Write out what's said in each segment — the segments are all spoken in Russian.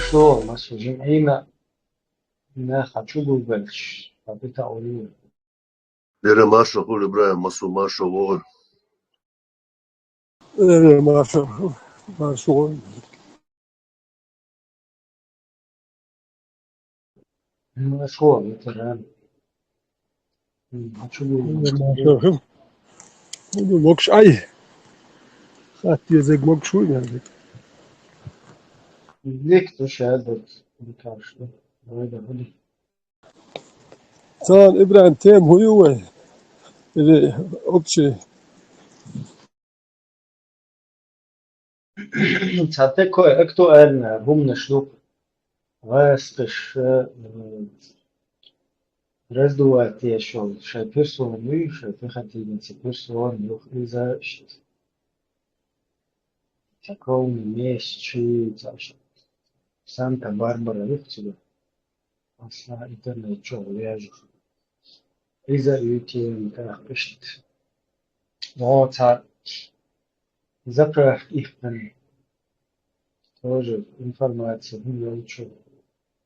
что, нас уже не хочу больше, а это уже. Dere Masha Hul Ibrahim Masu Masha War. مشغول. مشغول مثلا хочу مشغول. ماكش أي خدت يزق ماكشوي يعني. ليك تشاهد بتعرف هذا هذي كان إبراهيم تيم هو اللي أبشي. تعطيكو اكتو ان هم نشلو غاستش раздувать шо, шай персону, шай хотите персону, из-за такого месяца, Санта-Барбара, видите, асла интернет чё, вяжу. Из-за UTM, как пишет. Вот, заправ их тоже информация, не учу.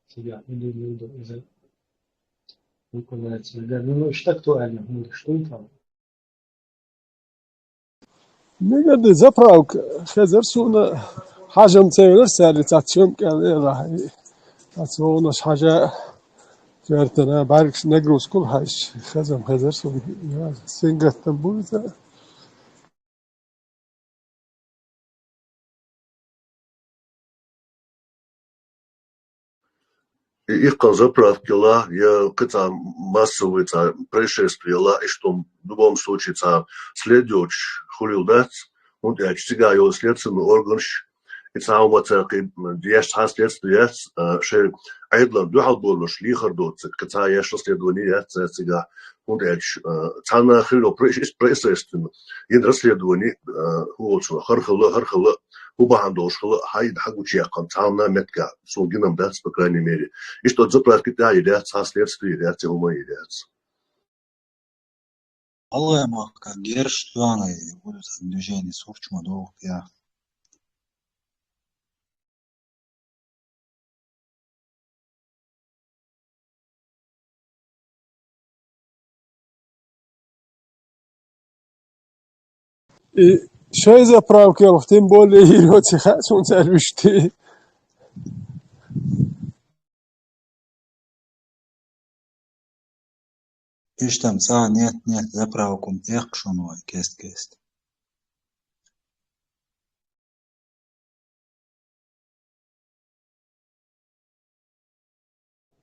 Тебя, или из-за выполняется. Ну, что актуально, что там? نقد زفراوك خزر سونا حاجة متغير سالي تاتشوم كان إيه راح تاتشونش حاجة كارتنا باركش نجروس كل حاجة خزر سونا سينجا تنبوزة. Их заправки ла, я когда массовые происшествия ла, и что в любом случае следующий хулил дать, он я чтига его следственный орган, и сам вот есть следствие, что айдлан духал был шлихар дот, когда я что следование цега, он я цана хило происшествие, и расследование, вот что хархала وبعندوش خلق هاي حقو شيء قام تعاملنا متكا سوقنا مدات بكراني ميري إيش تزبط كده يدات ساس ليرس يدات هما يدات والله ما كان ديرش وانا يقولوا движение صوفش مدوق يا شاي زفراوك يا وقتين بولي هيرو تخاسون سالوشتي. إيش تم ساعة نيت زبراوكم إيقشون كيست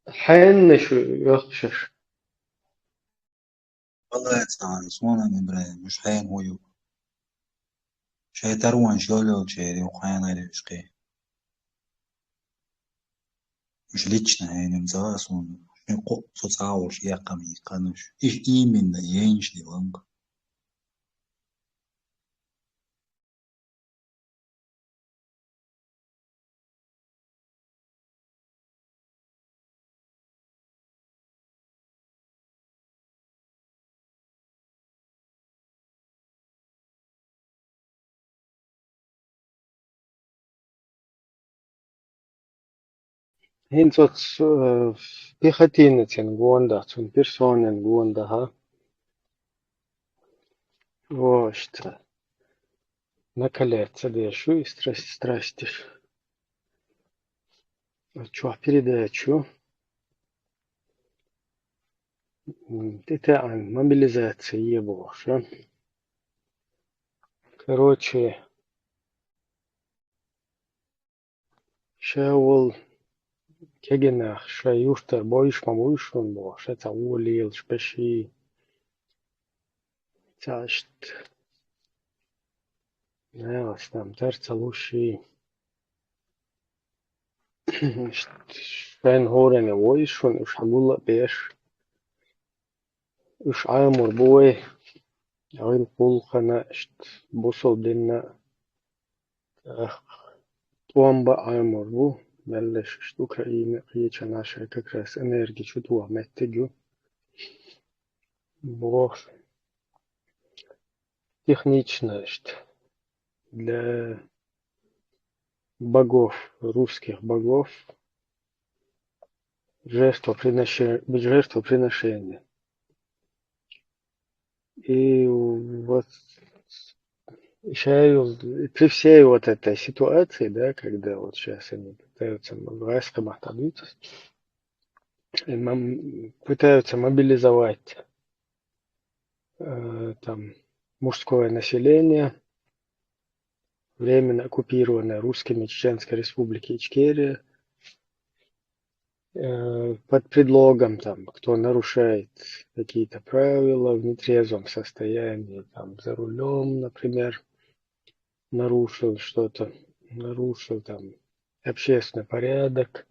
حين شو يخشش والله ساعة سوانا إبراهيم مش حين هو شي تروان شولو شي وخاين على إشقي مش ليتشنا يعني مزاسون يقو صوصاوش يقمي قانوش إيش إيمن ينش دي وانك هين صوت بيختين تنقون تون بيرسون نقون ها واشت накалять себе шо и страстишь. Чё передачу? Это мобилизация его, что? Короче, шеул кегенах, шеюшта боишь мамуишун бо, шеца улил, шпеши, цашт, не, там терца луши, шпен хорен воишун, уж хагула беш, уж аймур бой, عين пулхана, бусол динна, توامبا аймур бу, ملش Украина قيتش наша как раз энергии чутуа меттегю, бо технично для богов, русских богов, жертвоприношения. И вот при всей вот этой ситуации, да, когда вот сейчас они пытаются пытаются мобилизовать там мужское население, временно оккупированное русскими Чеченской Республики Ичкерия, под предлогом, там, кто нарушает какие-то правила в нетрезвом состоянии, там, за рулем, например, нарушил что-то, нарушил там общественный порядок,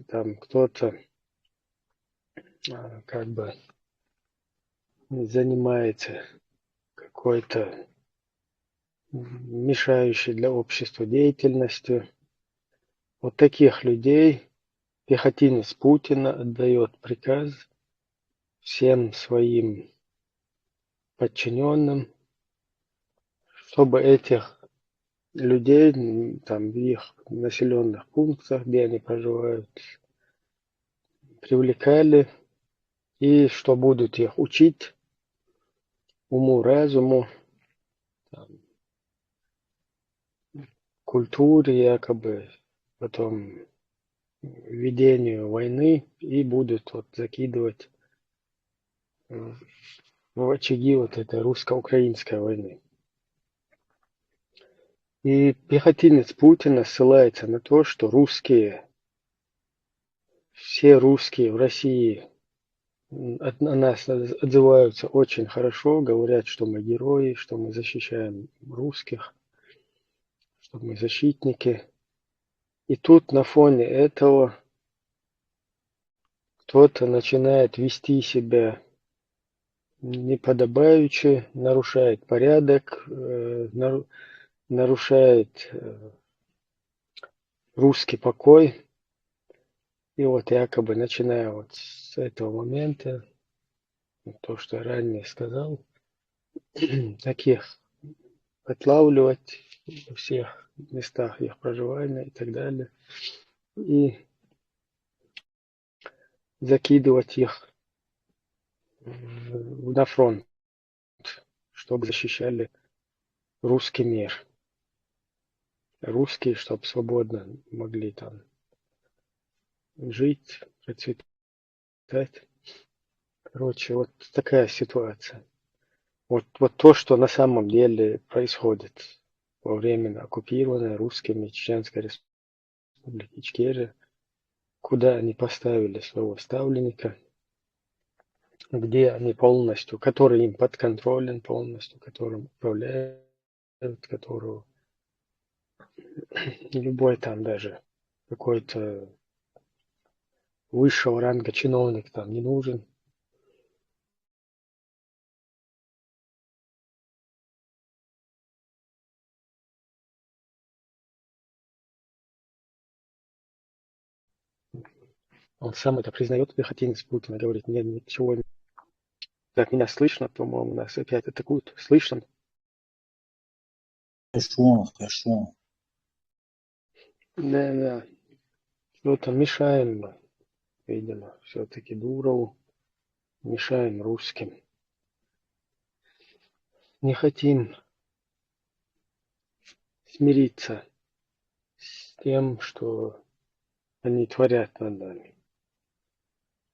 там кто-то как бы занимается какой-то мешающей для общества деятельностью. Вот таких людей пехотинец Путина отдает приказ всем своим подчиненным, чтобы этих людей там в их населенных пунктах, где они проживают, привлекали, и что будут их учить уму-разуму, там, культуре якобы, потом ведению войны, и будут вот закидывать в очаги вот этой русско-украинской войны. И пехотинец Путина ссылается на то, что все русские в России о нас отзываются очень хорошо, говорят, что мы герои, что мы защищаем русских, что мы защитники. И тут на фоне этого кто-то начинает вести себя неподобающе, нарушает порядок, нарушает русский покой. И вот якобы начиная вот с этого момента, то, что я ранее сказал, таких отлавливать во всех местах их проживания и так далее, и закидывать их на фронт, чтобы защищали русский мир. Русские, чтобы свободно могли там жить, процветать. Короче, вот такая ситуация. Вот то, что на самом деле происходит во временно оккупированной русскими Чеченской Республики Ичкерия, куда они поставили своего ставленника, где они полностью, который им подконтролен полностью, которым управляют, которого любой там даже какой-то высшего ранга чиновник там не нужен. Он сам это признает, пехотинец Путина, говорит, нет, ничего не... Так, меня слышно, по-моему, нас опять атакуют. Слышно? Хорошо. Да. Что-то мешаем мы, видимо, все-таки Дурову. Мешаем русским. Не хотим смириться с тем, что они творят над нами.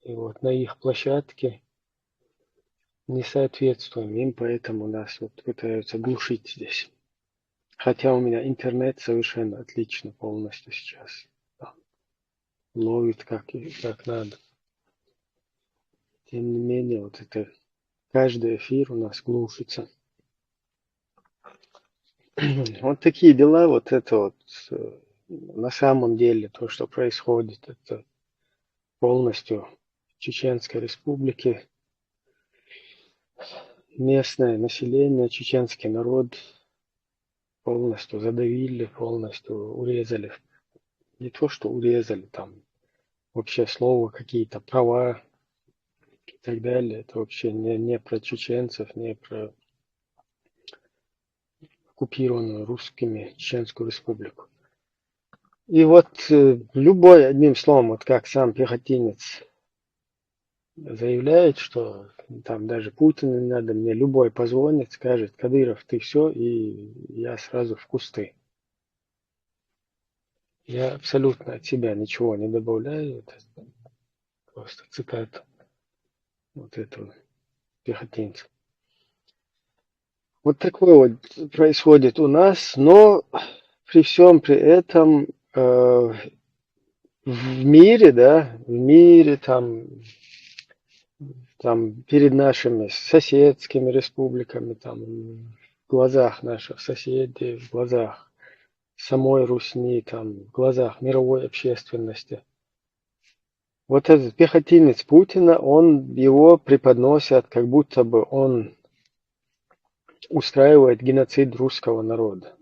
И вот на их площадке не соответствуем им, поэтому нас вот пытаются глушить здесь. Хотя у меня интернет совершенно отлично полностью сейчас. Да, ловит как надо. Тем не менее, вот это каждый эфир у нас глушится. Вот такие дела, вот это вот на самом деле то, что происходит, это полностью в Чеченской Республике местное население, чеченский народ полностью задавили, полностью урезали. Не то, что урезали, там вообще слово, какие-то права и так далее. Это вообще не про чеченцев, не про оккупированную русскими Чеченскую республику. И вот любой, одним словом, вот как сам пехотинец заявляет, что там даже Путину не надо, мне любой позвонит, скажет: Кадыров, ты все, и я сразу в кусты. Я абсолютно от себя ничего не добавляю, это просто цитата вот этого пехотинца. Вот такое вот происходит у нас, но при всем при этом в мире, да, в мире там перед нашими соседскими республиками, там в глазах наших соседей, в глазах самой Русни, там в глазах мировой общественности. Вот этот пехотинец Путина, его преподносят, как будто бы он устраивает геноцид русского народа.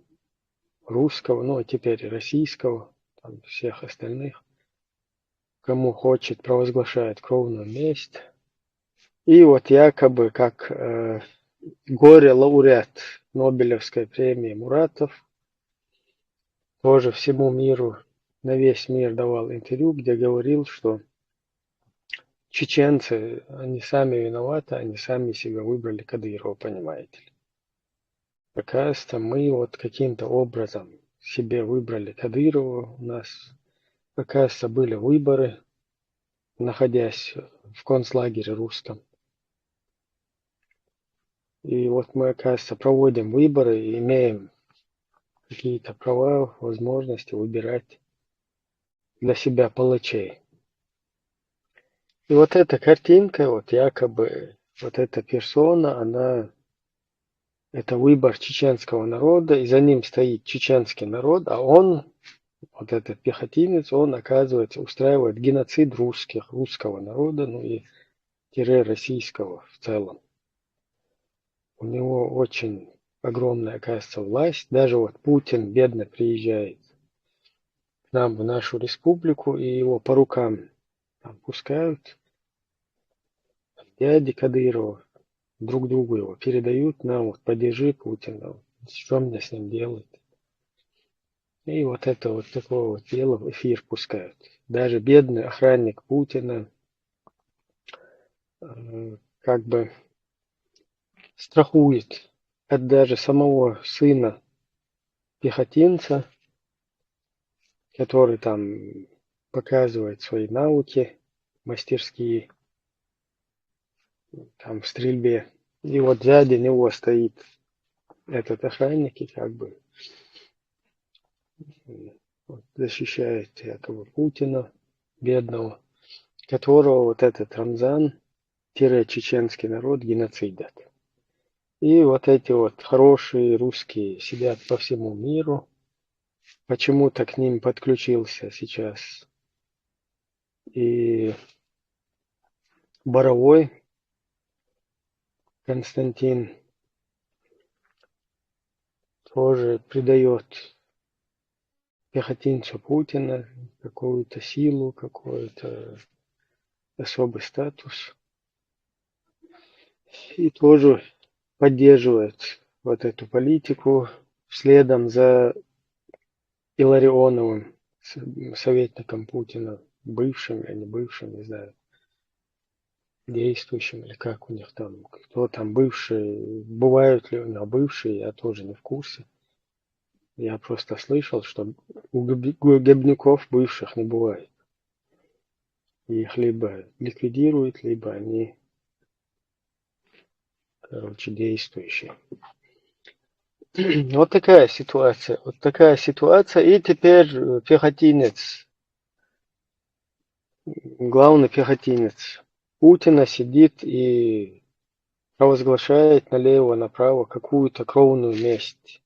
Русского, ну а теперь и российского, там всех остальных. Кому хочет, провозглашает кровную месть. И вот якобы как горе-лауреат Нобелевской премии Муратов тоже всему миру, на весь мир давал интервью, где говорил, что чеченцы, они сами виноваты, они сами себя выбрали Кадырова, понимаете ли. Оказывается, мы вот каким-то образом себе выбрали Кадырова, у нас, оказывается, были выборы, находясь в концлагере русском. И вот мы, оказывается, проводим выборы и имеем какие-то права, возможности выбирать для себя палачей. И вот эта картинка, вот якобы вот эта персона, это выбор чеченского народа, и за ним стоит чеченский народ, а он, вот этот пехотинец, он, оказывается, устраивает геноцид русского народа, ну и российского в целом. У него очень огромная, оказывается, власть. Даже вот Путин бедно приезжает к нам в нашу республику, и его по рукам там пускают. Дяди Кадырова друг другу его передают: нам, вот поддержи Путина, что мне с ним делать. И вот это вот такое вот дело в эфир пускают. Даже бедный охранник Путина как бы страхует от даже самого сына пехотинца, который там показывает свои навыки мастерские там в стрельбе. И вот сзади него стоит этот охранник и как бы вот защищает якобы Путина, бедного, которого вот этот Рамзан-чеченский народ геноцидят. И вот эти вот хорошие русские сидят по всему миру. Почему-то к ним подключился сейчас и Боровой Константин, тоже придает пехотинцу Путина какую-то силу, какой-то особый статус. И тоже поддерживает вот эту политику следом за Илларионовым, советником Путина, бывшим или не бывшим, не знаю, действующим или как у них там, кто там бывший, бывают ли у них бывшие, я тоже не в курсе. Я просто слышал, что у Гебнюков бывших не бывает. Их либо ликвидируют, либо они, короче, действующие. Вот такая ситуация. Вот такая ситуация. И теперь пехотинец, главный пехотинец Путина сидит и провозглашает налево-направо какую-то кровную месть.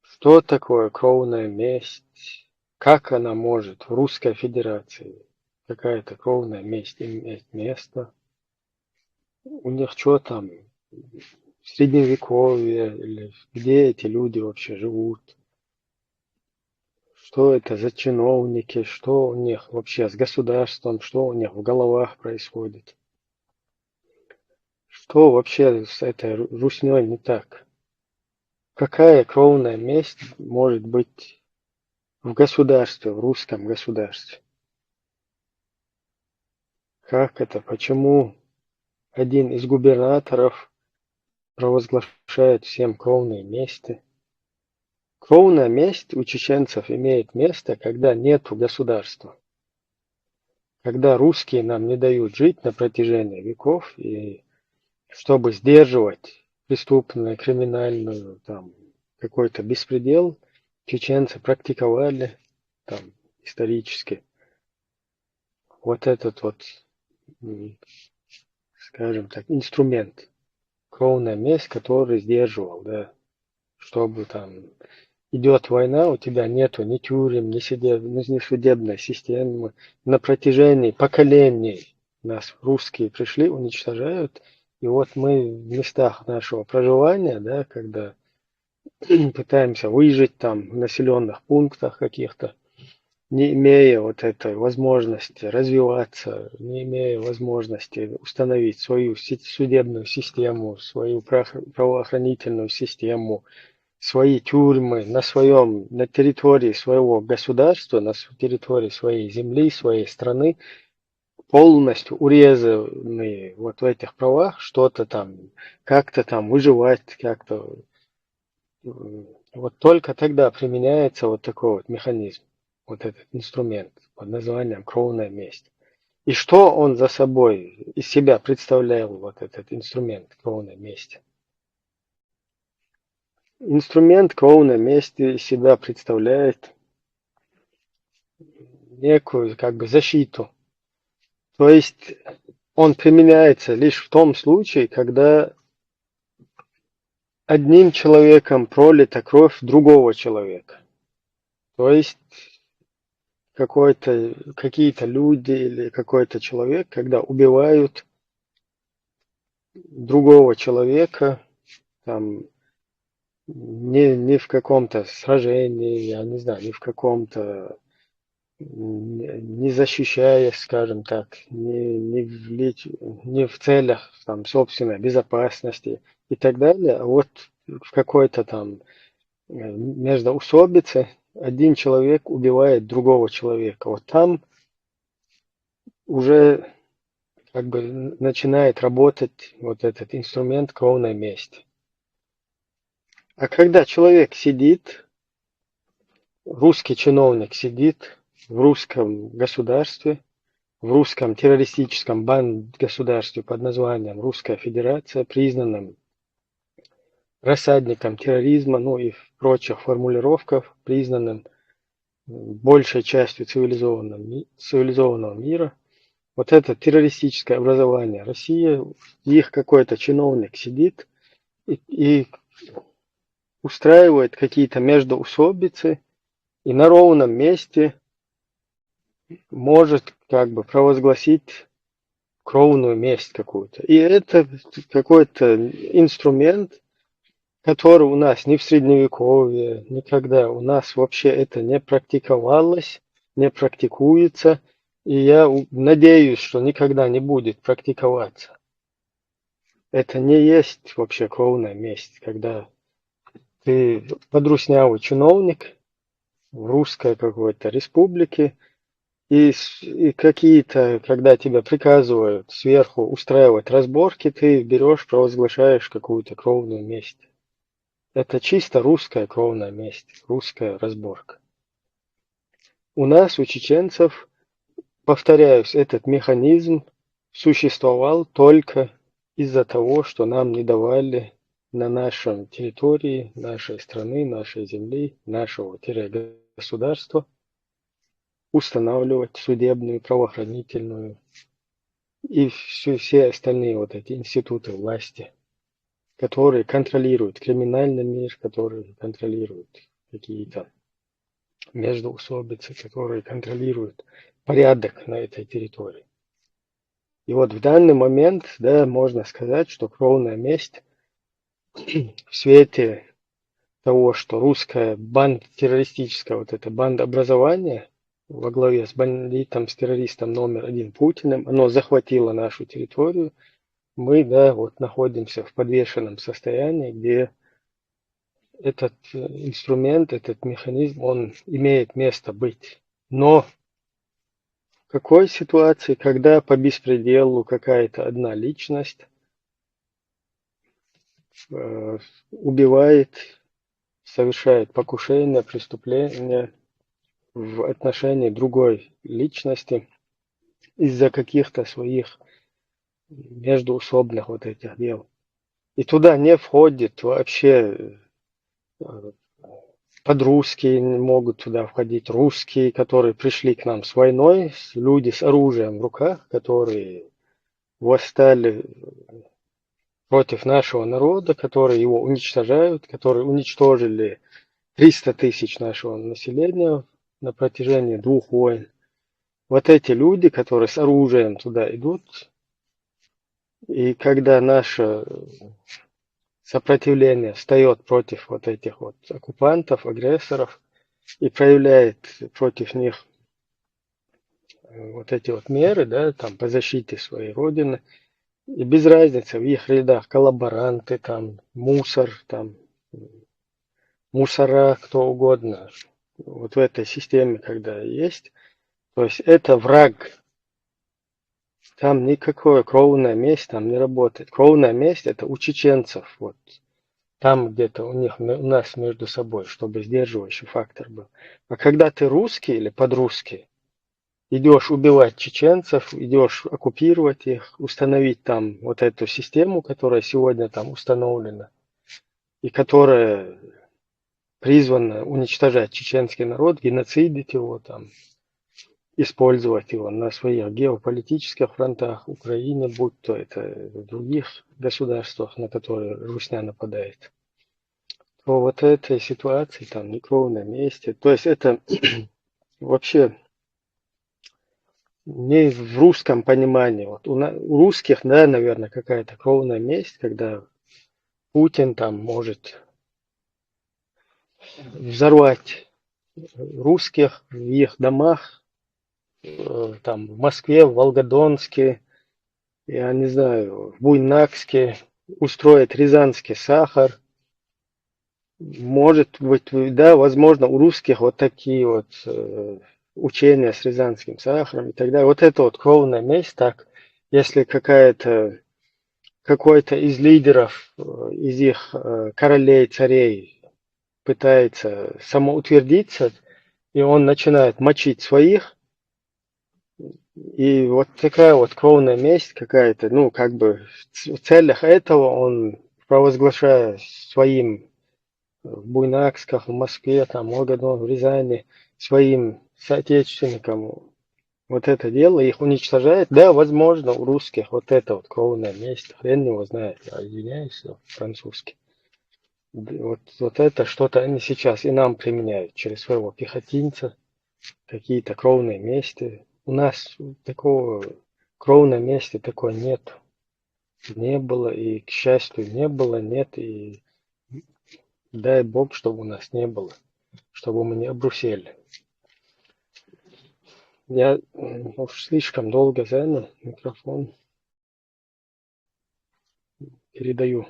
Что такое кровная месть? Как она может в Русской Федерации какая-то кровная месть иметь место? У них что там, в Средневековье, или где эти люди вообще живут? Что это за чиновники, что у них вообще с государством, что у них в головах происходит? Что вообще с этой Русней не так? какая кровная месть может быть в государстве, в русском государстве? Как это? Почему один из губернаторов провозглашает всем кровные мести? Кровная месть у чеченцев имеет место, когда нету государства. Когда русские нам не дают жить на протяжении веков, и чтобы сдерживать преступную, криминальную, там, какой-то беспредел, чеченцы практиковали там исторически вот этот вот, скажем так, инструмент, кровная месть, который сдерживал, да, чтобы там идет война, у тебя нету ни тюрем, ни судебной системы. На протяжении поколений нас русские пришли, уничтожают. И вот мы в местах нашего проживания, да, когда пытаемся выжить там в населенных пунктах каких-то, не имея вот этой возможности развиваться, не имея возможности установить свою судебную систему, свою правоохранительную систему, свои тюрьмы на территории своего государства, на территории своей земли, своей страны, полностью урезанные вот в этих правах, что-то там, как-то там выживать, как-то вот только тогда применяется вот такой вот механизм, вот этот инструмент под названием кровная месть. И что он за собой из себя представлял, вот этот инструмент кровной мести? Инструмент кровной мести из себя представляет некую как бы защиту. То есть он применяется лишь в том случае, когда одним человеком пролита кровь другого человека. То есть какие-то люди или какой-то человек, когда убивают другого человека, там, не в каком-то сражении, я не знаю, не в каком-то, не защищаясь, скажем так, не в целях там, собственной безопасности и так далее, а вот в какой-то там междоусобице один человек убивает другого человека. Вот там уже как бы начинает работать вот этот инструмент кровной мести. А когда человек сидит, русский чиновник сидит в русском государстве, в русском террористическом государстве под названием Русская Федерация, признанном рассадником терроризма, ну и в прочих формулировках, признанным большей частью цивилизованного мира, вот это террористическое образование России, их какой-то чиновник сидит и устраивает какие-то междоусобицы и на ровном месте может как бы провозгласить кровную месть какую-то. И это какой-то инструмент, который у нас ни в Средневековье, никогда у нас вообще это не практиковалось, не практикуется. И я надеюсь, что никогда не будет практиковаться. Это не есть вообще кровная месть, когда ты подруснявый чиновник в русской какой-то республике, и какие-то, когда тебя приказывают сверху устраивать разборки, ты берешь, провозглашаешь какую-то кровную месть. Это чисто русская кровная месть, русская разборка. У нас, у чеченцев, повторяюсь, этот механизм существовал только из-за того, что нам не давали на нашей территории, нашей страны, нашей земли, нашего государства устанавливать судебную, правоохранительную и все остальные вот эти институты власти, которые контролируют криминальный мир, которые контролируют какие-то междоусобицы, которые контролируют порядок на этой территории. И вот в данный момент, да, можно сказать, что кровная месть в свете того, что русская террористическая вот эта бандообразование во главе с бандитом, с террористом номер один Путиным, оно захватило нашу территорию. Мы, да, вот находимся в подвешенном состоянии, где этот инструмент, этот механизм, он имеет место быть. Но в какой ситуации, когда по беспределу какая-то одна личность убивает, совершает покушение, преступление в отношении другой личности из-за каких-то своих междуусобных вот этих дел. И туда не входит вообще подрусские, не могут туда входить русские, которые пришли к нам с войной, люди с оружием в руках, которые восстали против нашего народа, которые его уничтожают, которые уничтожили 300 тысяч нашего населения на протяжении 2 войн. Вот эти люди, которые с оружием туда идут, и когда наше сопротивление встает против вот этих вот оккупантов, агрессоров и проявляет против них вот эти вот меры, да, там по защите своей родины, и без разницы в их рядах коллаборанты, там мусор, там мусора, кто угодно, вот в этой системе, когда есть, то есть это враг. Там никакое кровная месть там не работает. Кровная месть это у чеченцев, вот там где-то у них, у нас между собой, чтобы сдерживающий фактор был. А когда ты русский или подрусский, идешь убивать чеченцев, идешь оккупировать их, установить там вот эту систему, которая сегодня там установлена, и которая призвана уничтожать чеченский народ, геноцидить его там, использовать его на своих геополитических фронтах, Украине, будь то это в других государствах, на которые Русня нападает, то вот этой ситуации там не кровная месть. То есть это вообще не в русском понимании. Вот у русских, да, наверное, какая-то кровная месть, когда Путин там может взорвать русских в их домах, там в Москве, в Волгодонске, я не знаю, в Буйнакске, устроить рязанский сахар. Может быть, да, возможно, у русских вот такие вот учения с рязанским сахаром и так далее. Вот это вот кровная месть, так, если какой-то из лидеров, из их королей, царей пытается самоутвердиться, и он начинает мочить своих, и вот такая вот кровная месть какая-то, ну, как бы в целях этого он, провозглашая своим в Буйнаксках, в Москве, там, Волгодон, в Рязани, своим соотечественникам вот это дело, их уничтожает. Да, возможно, у русских вот это вот кровная месть, хрен его знает, я извиняюсь, французский. Вот это что-то они сейчас и нам применяют через своего пехотинца, какие-то кровные мести. У нас такого кровной мести такой нет. Не было, и, к счастью, не было, нет, и дай Бог, чтобы у нас не было, чтобы мы не обрусели. Я уж слишком долго занял микрофон. Передаю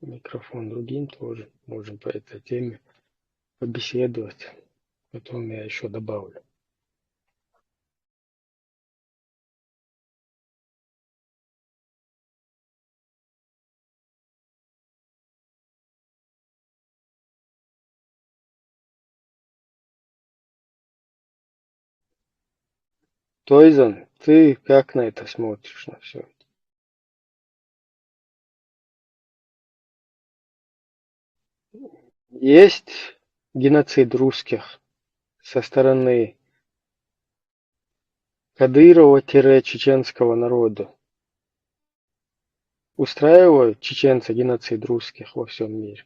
микрофон другим тоже. Можем по этой теме побеседовать. Потом я еще добавлю. Тойзан, ты как на это смотришь, на все? Есть геноцид русских со стороны Кадырова-чеченского народа? Устраивают чеченцы геноцид русских во всем мире?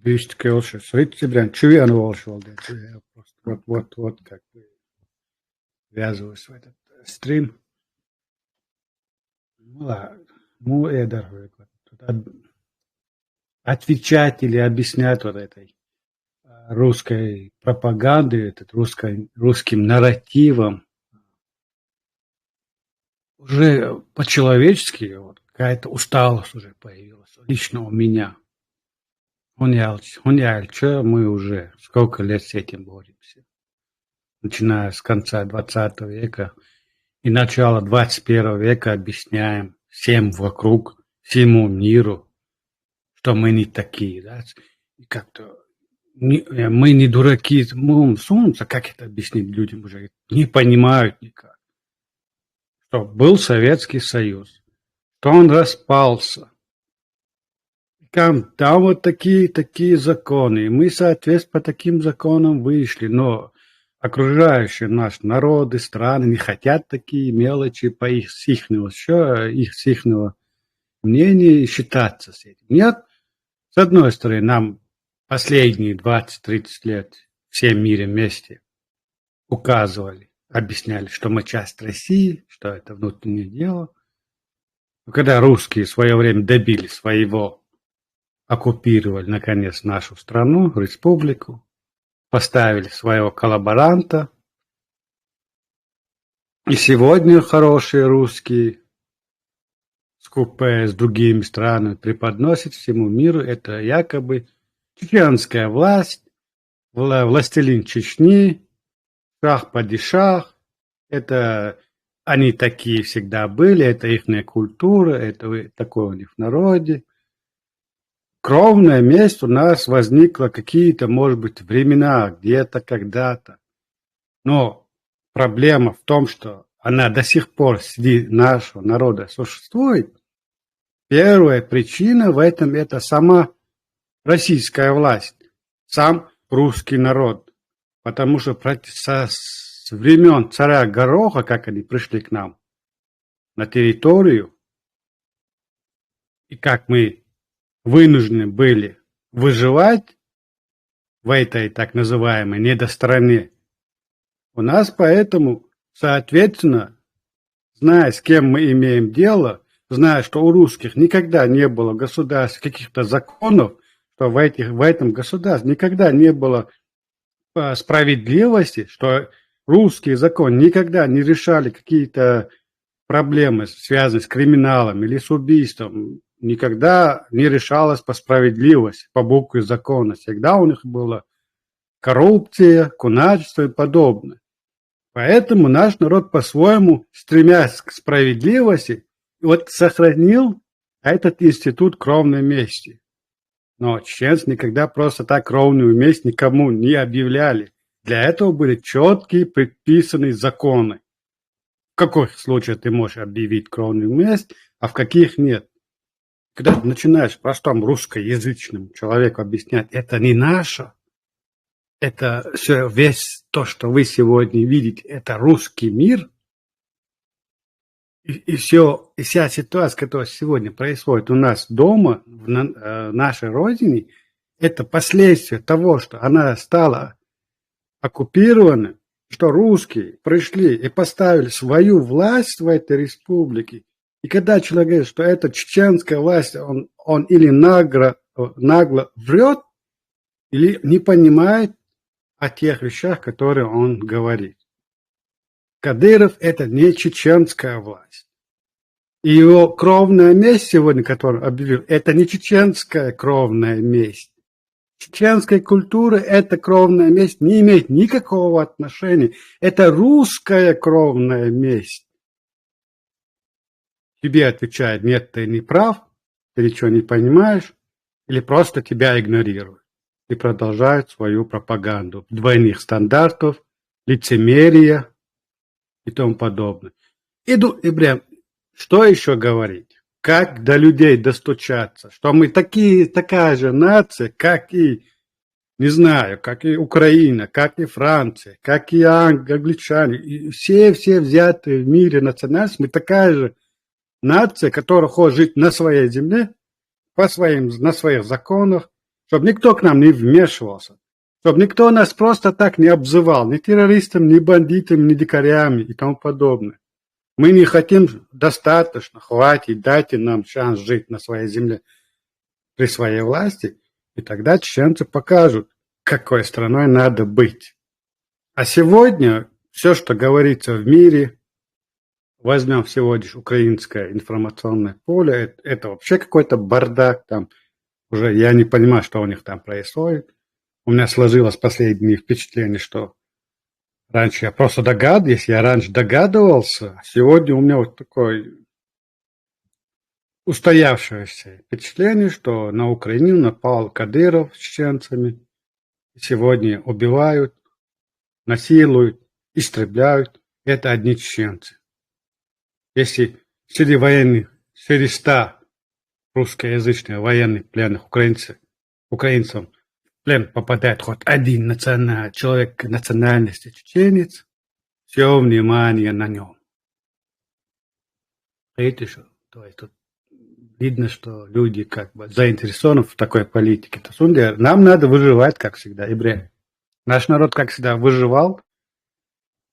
Bišķi kelšas. Rīti, brān, čuvienu valšu valdēt. Вот как бы ввязываюсь в этот стрим. Ну ладно. Ну, Эдар, отвечать или объяснять вот этой русской пропаганды, русским нарративом, уже по-человечески вот, какая-то усталость уже появилась, лично у меня. Хуняльча мы уже сколько лет с этим боремся. Начиная с конца 20 века и начала 21 века объясняем всем вокруг, всему миру, что мы не такие, да, и как-то мы не дураки, мы солнце, как это объяснить людям уже, не понимают никак, что был Советский Союз, что он распался, там вот такие законы, и мы, соответственно, по таким законам вышли, но окружающие наши народы, страны не хотят такие мелочи по с ихнего мнения считаться с этим. Нет, с одной стороны, нам последние 20-30 лет всем мире вместе указывали, объясняли, что мы часть России, что это внутреннее дело. Но когда русские в свое время добились своего, оккупировали, наконец, нашу страну, республику, поставили своего коллаборанта. И сегодня хорошие русские, скупая с другими странами, преподносят всему миру это якобы чеченская власть, властелин Чечни, шах-падишах. Это они такие всегда были, это их культура, это такое у них в народе. Кровная месть у нас возникла какие-то, может быть, времена, где-то, когда-то. Но проблема в том, что она до сих пор среди нашего народа существует. Первая причина в этом – это сама российская власть, сам русский народ. Потому что с времен царя Гороха, как они пришли к нам на территорию, и как мы вынуждены были выживать в этой так называемой недостране. У нас поэтому, соответственно, зная, с кем мы имеем дело, зная, что у русских никогда не было государств, каких-то законов, что в этом государстве никогда не было справедливости, что русские законы никогда не решали какие-то проблемы, связанные с криминалом или с убийством, никогда не решалось по справедливости, по букве закона. Всегда у них была коррупция, куначество и подобное. Поэтому наш народ по-своему, стремясь к справедливости, вот сохранил этот институт кровной мести. Но чеченцы никогда просто так кровную месть никому не объявляли. Для этого были четкие предписанные законы. В каких случаях ты можешь объявить кровную месть, а в каких нет. Когда ты начинаешь простому русскоязычному человеку объяснять, это не наше, это все, весь то, что вы сегодня видите, это русский мир, и вся ситуация, которая сегодня происходит у нас дома, в нашей родине, это последствия того, что она стала оккупирована, что русские пришли и поставили свою власть в этой республике. И когда человек говорит, что это чеченская власть, он или нагло врет, или не понимает о тех вещах, которые он говорит. Кадыров – это не чеченская власть. И его кровная месть сегодня, которую он объявил, это не чеченская кровная месть. Чеченская культура, эта кровная месть не имеет никакого отношения. Это русская кровная месть. Тебе отвечают, нет, ты не прав, ты ничего не понимаешь, или просто тебя игнорируют. И продолжают свою пропаганду двойных стандартов, лицемерия и тому подобное. Что еще говорить? Как до людей достучаться? Что мы такая же нация, как и, не знаю, как и Украина, как и Франция, как и англичане. И все взятые в мире национальности, мы такая же нация, которая хочет жить на своей земле, на своих законах, чтобы никто к нам не вмешивался, чтобы никто нас просто так не обзывал, ни террористами, ни бандитами, ни дикарями и тому подобное. Мы не хотим достаточно, хватит, дайте нам шанс жить на своей земле при своей власти, и тогда чеченцы покажут, какой страной надо быть. А сегодня все, что говорится в мире, возьмем сегодня украинское информационное поле, это вообще какой-то бардак, там Уже я не понимаю, что у них там происходит. У меня сложилось последнее впечатление, что раньше я просто догадывался, если я раньше догадывался, сегодня у меня вот такое устоявшееся впечатление, что на Украину напал Кадыров с чеченцами. Сегодня убивают, насилуют, истребляют. Это одни чеченцы. Если среди 100 русскоязычных военных пленных украинцев в плен попадает хоть один человек национальности чеченец, все внимание на нем. Видите, то есть тут видно, что люди как бы заинтересованы в такой политике. Нам надо выживать, как всегда, евреи. Наш народ, как всегда, выживал.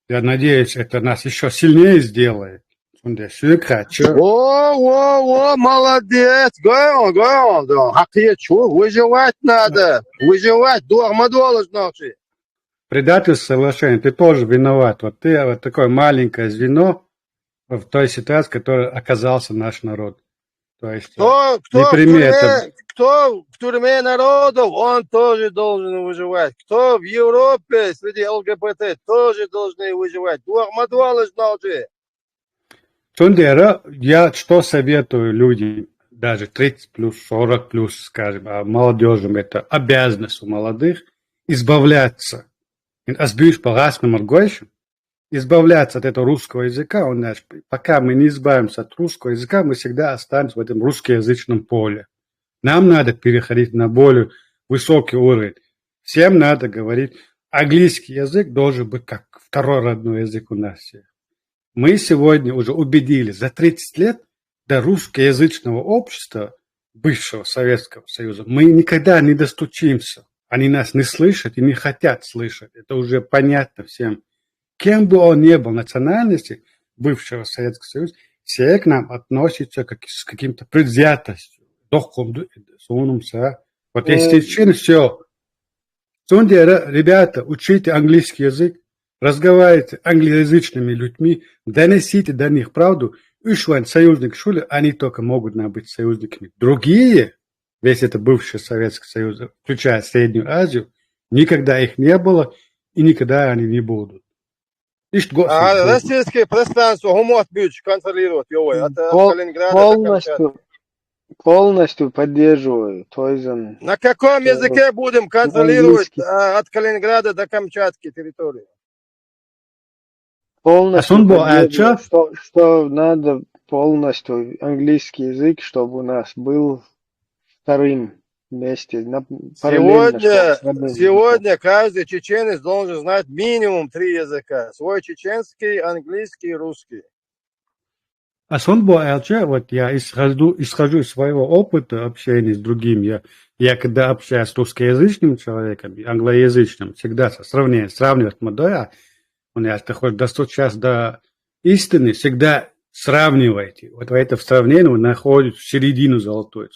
Я надеюсь, это нас еще сильнее сделает. О, молодец, Гайон, да. Хакия, что, выживать надо, выживать, дома должно. Предательство соглашения, ты тоже виноват. Вот ты вот такое маленькое звено в той ситуации, в которой оказался наш народ. То есть, кто в тюрьме народов, он тоже должен выживать. Кто в Европе среди ЛГБТ тоже должны выживать. Дома должно же. Сундера, я что советую людям, даже 30 плюс, 40 плюс, скажем, а молодежям, это обязанность у молодых избавляться. Избавляться от этого русского языка. Пока мы не избавимся от русского языка, мы всегда останемся в этом русскоязычном поле. Нам надо переходить на более высокий уровень. Всем надо говорить. Английский язык должен быть как второй родной язык у нас всех. Мы сегодня уже убедились, за 30 лет до русскоязычного общества, бывшего Советского Союза, мы никогда не достучимся. Они нас не слышат и не хотят слышать. Это уже понятно всем. Кем бы он ни был национальности бывшего Советского Союза, все к нам относятся с каким-то предвзятостью. Вот если честно, все. Ребята, учите английский язык, разговаривайте англоязычными людьми, донесите до них правду. Союзник шулы, они только могут быть союзниками. Другие, весь это бывший Советский Союз, включая Среднюю Азию, никогда их не было и никогда они не будут. Российское пространство гумот бич контролирует его от Калининграда до Камчатки. Полностью поддерживаю. На каком языке будем контролировать от Калининграда до Камчатки территорию? Полностью поддерживаю, что надо полностью английский язык, чтобы у нас был вторым месте. Сегодня каждый чеченец должен знать минимум 3 языка. Свой чеченский, английский и русский. Вот я исхожу из своего опыта общения с другими. Я когда общаюсь с русскоязычным человеком, англоязычным, всегда сравнивать модуля. Если хочешь достучаться до истины, всегда сравнивайте. Вот это в сравнении находится в середину золотую.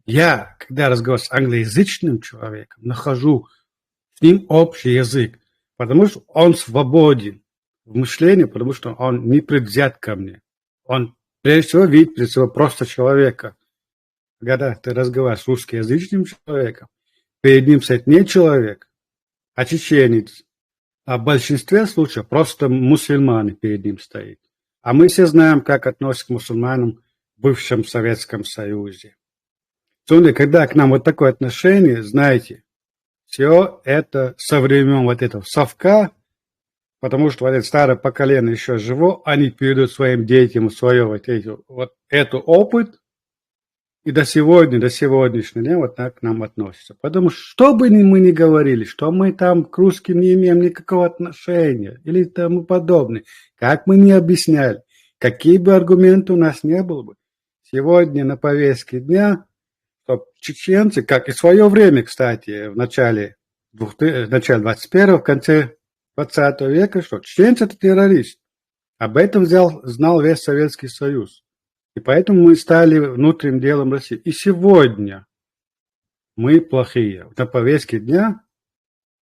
Я, когда разговариваю с англоязычным человеком, нахожу с ним общий язык, потому что он свободен в мышлении, потому что он не предвзят ко мне. Он, прежде всего, видит перед собой просто человека. Когда ты разговариваешь с русскоязычным человеком, перед ним стоит не человек, а чеченец. А в большинстве случаев просто мусульмане перед ним стоит. А мы все знаем, как относятся к мусульманам в бывшем Советском Союзе. Когда к нам вот такое отношение, знаете, все это со времен вот этого совка, потому что вот это старое поколение еще живо, они передают своим детям вот этот опыт, и до сегодняшнего дня вот так к нам относятся. Потому что, что бы мы ни говорили, что мы там к русским не имеем никакого отношения или тому подобное, как мы ни объясняли, какие бы аргументы у нас не было бы, сегодня на повестке дня, что чеченцы, как и в свое время, кстати, в начале 21-го, в конце 20 века, что чеченцы – это террорист. Об этом знал весь Советский Союз. И поэтому мы стали внутренним делом России. И сегодня мы плохие. На повестке дня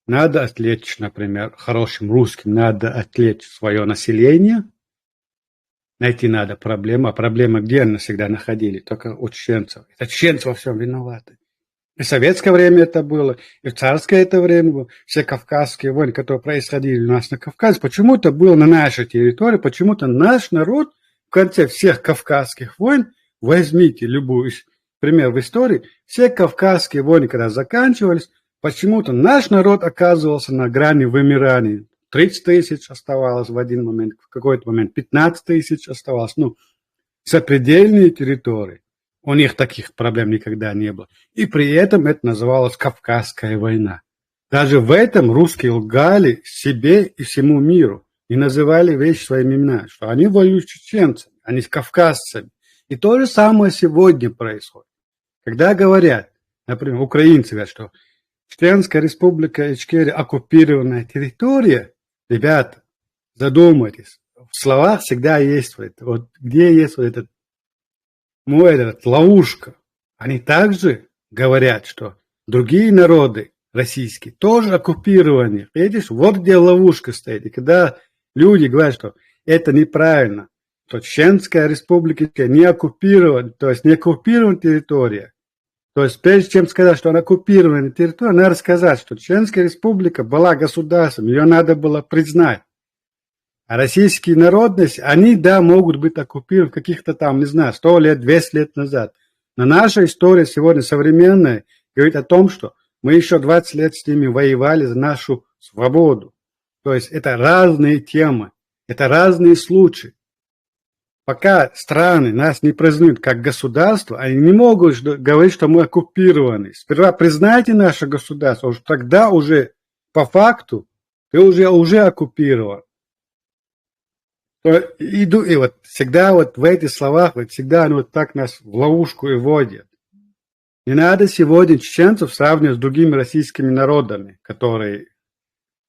надо отвлечь, например, хорошим русским, надо отвлечь свое население, найти надо проблему. А проблема где они всегда находили? Только у чеченцев. Это чеченцы во всем виноваты. И в советское время это было, и в царское это время было. Все кавказские войны, которые происходили у нас на Кавказе, почему-то было на нашей территории, почему-то наш народ в конце всех кавказских войн, возьмите любую пример в истории, все кавказские войны, когда заканчивались, почему-то наш народ оказывался на грани вымирания. 30 тысяч оставалось в один момент, в какой-то момент 15 тысяч оставалось. Ну, сопредельные территории. У них таких проблем никогда не было. И при этом это называлось Кавказская война. Даже в этом русские лгали себе и всему миру. И называли вещи своими именами, что они воюют с чеченцами, они с кавказцами. И то же самое сегодня происходит. Когда говорят, например, украинцы говорят, что Чеченская республика Ичкерия оккупированная территория, ребята, задумайтесь. В словах всегда есть вот где есть вот этот ловушка. Они также говорят, что другие народы российские тоже оккупированы. Видишь, вот где ловушка стоит. И когда люди говорят, что это неправильно, то Чеченская республика не оккупирована, то есть не оккупирована территория. То есть прежде чем сказать, что она оккупированная территория, надо сказать, что Чеченская республика была государством, ее надо было признать. А российские народности, они, да, могут быть оккупированы каких-то там, не знаю, 100 лет, 200 лет назад. Но наша история сегодня современная говорит о том, что мы еще 20 лет с ними воевали за нашу свободу. То есть это разные темы, это разные случаи. Пока страны нас не признают как государство, они не могут говорить, что мы оккупированы. Сперва признайте наше государство, уж тогда уже по факту ты уже оккупирован. И вот всегда вот в этих словах, вот всегда они вот так нас в ловушку и вводят. Не надо сегодня чеченцев сравнивать с другими российскими народами, которые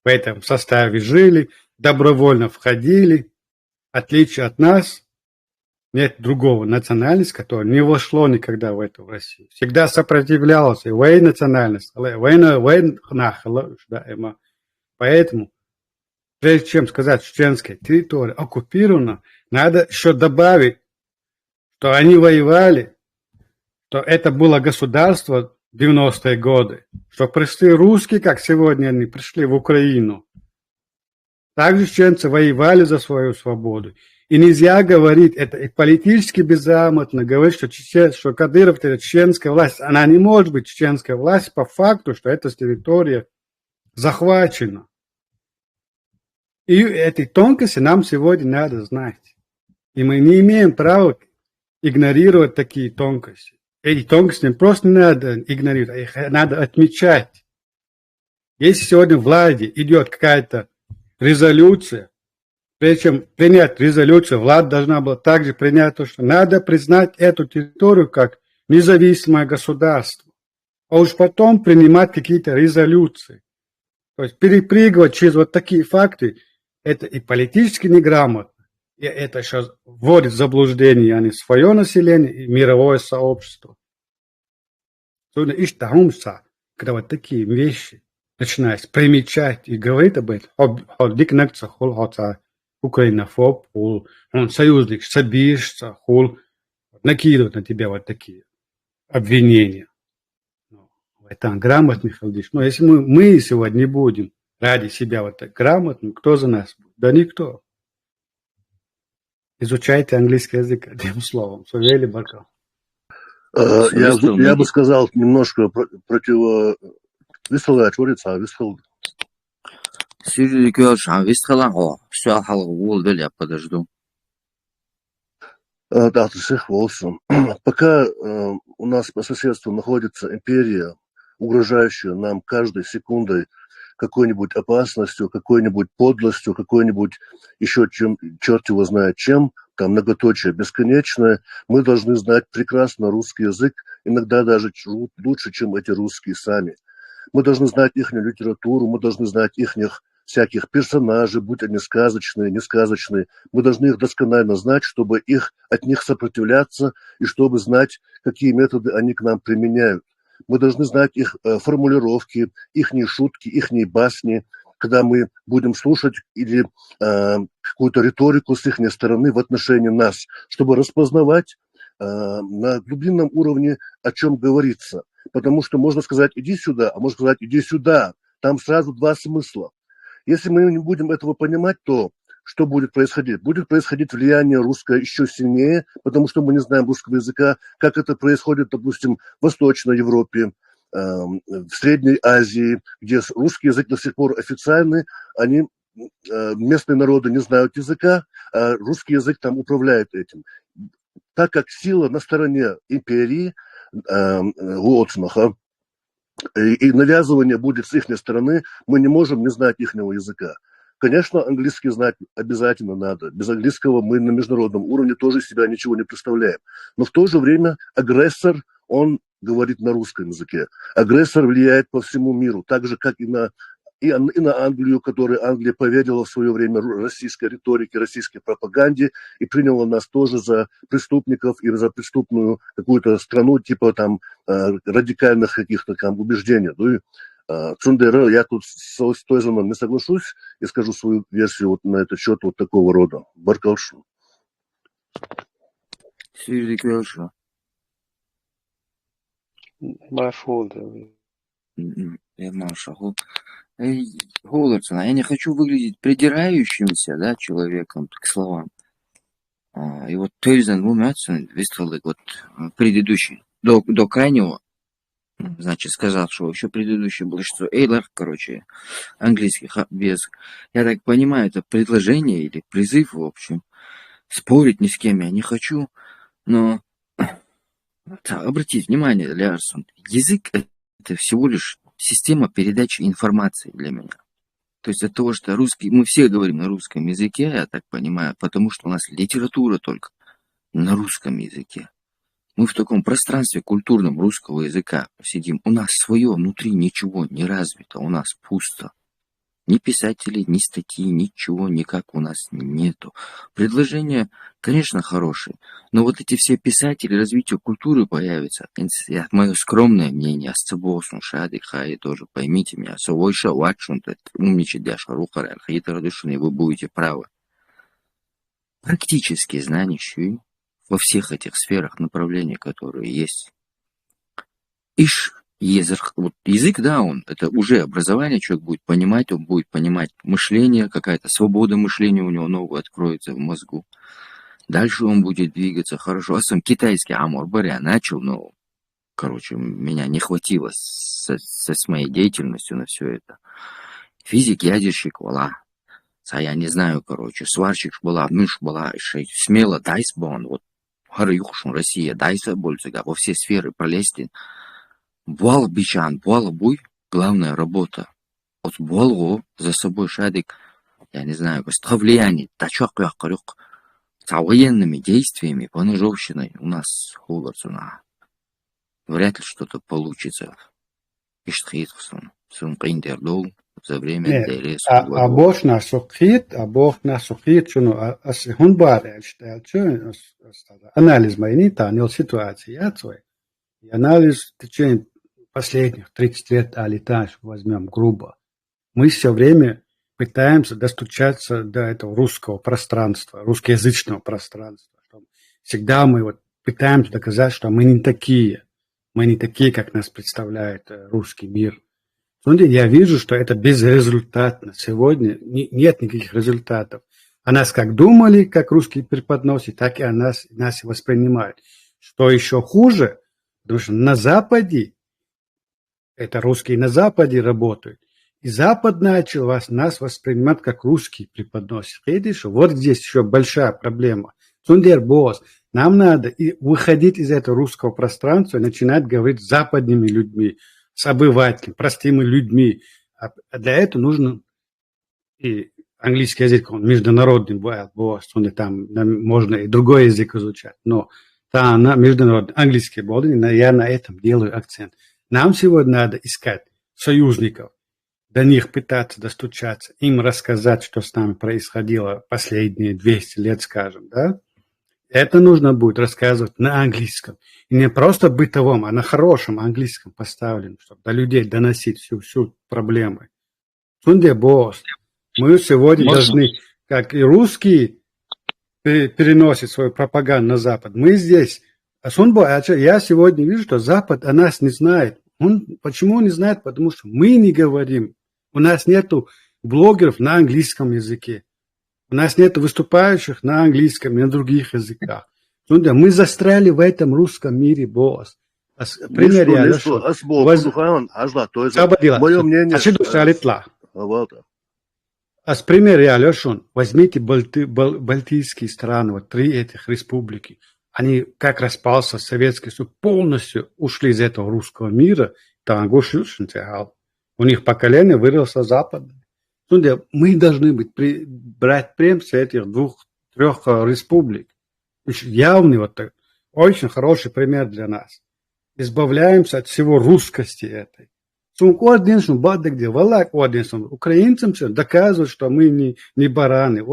в этом составе жили, добровольно входили. В отличие от нас, нет другого национальности, которая не вошло никогда в эту Россию. Всегда сопротивлялась и военная национальность, поэтому прежде чем сказать, что чеченская территория оккупирована, надо еще добавить, что они воевали, что это было государство в 90-е годы, что пришли русские, как сегодня они пришли в Украину. Также чеченцы воевали за свою свободу. И нельзя говорить, это и политически безграмотно говорить, что Кадыров, это чеченская власть. Она не может быть чеченская власть по факту, что эта территория захвачена. И эти тонкости нам сегодня надо знать. И мы не имеем права игнорировать такие тонкости. Эти тонкости просто не надо игнорировать, их надо отмечать. Если сегодня в Владе идет какая-то резолюция, прежде чем принять резолюцию, влада должна была также принять то, что надо признать эту территорию как независимое государство, а уж потом принимать какие-то резолюции. То есть перепрыгивать через вот такие факты, это и политически неграмотно, и это сейчас вводит в заблуждение они свое население и мировое сообщество. Когда вот такие вещи начинают примечать и говорить об этом, украинофоб, он союзник, собишься, накидывают на тебя вот такие обвинения. Это грамотный халдиш. Но если мы сегодня не будем ради себя вот так грамотным, кто за нас будет? Да никто. Изучайте английский язык одним словом. Савелий Бакал. Я бы сказал немножко высылать, говорится, высыл. Да, всех волсом. Пока у нас по соседству находится империя, угрожающая нам каждой секундой какой-нибудь опасностью, какой-нибудь подлостью, какой-нибудь еще чем, черт его знает чем, там многоточие бесконечное, мы должны знать прекрасно русский язык, иногда даже лучше, чем эти русские сами. Мы должны знать их литературу, мы должны знать их всяких персонажей, будь они сказочные, несказочные. Мы должны их досконально знать, чтобы от них сопротивляться и чтобы знать, какие методы они к нам применяют. Мы должны знать их формулировки, их шутки, их басни, когда мы будем слушать или какую-то риторику с их стороны в отношении нас, чтобы распознавать на глубинном уровне, о чем говорится. Потому что можно сказать «иди сюда», а можно сказать «иди сюда». Там сразу два смысла. Если мы не будем этого понимать, то что будет происходить? Будет происходить влияние русское еще сильнее, потому что мы не знаем русского языка, как это происходит, допустим, в Восточной Европе, в Средней Азии, где русский язык до сих пор официальный, местные народы не знают языка, а русский язык там управляет этим. Так как сила на стороне империи, Лоцмаха, и навязывание будет с их стороны, мы не можем не знать их языка. Конечно, английский знать обязательно надо. Без английского мы на международном уровне тоже себя ничего не представляем. Но в то же время агрессор, он говорит на русском языке. Агрессор влияет по всему миру, так же, как и на Англию, которой Англия поверила в свое время российской риторике, российской пропаганде и приняла нас тоже за преступников и за преступную какую-то страну, типа там радикальных каких-то там убеждений. Ну и Цундера, я тут с Тойзаном не соглашусь и скажу свою версию вот на этот счет вот такого рода. Баркалшу. Холлерсон, я не хочу выглядеть придирающимся, да, человеком к словам. И вот Тойзен Вумятсон выставил вот предыдущий, до крайнего, значит, сказал, что еще предыдущий был, что Эйлер, короче, английский, без, я так понимаю, это предложение или призыв, в общем, спорить ни с кем я не хочу, но обратите внимание, Лярсон, язык это всего лишь система передачи информации для меня. То есть от того, что русский, мы все говорим на русском языке, я так понимаю, потому что у нас литература только на русском языке. Мы в таком пространстве культурном русского языка сидим. У нас свое внутри ничего не развито, у нас пусто. Ни писателей, ни статьи, ничего никак у нас нету. Предложения, конечно, хорошие, но вот эти все писатели, развитие культуры появится. Мое скромное мнение, Асцебосун, Шады, Хай, тоже поймите меня, Совойша, Ватшун, умничать Даша, Рухара, Архаита Радышин, и вы будете правы. Практические знания во всех этих сферах направлений, которые есть. Язык, да, это уже образование, человек будет понимать, он будет понимать мышление, какая-то свобода мышления у него новая откроется в мозгу. Дальше он будет двигаться хорошо. А сам китайский амор-баря начал, но, короче, меня не хватило с моей деятельностью на все это. Физик, ядерщик, вала. Я не знаю, короче, сварщик была, мышь была, смело, дайсбон, вот, Харюхшун, Россия, дайса больше, во все сферы пролезть. Буал бичан, буал буй, главная работа. Вот буалго за собой шадик, я не знаю, влияние, тачок яхкарюк, с военными действиями, поножовщиной у нас Холлерсона. Вряд ли что-то получится. Иштхитхсон, Сункиндердол, за время ДРС. Бог нас сухит, шуну, хунбар, анализ майнита, нил ситуации, и анализ в течение последних 30 лет летаж возьмем грубо. Мы все время пытаемся достучаться до этого русского пространства, русскоязычного пространства. Всегда мы пытаемся доказать, что мы не такие, как нас представляет русский мир. Я вижу, что это безрезультатно. Сегодня нет никаких результатов. О нас как думали, как русские преподносят, так и о нас воспринимают. Что еще хуже, потому что на Западе, это русские на Западе работают, и Запад начал нас воспринимать как русские преподносят. Видишь, вот здесь еще большая проблема. Нам надо выходить из этого русского пространства и начинать говорить с западными людьми, с обывателями, простыми людьми. А для этого нужно и английский язык, он международный, там можно и другой язык изучать, но там международный английский я на этом делаю акцент. Нам сегодня надо искать союзников, до них пытаться достучаться, им рассказать, что с нами происходило последние 200 лет, скажем, да? Это нужно будет рассказывать на английском. И не просто бытовом, а на хорошем английском поставленном, чтобы до людей доносить всю проблему. Сунде босс. Мы сегодня должны, как и русские, переносить свою пропаганду на Запад. Мы здесь. Я сегодня вижу, что Запад о нас не знает. Почему не знает? Потому что мы не говорим. У нас нету блогеров на английском языке. У нас нету выступающих на английском и на других языках. Мы застряли в этом русском мире, босс. Пример я лешу. Мое мнение... Пример я лешу. Возьмите балтийские страны, вот 3 этих республики. Они, как распался Советский Союз, полностью ушли из этого русского мира. У них поколение выросло западное. Мы должны брать пример с этих 2-3 республик. Явный очень хороший пример для нас. Избавляемся от всего русскости этой. Украинцам доказывают, что мы не бараны.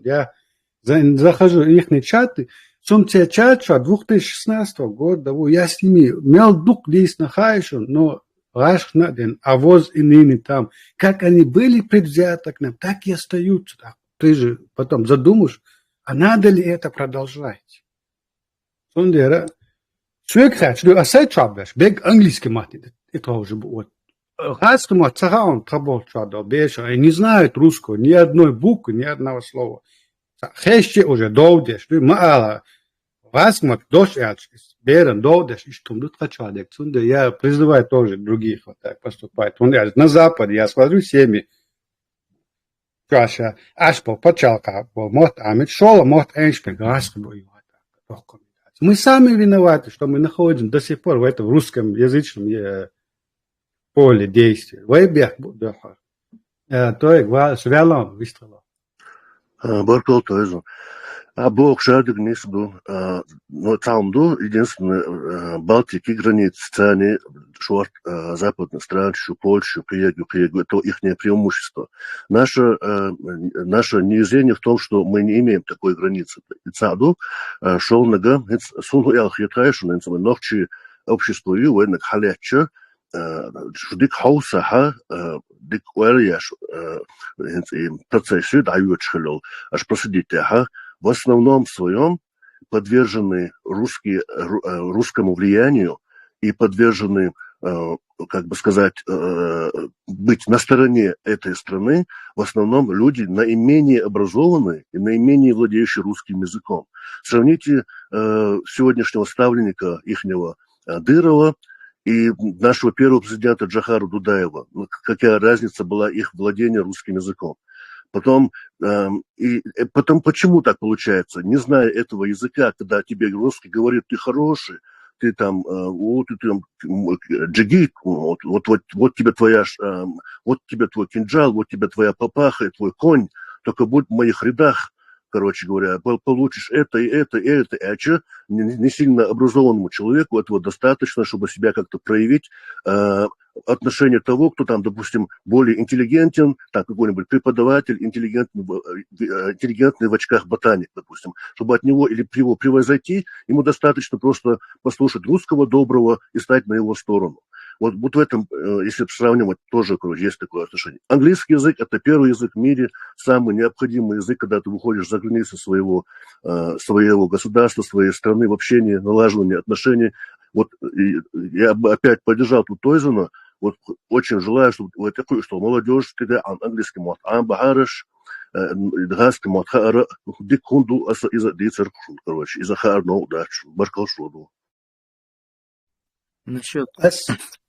Я захожу в их чаты. Те чаты 2016 года, я с ними имел дух здесь нахайшу, но авоз и ныне там. Как они были предвзяты к нам, так и остаются. Ты же потом задумаешь, а надо ли это продолжать? Человек хочет, а сайт чабаш, бег английский мат, это уже будет. Хастому цагаун трабол чада, беша, не знают русского, ни одной буквы, ни одного слова. Хеще уже довдеш, маала. Расмат дождь берем довдеш, и что тут хочу адек. Я призываю тоже других вот так поступать. На Западе я смотрю семьи. Каша, ашпо, почалка, мот амит, шола, мот эншпель, раскобу. Мы сами виноваты, что мы находимся до сих пор в этом русском язычном поле действия. Вайбех будахар. То есть, свялом выстрелом. Баркал тоже. А Бог шадик нес был. Но там до единственное Балтики границ страны, шорт западной страны, Польшу, приеду, это их преимущество. Наше неизменно в том, что мы не имеем такой границы. И цаду шел нога, сунул я хитраешь, но ночи общество и военных халяча, дик хауса дик уэряш процессе дают шхелол, аж просидите в основном своем подвержены русскому влиянию и подвержены, как бы сказать, быть на стороне этой страны в основном люди наименее образованные и наименее владеющие русским языком. Сравните сегодняшнего ставленника ихнего Дырова и нашего первого президента Джохара Дудаева. Какая разница была их владения русским языком. Потом почему так получается? Не зная этого языка, когда тебе русский говорит, ты хороший, ты там, джигит, вот тебе твой кинжал, вот тебе твоя папаха и твой конь, только будь в моих рядах, короче говоря, получишь это и это, и это. А че не сильно образованному человеку этого достаточно, чтобы себя как-то проявить, отношение того, кто там, допустим, более интеллигентен, там какой-нибудь преподаватель, интеллигентный в очках ботаник, допустим, чтобы от него или его превзойти, ему достаточно просто послушать русского доброго и стать на его сторону. Вот в этом, если сравнивать, тоже, короче, есть такое отношение. Английский язык – это первый язык в мире, самый необходимый язык, когда ты выходишь за границы своего государства, своей страны, в общении, налаживании отношений. Вот я бы опять поддержал тут Тойзена. Вот очень желаю, что молодежь, когда английский мот амбахарыш, дгасский мот хара, дикунду аса из-за дицеркшун, короче, из-за харно удач, баркалшоду. Насчет...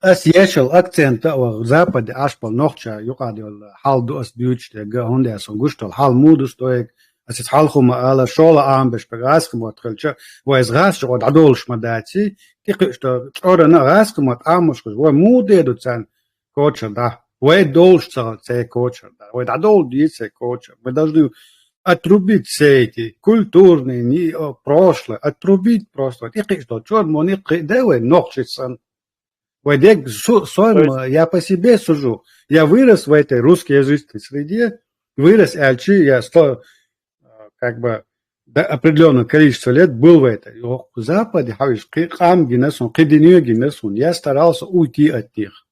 Ешел акцент в Западе, ашпал нохча, юкадил халду ас дючте, гундес, гуштал хал муду стоек, as het halgoma ala schola aanbesprek raasgemoot geltje, waar is raasje wat adolsch madatie, die ora na raasgemoot aanmoskos, waar moede doet zijn coacher da, waar dolsch zal zijn coacher da, waar adol die zijn coacher, we должны отрубить все эти культурные, прошлое, отрубить просто. И что, черт, мы не делаем ногчисан. Я по себе сужу. Я вырос в этой русскоязычной среде, вырос, я как бы до определенного количества лет был в этой. В Западе, я старался уйти от них.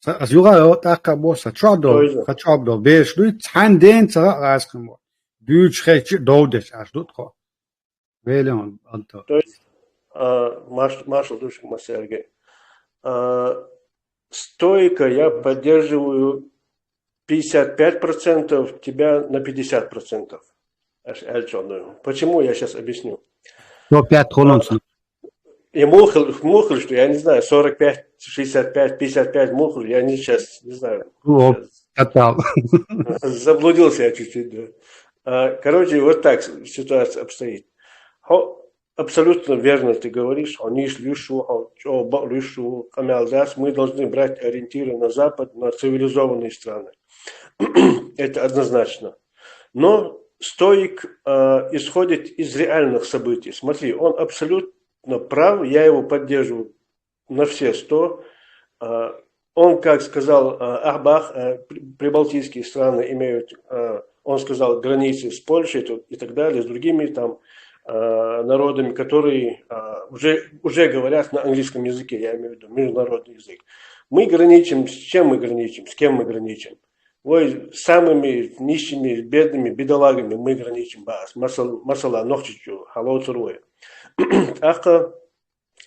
Azura taka bosa chado besh lu tanden sa askmo. Büyük şey doğdes aslut ko. Böyle on anto. То есть, Маршал Душик Сергей, стойко я поддерживаю 55%, тебя на 50%. Почему, я сейчас объясню. Yo 5 kolonsun. И мухль, что я не знаю, 45, 65, 55 мухль, я не сейчас, не знаю. Заблудился я чуть-чуть, да. Короче, вот так ситуация обстоит. Абсолютно верно ты говоришь, мы должны брать ориентиры на Запад, на цивилизованные страны. Это однозначно. Но стоик исходит из реальных событий. Смотри, он абсолютно прав, я его поддерживаю на все 100. Он, как сказал Ахбах, прибалтийские страны имеют, он сказал, границы с Польшей и так далее, с другими там народами, которые уже говорят на английском языке, я имею в виду международный язык. Мы граничим, с чем мы граничим, с кем мы граничим? Ой, самыми нищими, бедными, бедолагами мы граничим. Масала, нохчичу, халоцуруя.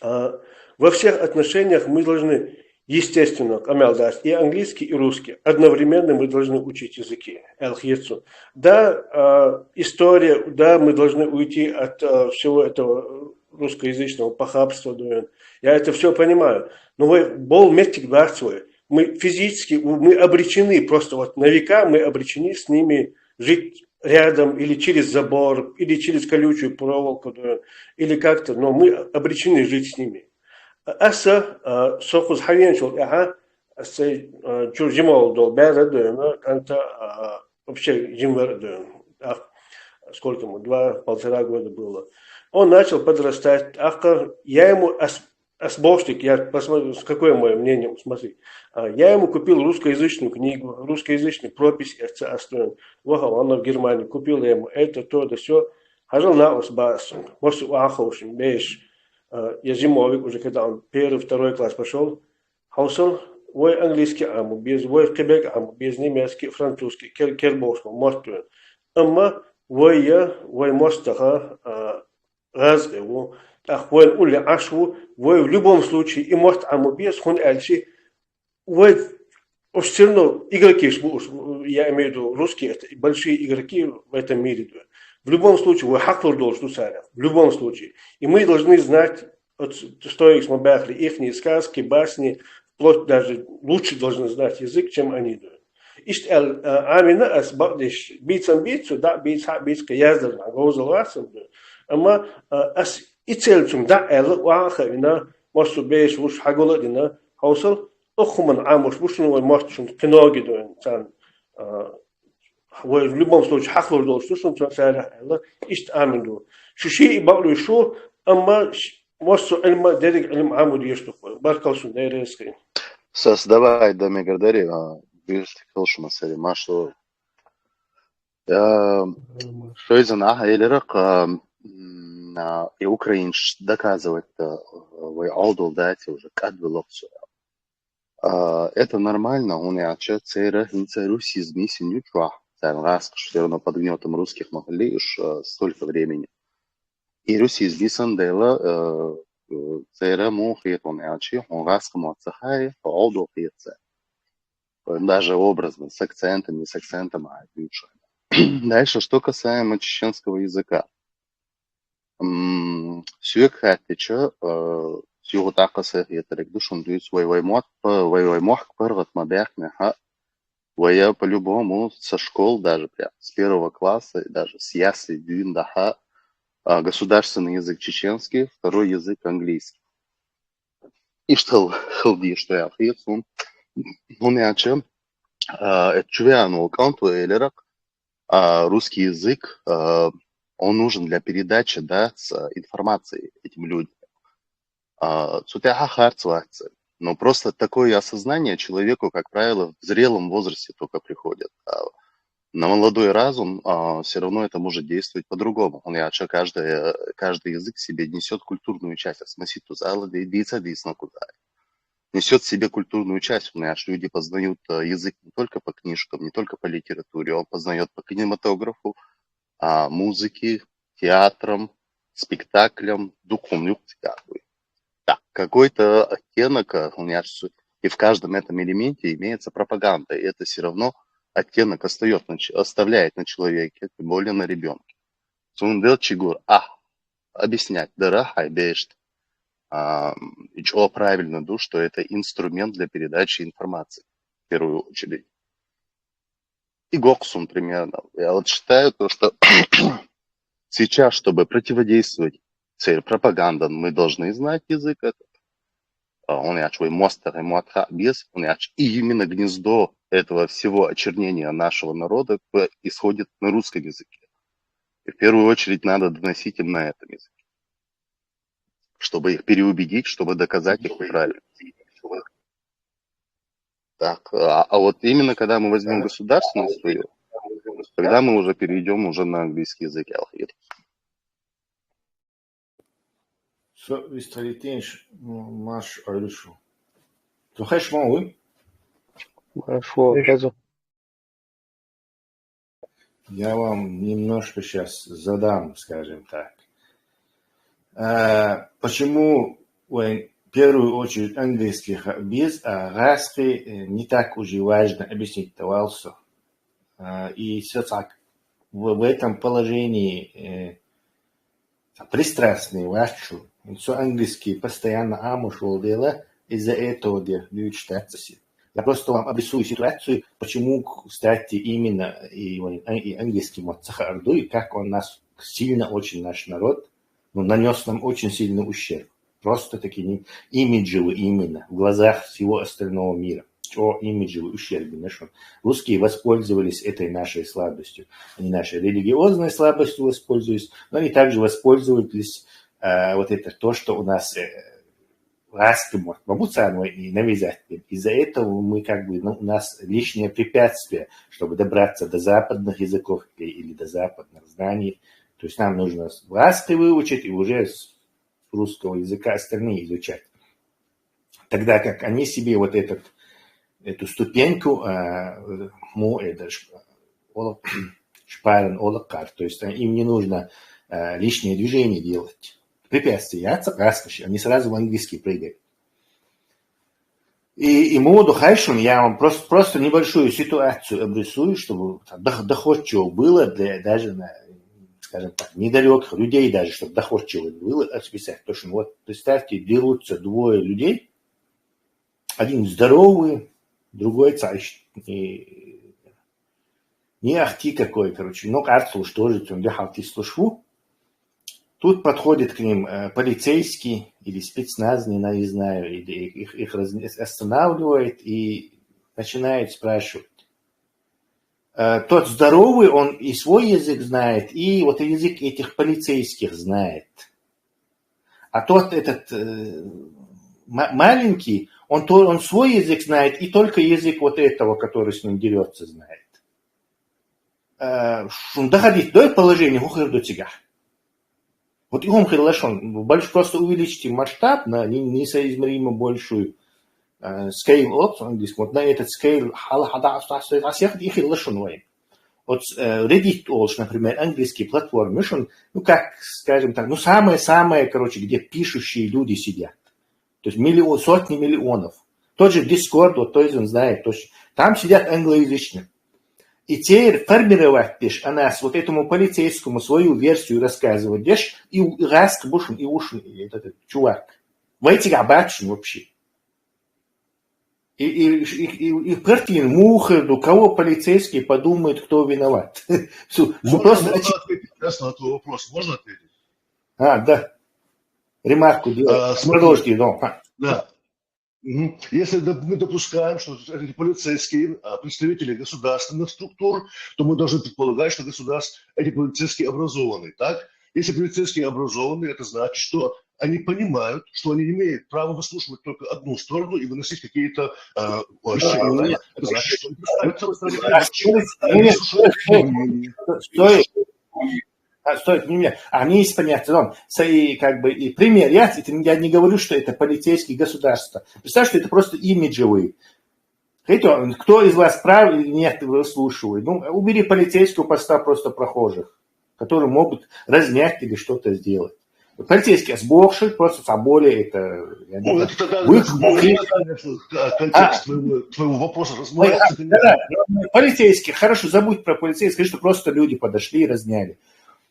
Во всех отношениях мы должны, естественно, и английский, и русский. Одновременно мы должны учить языки. Да, история, да, мы должны уйти от всего этого русскоязычного похабства. Я это все понимаю. Но мы физически, мы обречены, просто вот на века мы обречены с ними жить рядом, или через забор, или через колючую проволоку, или как-то, но мы обречены жить с ними. Аса сохуз хавенчул, чуржимол дол бэра, как-то вообще жимвэр, сколько ему, 2-1,5 года было. Он начал подрастать, я ему осбошник, я посмотрю, какое мое мнение, смотри. Я ему купил русскоязычную книгу, русскоязычную пропись РЦА. Он в Германии купил ему это, то, да все. Хожал на Осбас, может, уаховшим, бейш. Я зимовик уже, когда он 1-2 класс пошел. Хаусал, вой английский аму, без вой Кебек аму, без немецкий, французский, кербовского, мосту. Amma вой мостаха газ его. Вой ули ашву, вой в любом случае и мост аму без хон эльси. Вой все равно игроки, я имею в виду русские, это большие игроки в этом мире. В любом случае, вы хактор должен царя. В любом случае. И мы должны знать, что их смобахли, их сказки, басни, вплоть даже лучше должны знать язык, чем они. Ишт амина ас бадиш бицам бицу, да бица бицка яздер, гозаласам. Ама ас и цельцум да эл уаха вина, может бейш вуш хаголадина, хаусал охуман амуш вушну может киноги дуэн. В любом случае, хахлор должен, что он царя, ист аминду. Шиши и баулю шо, ама мосту эльма дерек эльм амуд ешту. Баркалсун дайрескай. Давай, дами гардари, биршти калшума сери, машло. Что из анаха элерак и украинш доказывать, вы алдул дайте уже кадвилопсу. Это нормально, он и отчет цейра инца русизми синючва. Раз, что все равно под гнетом русских могли уж столько времени. И Руси сбисан дела цейра мухит он иначе, он раз кому отсахай, по алду пьется. Даже образно, с акцентом, не с акцентом, а лучше. Дальше, что касаемо чеченского языка. Сюек хаттича, сюгу такасы етерек душун дюйц вайваймох пыргат мабяхмеха. Я по-любому со школ, даже прям с 1 класса, даже с ясли дюндаха, государственный язык чеченский, второй язык английский. И что халди, что я ответил, он иначе, это чувяну канту элерак, русский язык, он нужен для передачи, да, с информацией этим людям. Цутяха харцвахцы. Но просто такое осознание человеку, как правило, в зрелом возрасте только приходит. На молодой разум все равно это может действовать по-другому. Он иначе каждый язык в себе несет культурную часть. несет в себе культурную часть. Понимаешь, люди познают язык не только по книжкам, не только по литературе, он познает по кинематографу, музыке, театрам, спектаклям, духовным. Да, какой-то оттенок, и в каждом этом элементе имеется пропаганда, и это все равно оттенок оставляет на человеке, тем более на ребенке. Сундел чигур, объяснять, дара хайбешт, и чего правильно, что это инструмент для передачи информации, в первую очередь. И Гоксун примерно. Я вот считаю, что сейчас, чтобы противодействовать цель пропаганды, мы должны знать язык этот. Он свой мостер и мотха без, и именно гнездо этого всего очернения нашего народа исходит на русском языке. И в первую очередь надо доносить им на этом языке, чтобы их переубедить, чтобы доказать их правильность. Так, а вот именно когда мы возьмем государственность свою, тогда мы уже перейдем уже на английский язык. Висталитинш маш алюшу. Тухеш мой? Хорошо, Безу. Я вам немножко сейчас задам, скажем так. Почему в первую очередь английский без, русский не так уже важно объяснить товарищу. И все так в этом положении пристрастный вашу. Все английский постоянно амушел дело, из-за этого люди читаются. Я просто вам обрисую ситуацию, почему, кстати, именно и английский Моцахарду, и как он нас сильно очень, наш народ, нанес нам очень сильный ущерб. Просто таки имиджевый именно, в глазах всего остального мира. Чего имиджевый ущерб. Русские воспользовались этой нашей слабостью. Они нашей религиозной слабостью воспользовались, но они также воспользовались вот это то, что у нас раскому, и навязать. Из-за этого мы у нас лишнее препятствие, чтобы добраться до западных языков или до западных знаний. То есть нам нужно русский выучить и уже с русского языка остальные изучать. Тогда как они себе вот эту ступеньку шпарен олакар, то есть им не нужно лишнее движение делать. Препятствия, они сразу в английский прыгают. И моду хайшун я вам просто небольшую ситуацию обрисую, чтобы доходчиво было для даже, скажем так, недалеких людей даже, чтобы доходчиво было описать. Потому что вот представьте, дерутся двое людей, один здоровый, другой царь, не ахти какой, но кажется, что же он дехалки слушву. Тут подходит к ним полицейский или спецназ, не знаю, их останавливает и начинает спрашивать. Тот здоровый, он и свой язык знает, и вот язык этих полицейских знает. А тот этот маленький, он свой язык знает, и только язык вот этого, который с ним дерется, знает. Доходить до положения, хухер до тебя. Вот и он просто увеличьте масштаб на несоизмеримо большую scale up, вот на этот scale, вот Reddit, например, английский платформы, как, скажем так, самое-самое, где пишущие люди сидят. То есть сотни миллионов. Тот же Discord, вот то есть он знает, там сидят англоязычные. И теперь формировать о нас, вот этому полицейскому свою версию рассказывать, и раз бушен, и ушен, этот чувак. Войти обачен вообще. И картин мухарду, кого полицейский подумает, кто виноват. Можно ответить на твой вопрос? Можно ответить? Да. Ремарку делать. Продолжите, да. Если мы допускаем, что эти полицейские представители государственных структур, то мы должны предполагать, что эти полицейские образованы. Так? Если полицейские образованы, это значит, что они понимают, что они имеют право выслушивать только одну сторону и выносить какие-то поощрения. Это значит, что Стоит не меня. Они исполняют. Как бы, и пример. Я не говорю, что это полицейские государства. Представь, что это просто имиджевые. Кто из вас прав или нет, выслушивает. Убери полицейского, поставь просто прохожих, которые могут разнять или что-то сделать. Полицейский сборши, просто соболи, это... Это тогда контекст твоего вопроса размывается. Да, полицейские, хорошо, забудь про полицейских, скажи, что просто люди подошли и разняли.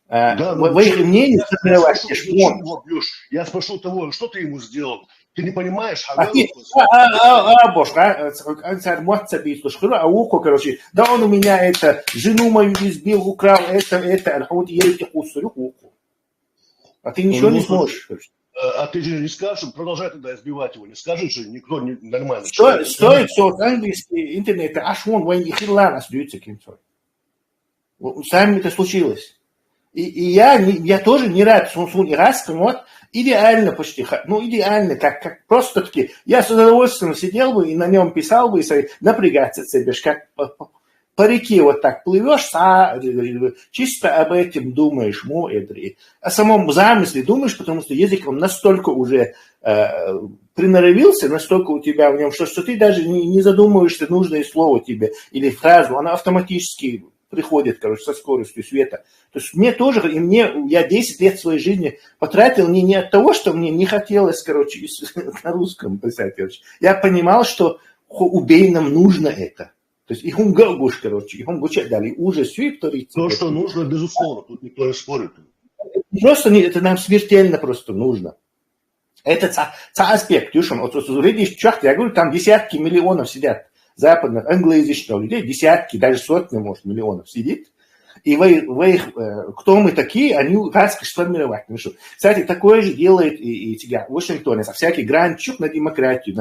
Вы их мнение сформировать. Я спрошу того, что ты ему сделал? Ты не понимаешь? Короче, да он у меня это, жену мою избил, украл, это, вот едете кусарю. А ты ничего не сможешь. А ты же не скажешь, продолжай тогда избивать его, не скажешь, что никто не нормально. Стоит английский интернет, аж вон, воин Ихирлан остается кем-то. Сами это случилось. И я тоже не рад, что он раз, вот, идеально почти, идеально, как просто таки, я с удовольствием сидел бы и на нем писал бы, и напрягаться себе, как по реке вот так плывешь, чисто об этом думаешь, о самом замысле думаешь, потому что язык он настолько уже приноровился, настолько у тебя в нем, что ты даже не задумываешься, нужное слово тебе или фразу, она автоматически приходит, со скоростью света. То есть мне тоже, я 10 лет своей жизни потратил не от того, что мне не хотелось, на русском писать, Я понимал, что убей, нам нужно это. То есть их умгагуш, их умгучать дали уже все, кто то, что нужно, безусловно, тут никто не спорит. Просто это нам смертельно просто нужно. Это аспект, Юшин, вот видишь, я говорю, там десятки миллионов сидят западных англоязычных людей, десятки, даже сотни, может, миллионов сидит. И вы кто мы такие, они как сформировать. Кстати, такое же делает и в Вашингтоне, со всякий гранчук на демократию,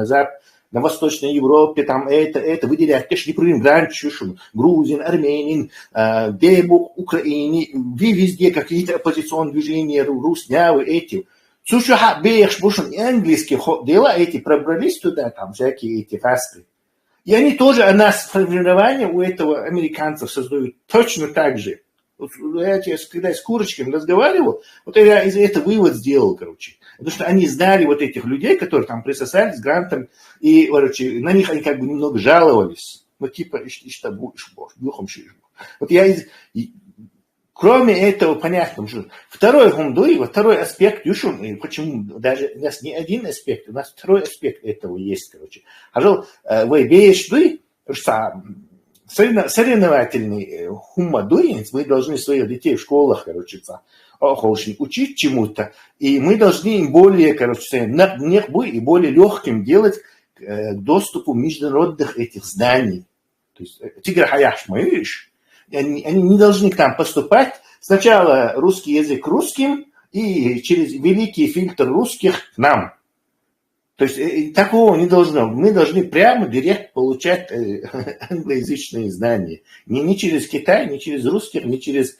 на Восточной Европе, там это выделяют, конечно, не прям гранчук, грузин, армянин, бебук, украине, везде какие-то оппозиционные движения, руснявы, эти. Слушай, беешь, английские дела эти пробрались туда, там всякие эти фасты. И они тоже формирование у этого американцев создают точно так же. Я когда с Курочкин разговаривал, я из этого вывод сделал, Потому что они знали вот этих людей, которые там присосались к грантам, и, на них они как бы немного жаловались. Что будешь, духом шишь. Кроме этого, понятно, что второй аспект, почему даже у нас не один аспект, у нас второй аспект этого есть, соревновательный хумадуинец, мы должны своих детей в школах, учить чему-то, и мы должны им более, и более легким делать к доступу международных этих знаний. То есть, они не должны к нам поступать. Сначала русский язык русским и через великий фильтр русских к нам. То есть такого не должно. Мы должны прямо, директ получать англоязычные знания. Не через Китай, не через русских, не через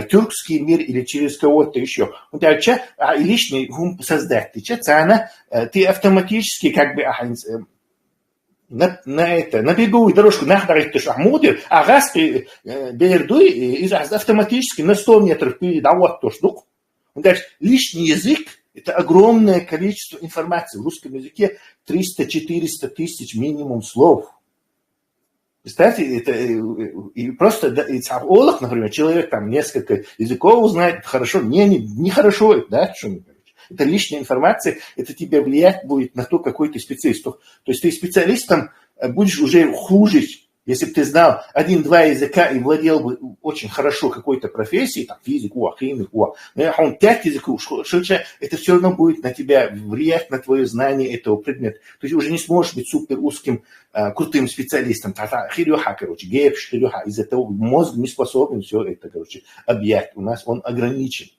тюркский мир или через кого-то еще. Лишний создать. Ты автоматически на беговую дорожку нахдаритыш Ахмуди, а газ бердуй и автоматически на 100 метров вперед, вот то штук. Он говорит, лишний язык – это огромное количество информации. В русском языке 300-400 тысяч минимум слов. Представьте, это и просто Олах, например, человек там несколько языков знает, хорошо, не хорошо, да, что-нибудь. Это лишняя информация, это тебе влиять будет на то, какой ты специалист. То есть ты специалистом будешь уже хуже, если бы ты знал 1-2 языка и владел бы очень хорошо какой-то профессией, там, физик, химик, он 5 языков, это все равно будет на тебя влиять, на твое знание этого предмета. То есть уже не сможешь быть супер узким, крутым специалистом. Из-за того мозг не способен все это, объять. У нас он ограничен.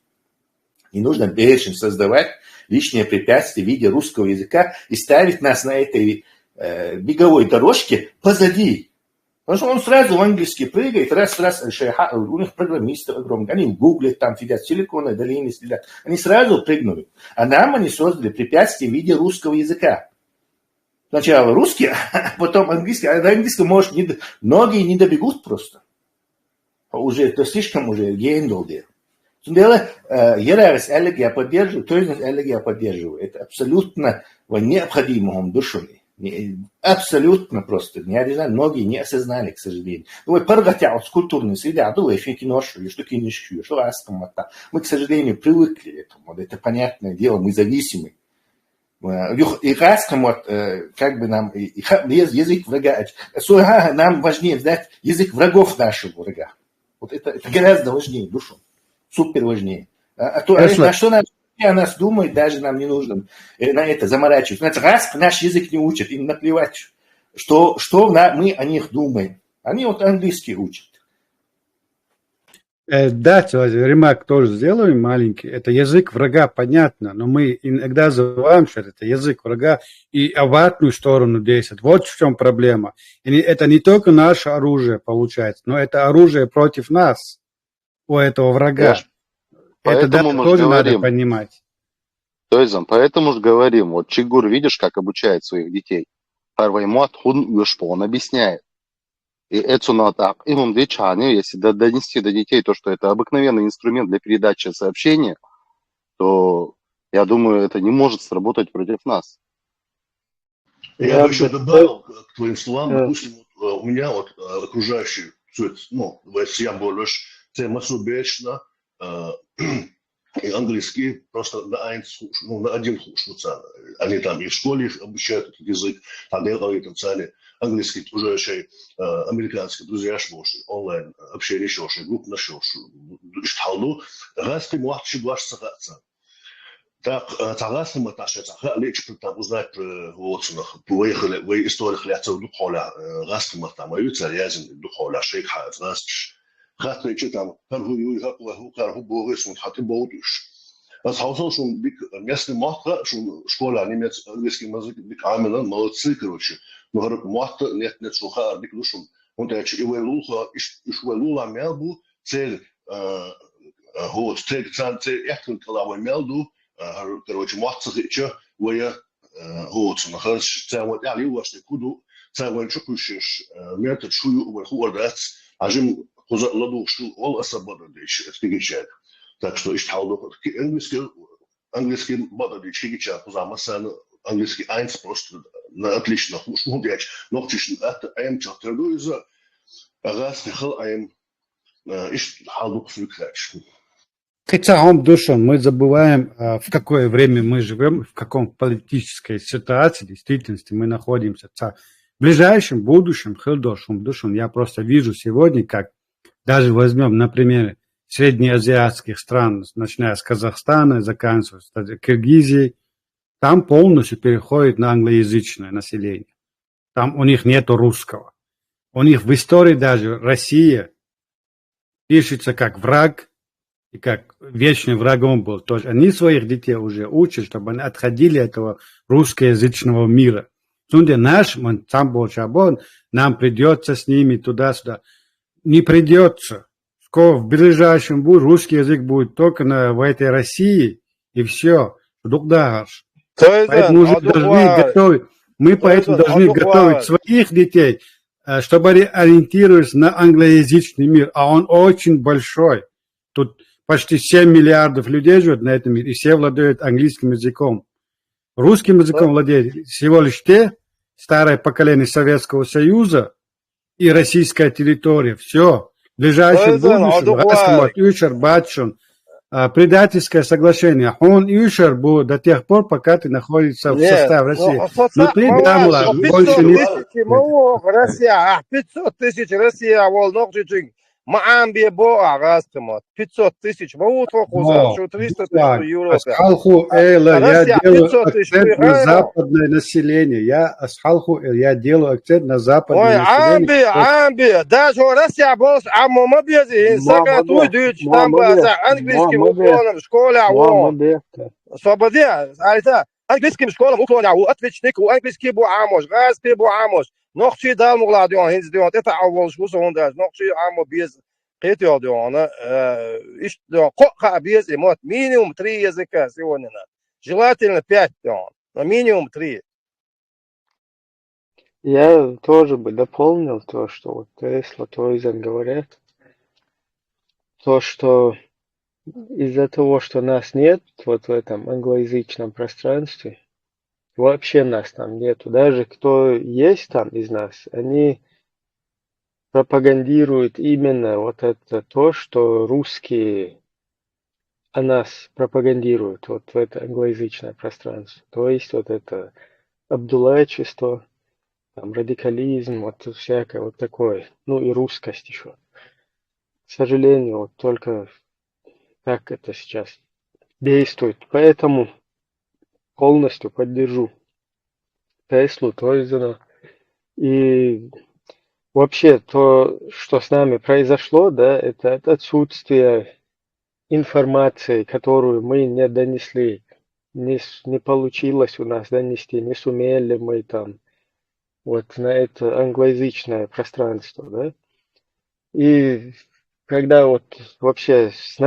Не нужно бережно создавать лишние препятствия в виде русского языка и ставить нас на этой беговой дорожке позади. Потому что он сразу в английский прыгает, раз, у них программисты огромные, они в Гугле там сидят, в Силиконовой долине сидят, они сразу прыгнули. А нам они создали препятствия в виде русского языка. Сначала русский, а потом английский, а до английского, может, многие не добегут просто. Уже, это слишком уже гендл. Дело, Ерарис Эллиг я поддерживаю, Тойзнес Эллиг я поддерживаю. Это абсолютно необходимо душой. Абсолютно просто. Я не знаю, многие не осознали, к сожалению. Ну, паргатя с культурной среды, а думаю, финки ношу, что кинешки, что раском. Мы, к сожалению, привыкли к этому. Это понятное дело, мы зависимы. И раском, как бы нам, язык врага. Нам важнее знать язык врагов нашего врага. Вот это гораздо важнее душу. Супер важнее. А что о нас думает, даже нам не нужно на это заморачиваться. Значит, раз наш язык не учат, им наплевать, что мы о них думаем. Они вот английский учат. Да, ремарк тоже сделаем маленький. Это язык врага, понятно, но мы иногда забываем, что это язык врага и обратную сторону действует. Вот в чем проблема. И это не только наше оружие получается, но это оружие против нас, у этого врага. Это да, тоже надо понимать. Тойзан, поэтому же говорим, вот Чигур, видишь, как обучает своих детей. Харваймот хун он объясняет. И это так. Им если донести до детей то, что это обыкновенный инструмент для передачи сообщения, то, я думаю, это не может сработать против нас. Я бы еще добавил к твоим словам, допустим, у меня вот окружающий, я больше, это масубечно, и английский просто на один хушмуца. Они там и в школе обучают этот язык, там делают там английский уже еще американский друзья шмоши, онлайн общение шоши, групп на шоши. Шталду, раз ты можешь глаш сагаться. Так, согласно мы наши лечь там узнать вот выехали в историях летов духоля, раз мы там аются рязин духоля шейх хат раз. Хат лечь там каргу борис он хат бордуш. Das Haushaus schon местный махта, что школа немецкий английский язык бик амена молодцы, короче. Но говорят, махта нет слуха, бик душун. Он так и вэлуха, и швэлула мелбу цель вот цель цель эхтен калавой мелду, короче махта еще вая вот на хаш целый я лил вас куду целый чукушиш метод шую вэрхуардат, ажим хоза ладу что ол асабада деш стигичек. Так что ich halte английский бада чигича позамасан английский 1 просто на отлично худяч но чишн это аим чатерлуиза агас хал аим ich halte фрикач. Хотя он душон, мы забываем, в какое время мы живем, в каком политической ситуации, действительности мы находимся. В ближайшем будущем, душон, я просто вижу сегодня, как даже возьмем, например, среднеазиатских стран, начиная с Казахстана, заканчивая Киргизией, там полностью переходит на англоязычное население. Там у них нету русского. У них в истории даже Россия пишется как враг, и как вечным врагом был. То есть они своих детей уже учат, чтобы они отходили от этого русскоязычного мира. Судя нашим, сам Болшабон, нам придется с ними туда-сюда. Не придется. В ближайшем будущем русский язык будет только в этой России, и все. Поэтому уже должны готовить. Мы поэтому должны готовить своих детей, чтобы они ориентировались на англоязычный мир. А он очень большой. Тут почти 7 миллиардов людей живет на этом мире, и все владеют английским языком. Русским языком владеют всего лишь те, старое поколение Советского Союза и российская территория. Все. В ближайшем будущем предательское соглашение. Он Ишер будет до тех пор, пока ты находишься в составе России. Внутри Дамла больше не... Россия, 500 тысяч Россия, Маамбе Боа, Раскамот, 500 тысяч, Маутро Хуза, 300 тысяч в Европе. Я делаю акцент на западное население. Я делаю акцент на западное население. Амби, даже Россия была, а мы без, сакатуй дюч, там за английским уклоном, школе, свободе, английским школам уклонял, отличник, английский буамош, газпи буамош. Nog daar nog laat doen, hins doen. Het al goed zo onder. Nog allemaal bezig. Gaat je al doen. Is de kok bezig. Moet minimum 3 языка сегодня. Желательно 5 doen. Но минимум 3. Я тоже бы дополнил то, что вот Тесла, Тойзен говорят. То, что из-за того, что нас нет вот в этом англоязычном пространстве, вообще нас там нету. Даже кто есть там из нас, они пропагандируют именно вот это то, что русские о нас пропагандируют вот в это англоязычное пространство. То есть вот это абдуллачество, там, радикализм, вот всякое вот такое. Ну и русскость еще. К сожалению, вот только так это сейчас действует. Поэтому полностью поддержу Теслу, Тойзена. И вообще то, что с нами произошло, да, это отсутствие информации, которую мы не донесли. Не получилось у нас донести, не сумели мы там вот на это англоязычное пространство, да. И когда вот вообще с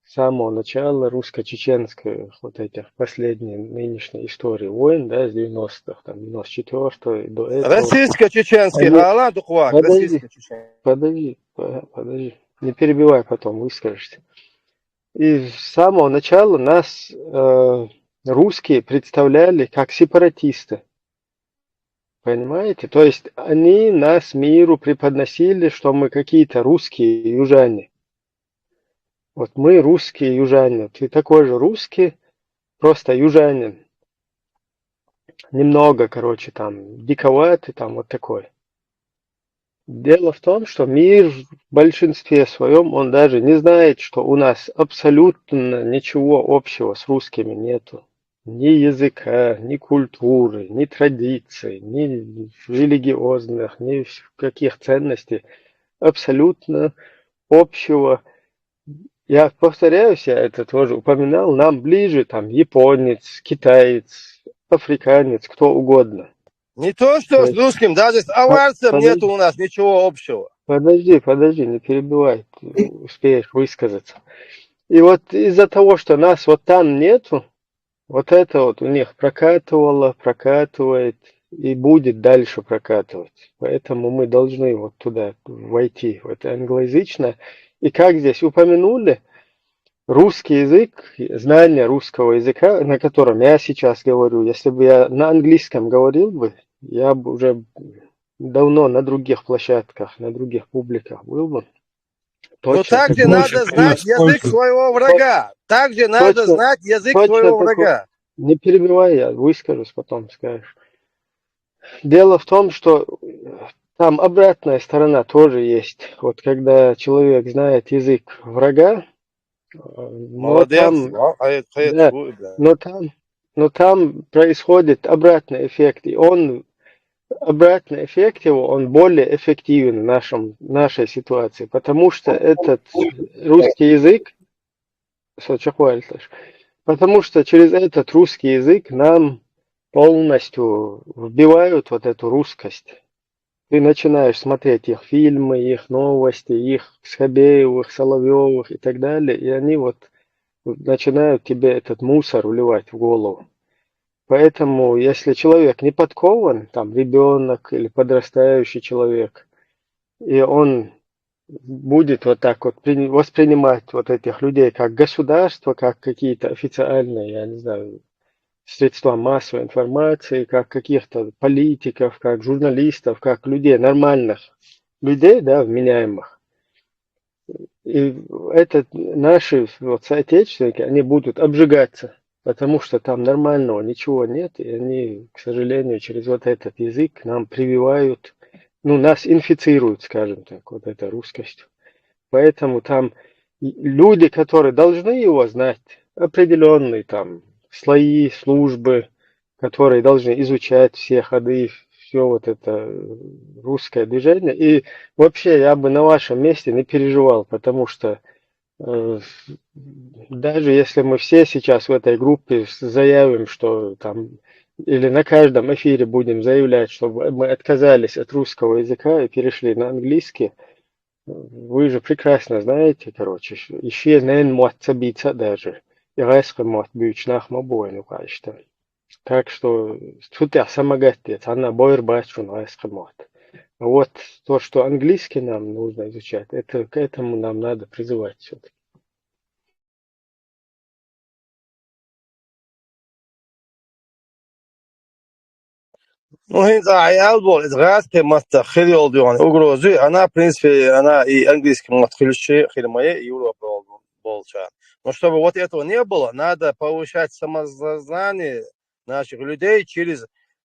самого начала русско-чеченской вот этих последней нынешней истории войн, да, с 90-х, там, 94-го и до этого, Российско-чеченский, они... Галан Духвак, Подожди, российско-чеченский. подожди, не перебивай, потом выскажешься. И с самого начала нас русские представляли как сепаратисты. Понимаете? То есть они нас миру преподносили, что мы какие-то русские южане. Вот мы русские южане. Ты такой же русский, просто южанин. Немного, короче, там, диковатый, там, вот такой. Дело в том, что мир в большинстве своем, он даже не знает, что у нас абсолютно ничего общего с русскими нету. Ни языка, ни культуры, ни традиций, ни религиозных, ни каких ценностей. Абсолютно общего. Я повторяюсь, я это тоже упоминал, нам ближе там японец, китаец, африканец, кто угодно. Не то, То что с есть, русским, даже с аварцем нету у нас ничего общего. подожди, не перебивай, ты успеешь высказаться. И вот из-за того, что нас вот там нету, вот это вот у них прокатывало, прокатывает и будет дальше прокатывать. Поэтому мы должны вот туда войти, в это англоязычное. И как здесь упомянули, русский язык, знание русского языка, на котором я сейчас говорю, если бы я на английском говорил бы, я бы уже давно на других площадках, на других публиках был бы. Но Точно также такой надо же. знать язык своего врага. Также надо Точно, знать язык точно своего такой. врага. Не перебивай, я выскажусь, потом скажешь. Дело в том, что там обратная сторона тоже есть. Вот когда человек знает язык врага, но Молодец. там, да, но там, но там происходит обратный эффект, и обратный эффект его, он более эффективен в нашей ситуации, потому что этот русский язык, потому что через этот русский язык нам полностью вбивают вот эту русскость. Ты начинаешь смотреть их фильмы, их новости, их Скобеевых, Соловьевых и так далее, и они вот начинают тебе этот мусор вливать в голову. Поэтому, если человек не подкован, там ребенок или подрастающий человек, и он будет вот так вот воспринимать вот этих людей как государство, как какие-то официальные, я не знаю, средства массовой информации, как каких-то политиков, как журналистов, как людей, нормальных людей, да, вменяемых. И это наши вот соотечественники, они будут обжигаться, потому что там нормального ничего нет, и они, к сожалению, через вот этот язык нам прививают, ну, нас инфицируют, скажем так, вот этой русскостью. Поэтому там люди, которые должны его знать, определенные там слои, службы, которые должны изучать все ходы, все вот это русское движение. И вообще я бы на вашем месте не переживал, потому что даже если мы все сейчас в этой группе заявим, что там, или на каждом эфире будем заявлять, что мы отказались от русского языка и перешли на английский, вы же прекрасно знаете, короче, еще не мот забиться даже. И резко мот бючнах мобойну, конечно. Так что тут я самогатец, она бойр бачу резко мот. А вот то, что английский нам нужно изучать, это к этому нам надо призывать все-таки. Ну, هنزا عيال بول إدغاز كمت خيل يولدون أقروزي أنا принципе أنا и английский мат хилще хилмае Европа болча. Но чтобы вот этого не было, надо повышать самосознание наших людей через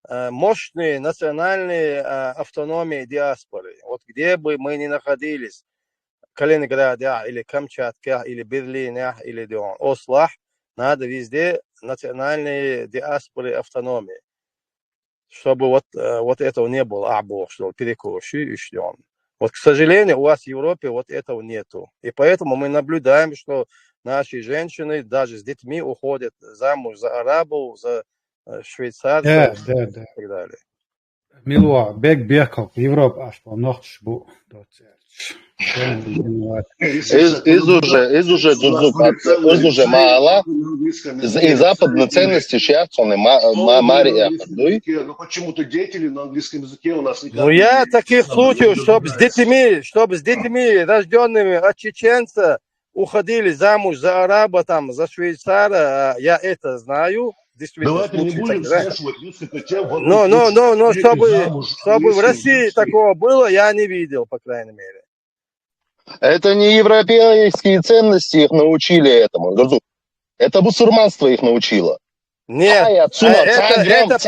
мощные национальные автономии диаспоры. Вот где бы мы ни находились, Калининграде или Камчатке, или Берлине, или Осло, надо везде национальные диаспоры автономии. Чтобы вот этого не было, что перекуши и что. Вот, к сожалению, у вас в Европе вот этого нету. И поэтому мы наблюдаем, что наши женщины даже с детьми уходят замуж за арабов, за швейцарцев Да. и так далее. Милуа, бек, Европа, аж по ночь бу. Из уже мало, и западные ценности сейчас он Мария. Но почему-то деятели на английском языке у нас никак. Ну, я таких случаев, чтобы с детьми, рожденными от чеченца, уходили замуж за араба, там, за швейцара, я это знаю. Давайте не будем смешивать несколько тем. Но чтобы в России такого было, я не видел, по крайней мере. Это не европейские ценности их научили этому. Это бусурманство их научило. Нет, это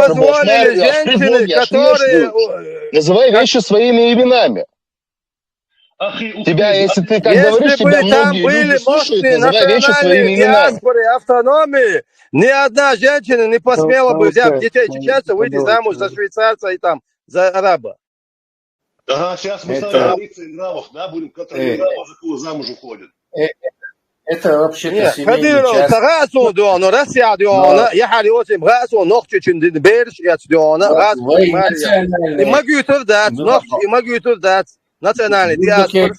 позволили женщины, которые... Называй вещи своими именами. Тебя, если ты так говоришь, тебя многие люди слушают, называй вещи своими именами. Диаспоры, автономии, ни одна женщина не посмела бы, взяв детей чеченцев, выйти замуж за швейцарца и там, за араба. Ага, сейчас мы с вами Игравов, да, будем, которые замуж уходят. Это вообще-то семейный час. но Россия диона, я халиотим гасу, ногти чин берш, я диона, гасу Мария. И могу тудать, ногти, могу тудать. Национальный диаспор.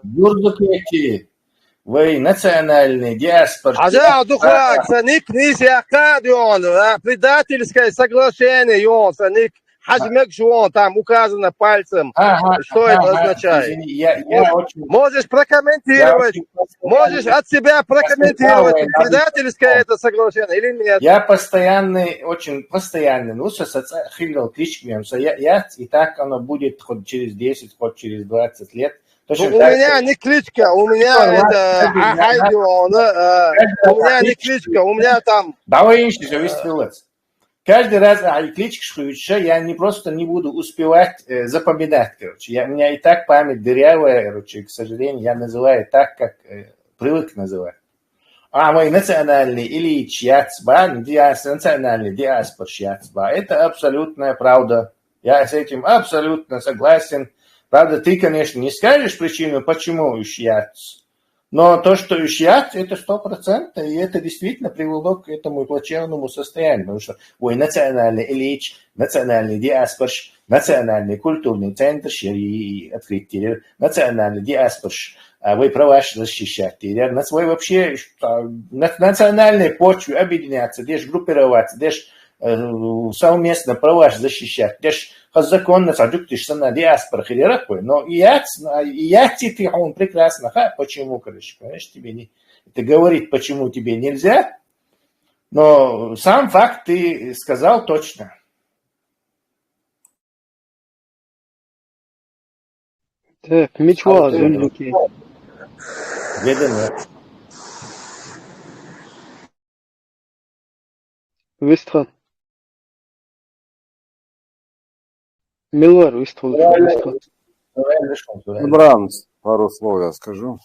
Бурдукеки. Вы национальный диаспор. А духак, саник нисия кадион, предательское соглашение, он, саник. Хажмек Жуон, там указано пальцем, что это означает. Можешь прокомментировать, можешь от себя прокомментировать, предательское это соглашение или нет. Я очень постоянный, ну, сейчас хилил кличками, я и так оно будет хоть через 10, хоть через 20 лет. У меня не кличка, у меня это Хайдион, у меня не кличка, у меня там... Давай ищи, что выступилось. Каждый раз кличку я просто не буду успевать запоминать, короче. У меня и так память дырявая, короче, к сожалению, я называю так, как привык называть. Мой национальный Ильич Яцба, национальный диаспор Яцба, это абсолютная правда. Я с этим абсолютно согласен. Правда, ты, конечно, не скажешь причину, почему Яц. Но то, что ищат, это 100%, и это действительно привело к этому плачевному состоянию. Потому что национальный элит, национальный диаспор, национальный культурный центр, и открытие, национальный диаспор, вы права защищать. На свой вообще национальной почве объединяться, здесь группироваться, здесь совместно права защищать, здесь законно садуктишься на диаспорах или ракой. Но я тебе он прекрасно, почему, короче, понимаешь, тебе не... Это говорит, почему тебе нельзя, но сам факт ты сказал точно. Так, мечва, зумбуки. Ведено. Вестхан. Милвар, Вестхан. Брамс, пару слов я скажу.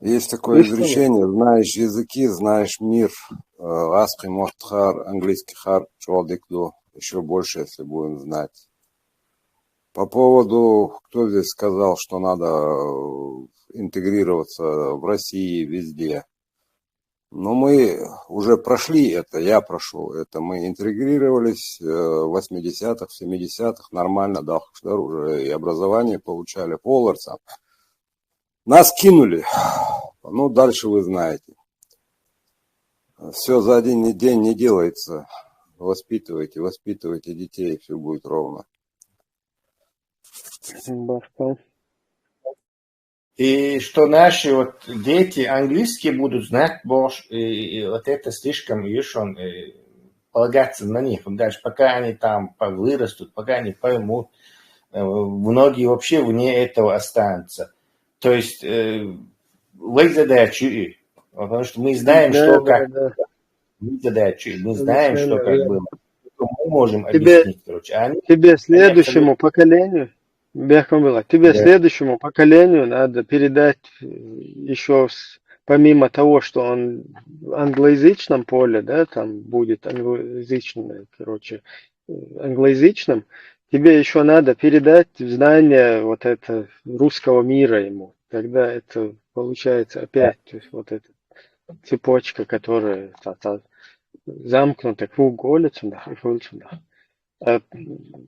Есть такое изречение: знаешь языки, знаешь мир. Аспри Мохтхар, английский хар, чуалдикду, еще больше, если будем знать. По поводу, кто здесь сказал, что надо интегрироваться в России везде. Но мы уже прошли это, я прошел это. Мы интегрировались в 80-х, 70-х, нормально, да, уже и образование получали, поларцам. Нас кинули. Ну, дальше вы знаете. Все за один день не делается. Воспитывайте детей, и все будет ровно. И что наши вот дети английский будут знать больше, и вот это слишком еще полагаться на них. Дальше, пока они там вырастут, пока они поймут, многие вообще вне этого останутся. То есть вы задачу, потому что мы знаем, что как. Мы задачу, мы знаем, что как было. Мы можем объяснить, короче. Тебе следующему поколению, следующему поколению надо передать еще помимо того, что он в англоязычном поле, да, там будет англоязычным, тебе еще надо передать знания вот это русского мира ему. Тогда это получается опять, то есть вот эта цепочка, которая замкнута, кругообразно,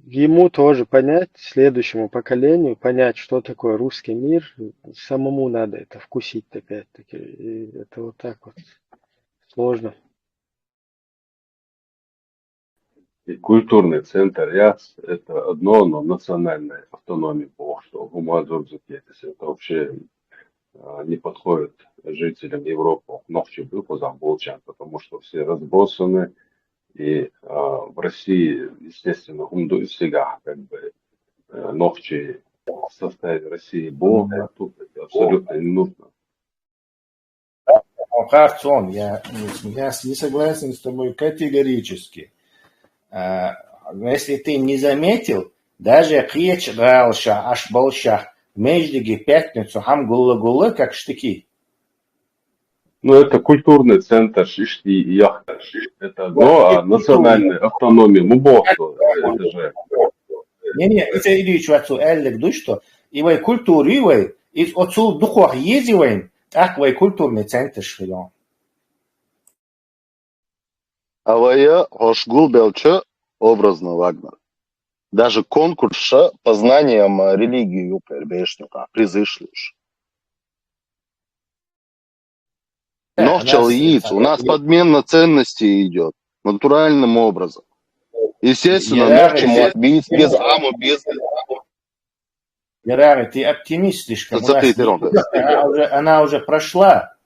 ему тоже понять, следующему поколению понять, что такое русский мир, самому надо это вкусить опять-таки, и это вот так вот сложно. И культурный центр ЯС – это одно, но национальная автономия, что в Умазурзуке, это вообще не подходит жителям Европы, ногчи был позамолчан, потому что все разбросаны, и в России, естественно, всегда как бы ногчи в составе России был, а тут это абсолютно не нужно. Харцон, я не согласен с тобой категорически. Если ты не заметил, даже речь Ралша, Ашбалша, в Междиге пятницу, Хамгулла-Гулла, как штыки. Ну, это культурный центр Шишти и Яхта. Это одно, а национальная автономия Мубохту, это же... Не, это Ильич отцу Эллик Душто, и вай культуры, вай, и отцу духах ездиваем, так вай культурный центр швидон. А вая Ошгул Белча образно Вагнер. Даже конкурс по знаниям религии Юпербешника призышлюш. Нохчал яиц. У нас подмена ценностей идет. Натуральным образом. Естественно, нохчему отбить без аму, без... Герары, ты оптимист слишком. Она уже прошла.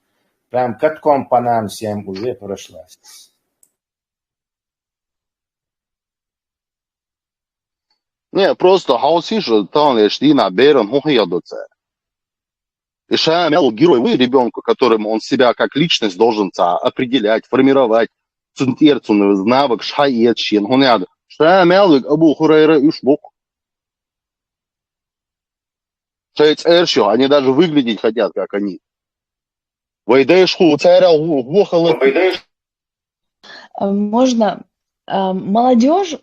Прям катком по нам всем уже прошла. Не, просто хаосиша там лишь на берем хухиядуце. И шамел герой вы ребенку, которому он себя как личность должен определять, формировать, центерцунный навык шаетчин, хуняд. Шамел Абу Хурайра ушбук. Шаец эршо, они даже выглядеть хотят, как они. Вайдаешь ху, царя вохалы. Можно молодежь,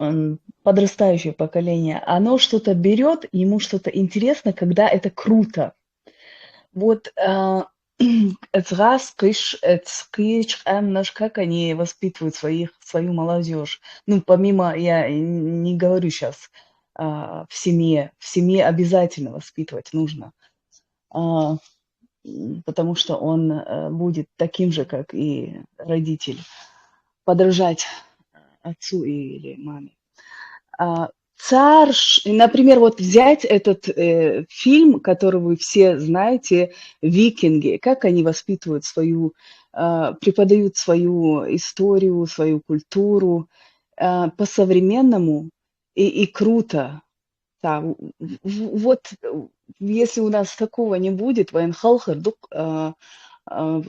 подрастающее поколение, оно что-то берет, ему что-то интересно, когда это круто. Вот как они воспитывают свою молодежь. Ну, помимо, я не говорю сейчас в семье обязательно воспитывать нужно, потому что он будет таким же, как и родитель, подражать отцу или маме. Например, вот взять этот фильм, который вы все знаете, «Викинги», как они воспитывают преподают свою историю, свою культуру по-современному и круто. Да, вот если у нас такого не будет,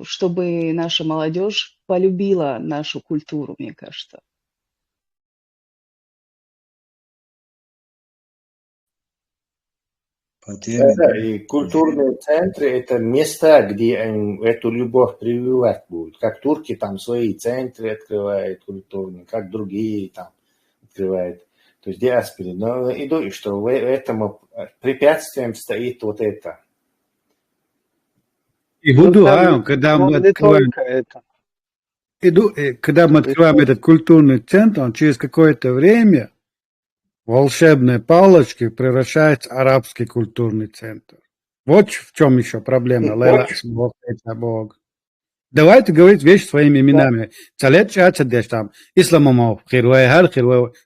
чтобы наша молодежь полюбила нашу культуру, мне кажется. Да, и культурные центры – это места, где эту любовь прививать будут. Как турки там свои центры открывают культурные, как другие там открывают. То есть диаспоры. Но иду, что этому препятствием стоит вот это. И когда мы открываем этот культурный центр, он через какое-то время волшебной палочкой превращается в арабский культурный центр. Вот в чем еще проблема. Бог. Давайте говорить вещи своими именами. Там Исламомов,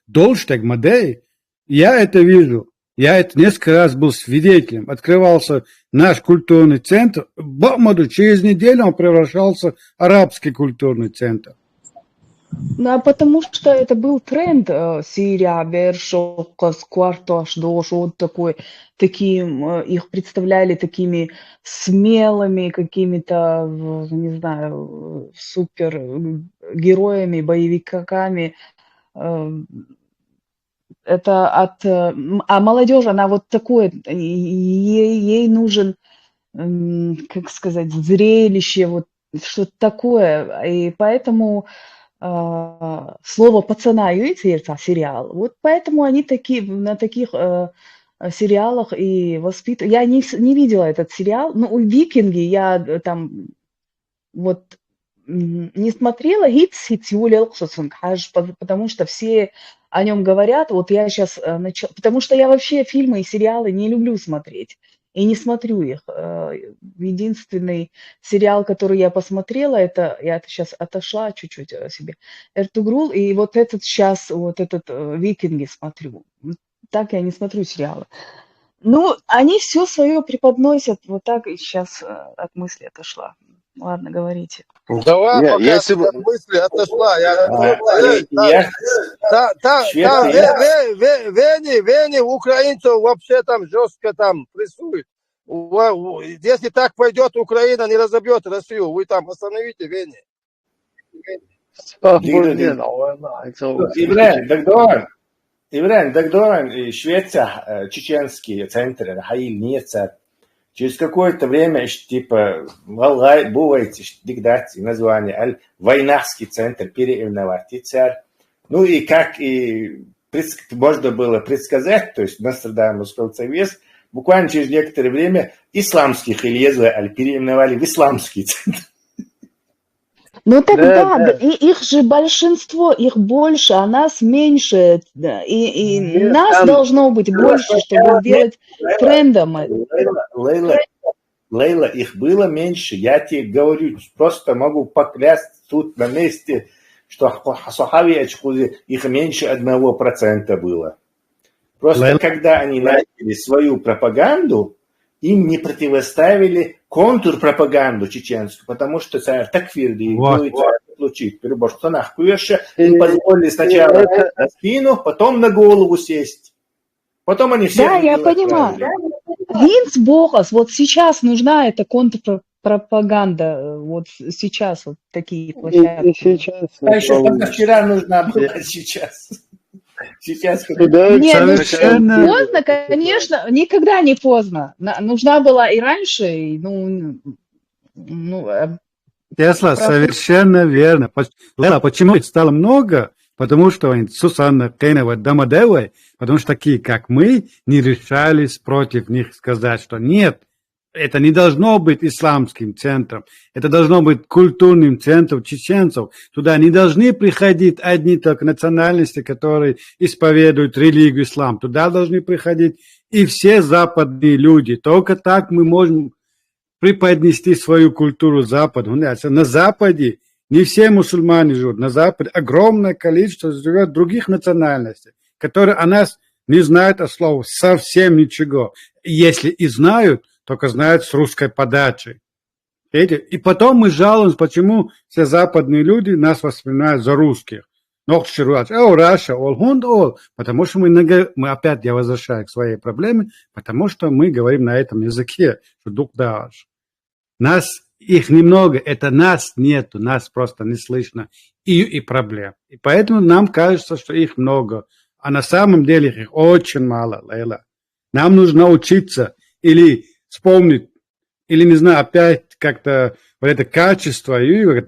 Долштег, Мадей. Я это вижу. Я это несколько раз был свидетелем. Открывался наш культурный центр. Бахмаду через неделю он превращался в арабский культурный центр. Ну, а потому что это был тренд Сирия, Бершок, Кварташ, Дош, вот такой, их представляли такими смелыми какими-то, не знаю, супер героями, боевиками. Это а молодежь, она вот такое, ей нужен, как сказать, зрелище, вот что-то такое, и поэтому слово пацана, видите, сериал, вот поэтому они на таких сериалах и воспитывают. Я не видела этот сериал, но «Викинги» я там вот не смотрела, потому что все о нем говорят. Вот я сейчас начала, потому что я вообще фильмы и сериалы не люблю смотреть и не смотрю их. Единственный сериал, который я посмотрела, это я сейчас отошла чуть-чуть себе, Эртугрул, и вот этот сейчас, вот этот «Викинги» смотрю. Так я не смотрю сериалы. Ну, они все свое преподносят, вот так, и сейчас от мысли отошла. Ладно, говорите. Давай, Не, пока если бы... мысли отошла. Вене украинцев вообще там жестко там прессуют. Если так пойдет, Украина не разобьет Россию. Вы там остановите Вене. Ибран, Дагдоран, Швеция, чеченские центры, Хаиль, Ница. Через какое-то время, типа, бывает диктации, название, Войнахский центр переименовать царь. Ну и как и можно было предсказать, то есть Нострадамус Колцевес, буквально через некоторое время исламских Ильеза переименовали в исламский центр. Ну тогда их же большинство, их больше, а нас меньше, и нас должно быть больше, чтобы сделать трендом. Лейла, их было меньше, я тебе говорю, просто могу поклясть тут на месте, что Сахавиячку их меньше 1% было. Просто когда они начали свою пропаганду, им не противоставили контрпропаганду чеченскую, потому что царь Такфирди будет получить переборство им позволили сначала на спину, потом на голову сесть. Потом они все... Да, я понимаю. Винс Бохас, вот сейчас нужна эта контрпропаганда, вот сейчас вот такие площадки. Сейчас. А еще вчера нужна была сейчас. Сейчас нет, поздно, конечно, никогда не поздно. Нужна была и раньше, и, Тесла, совершенно верно. Лейла, почему их стало много? Потому что Сусанна Кейнова Дамадевой, потому что такие, как мы, не решались против них сказать, что нет, это не должно быть исламским центром, это должно быть культурным центром чеченцев. Туда не должны приходить одни только национальности, которые исповедуют религию ислам. Туда должны приходить и все западные люди. Только так мы можем преподнести свою культуру Западу. На Западе не все мусульмане живут. На Западе огромное количество живет других национальностей, которые о нас не знают от слова совсем ничего. Если и знают, только знают с русской подачи. И потом мы жалуемся, почему все западные люди нас воспринимают за русских. Потому что мы опять, я возвращаюсь к своей проблеме, потому что мы говорим на этом языке. Нас их немного, это нас нету, нас просто не слышно и проблем. И поэтому нам кажется, что их много. А на самом деле их очень мало, Лейла. Нам нужно учиться или вспомнить, или, не знаю, опять как-то вот это качество,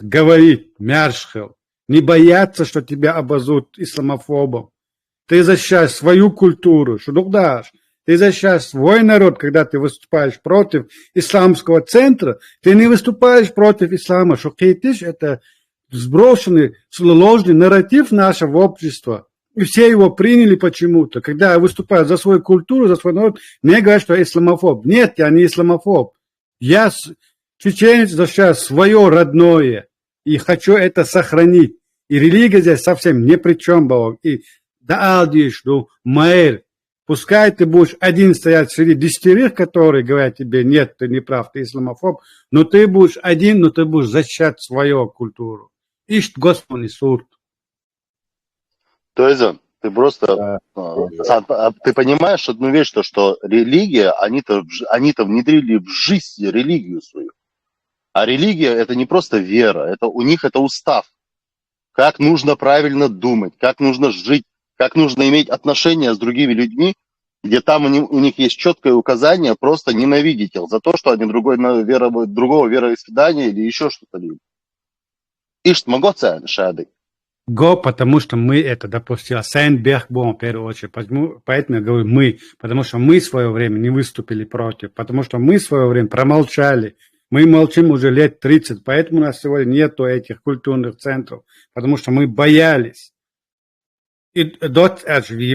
говорить, Мершхел, не бояться, что тебя обозут исламофобом. Ты защищаешь свою культуру, ты защищаешь свой народ, когда ты выступаешь против исламского центра, ты не выступаешь против ислама. Шухейтиш – это сброшенный, ложный нарратив нашего общества. И все его приняли почему-то. Когда я выступаю за свою культуру, за свой народ, мне говорят, что я исламофоб. Нет, я не исламофоб. Я чеченец, защищаю свое родное. И хочу это сохранить. И религия здесь совсем ни при чем, Бог. И да, Алдиш, Майер, Пускай ты будешь один стоять среди 10, которые говорят тебе, нет, ты не прав, ты исламофоб, но ты будешь один, но ты будешь защищать свою культуру. Ишь, Господи, сурт. То есть, ты просто, ты понимаешь одну вещь, что религия, они-то внедрили в жизнь религию свою. А религия это не просто вера, это у них это устав. Как нужно правильно думать, как нужно жить, как нужно иметь отношения с другими людьми, где там у них есть четкое указание просто ненавидеть их за то, что они другого вероисповедания или еще что-то любят. Ишь, могоца, шады. Потому что мы это допустили. Сайнберг был в первую очередь. Поэтому я говорю мы. Потому что мы в свое время не выступили против. Потому что мы в свое время промолчали. Мы молчим уже лет 30. Поэтому у нас сегодня нету этих культурных центров. Потому что мы боялись. И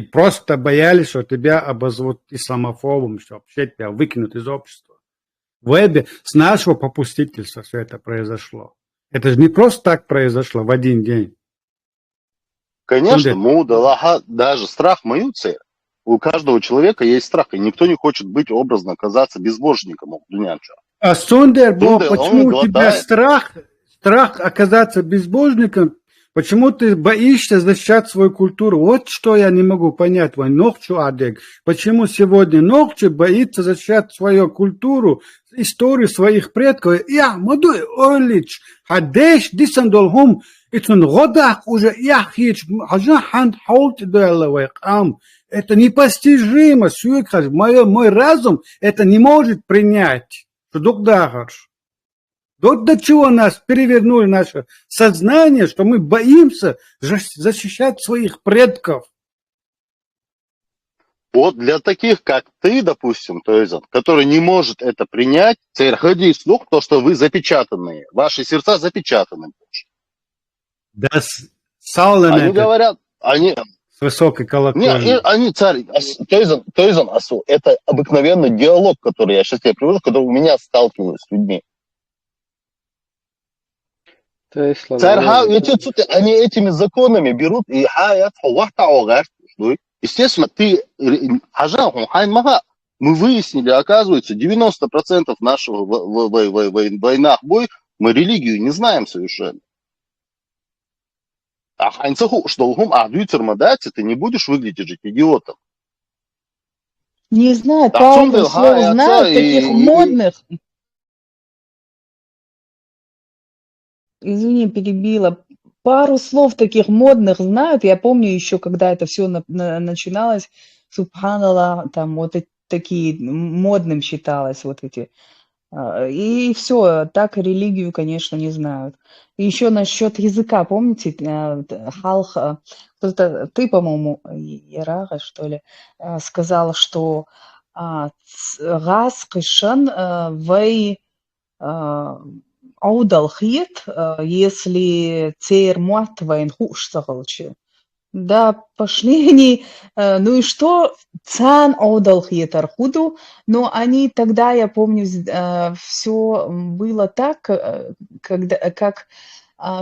просто боялись, что тебя обозвут исламофобом, что вообще тебя выкинут из общества. В вебе с нашего попустительства все это произошло. Это же не просто так произошло в один день. Конечно, даже страх моются. У каждого человека есть страх, и никто не хочет быть образно оказаться безбожником. А Сундер, почему у тебя страх оказаться безбожником? Почему ты боишься защищать свою культуру? Вот что я не могу понять. Почему сегодня Нохчу боится защищать свою культуру, историю своих предков? Я могу олич, хадеш дисандолхум, это годах уже яхич, хажахан холт дуэлэвэкам. Это непостижимо. Мой разум это не может принять. Вот до чего нас перевернули наше сознание, что мы боимся защищать своих предков. Вот для таких, как ты, допустим, Тойзан, который не может это принять, церходи слух, то, что вы запечатанные, ваши сердца запечатаны. Да, они говорят, они... С высокой колокольни. Они, царь, Тойзан Асу, это обыкновенный диалог, который я сейчас тебе привожу, когда у меня сталкиваюсь с людьми. Они этими законами берут и естественно, мы выяснили, оказывается, 90% нашего войнах бой, мы религию не знаем совершенно. А ты не будешь выглядеть жить идиотом. Не знаю, пару слов знаю, таких модных. Извини, перебила. Пару слов таких модных знают. Я помню еще, когда это все начиналось, субханаллах, там вот такие модным считалось вот эти. И все, так религию, конечно, не знают. И еще насчет языка, помните, Халх, кто-то, ты, по-моему, Ирага, что ли, сказал, что газ кышан вей аудалхит, если цейр муатвайн хуш сагалчи. Да, пошли они, ну и что, цан аудалхит архуду, но они тогда, я помню, все было так,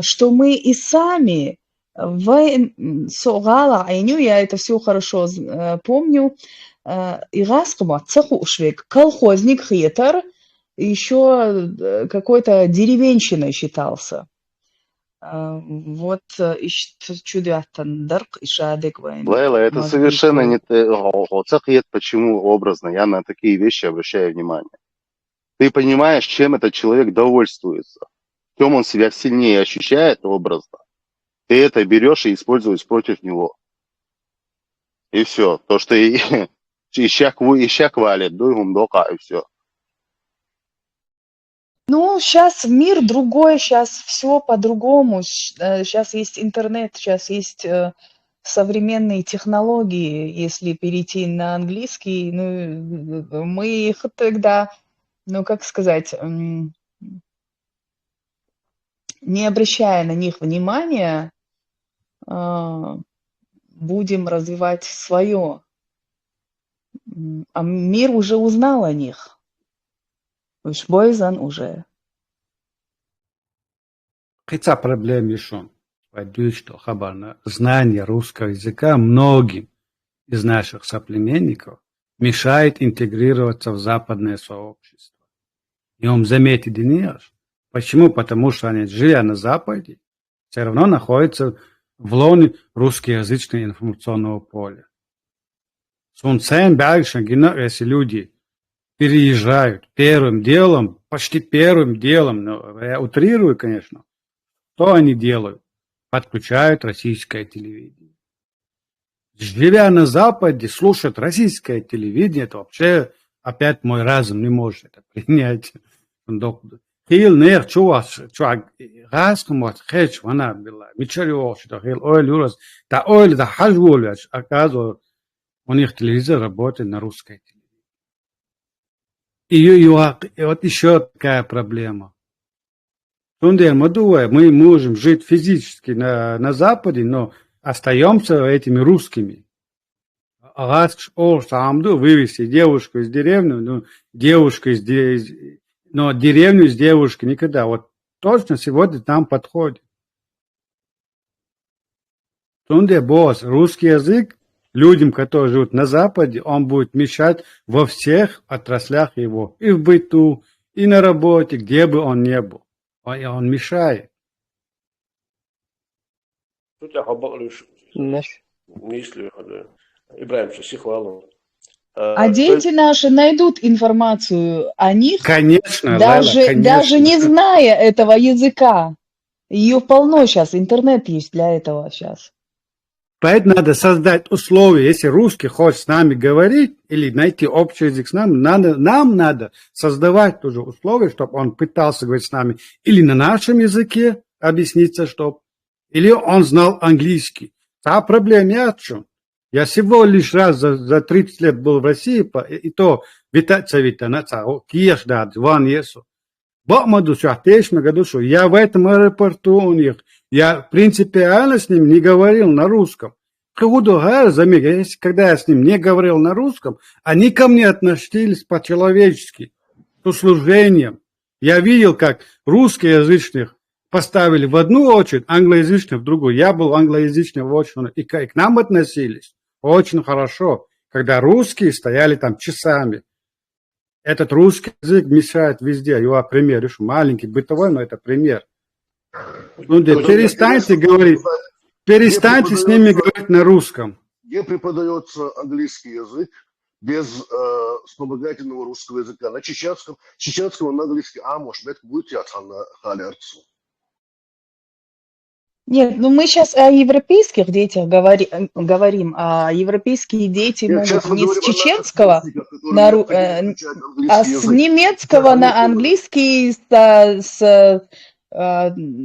что мы и сами согала айню, я это все хорошо помню, и раскума цеху швек, колхозник хитер, еще какой-то деревенщиной считался. Вот Лейла, это совершенно не почему образно. Я на такие вещи обращаю внимание. Ты понимаешь, чем этот человек довольствуется, в чем он себя сильнее ощущает образно. Ты это берешь и используешь против него. И все. То, что ищак валит, дуйгум дока, и все. Ну, сейчас мир другой, сейчас все по-другому. Сейчас есть интернет, сейчас есть современные технологии. Если перейти на английский, ну, мы их тогда, ну, как сказать, не обращая на них внимания, будем развивать свое. А мир уже узнал о них. Уж бойзан уже. Хотя проблем решен. Что знание русского языка многим из наших соплеменников мешает интегрироваться в западное сообщество. И он заметит и не аж. Почему? Потому что они, живя на Западе, все равно находятся в лоне русскоязычного информационного поля. Если люди переезжают первым делом, почти первым делом, но я утрирую, конечно, что они делают? Подключают российское телевидение. Живя на Западе, слушать российское телевидение, это вообще опять мой разум не может это принять. Хил нер чуваш, раскомот хеч вана была. Мичарио, что хил ойл да хажгул, оказывается, у них телевизор работает на русской телевидении. И вот еще такая проблема. Мы можем жить физически на Западе, но остаемся этими русскими. Вывести девушку из деревни, но деревню с девушкой никогда. Вот точно сегодня там подходит. Русский язык людям, которые живут на Западе, он будет мешать во всех отраслях его. И в быту, и на работе, где бы он ни был. И он мешает. А дети наши найдут информацию о них, Конечно, даже не зная этого языка. Ее полно сейчас, интернет есть для этого сейчас. Поэтому надо создать условия, если русский хочет с нами говорить или найти общий язык с нами, нам надо создавать тоже условия, чтобы он пытался говорить с нами или на нашем языке объясниться, чтобы, или он знал английский. А проблема я в чем? Я всего лишь раз за 30 лет был в России, и то я в этом аэропорту у них, я принципиально с ним не говорил на русском. Когда я с ним не говорил на русском, они ко мне относились по-человечески, с услужением. Я видел, как русскоязычных поставили в одну очередь, англоязычных в другую. Я был англоязычным в очередь, и к нам относились очень хорошо, когда русские стояли там часами. Этот русский язык мешает везде. Его пример, маленький, бытовой, но это пример. Перестаньте говорить, перестаньте с ними говорить на русском. Где преподается английский язык без вспомогательного русского языка? На чеченском на английский, может, это будет на халярцу. Нет, мы сейчас о европейских детях говорим, а европейские дети могут не с чеченского, а с немецкого на английский, с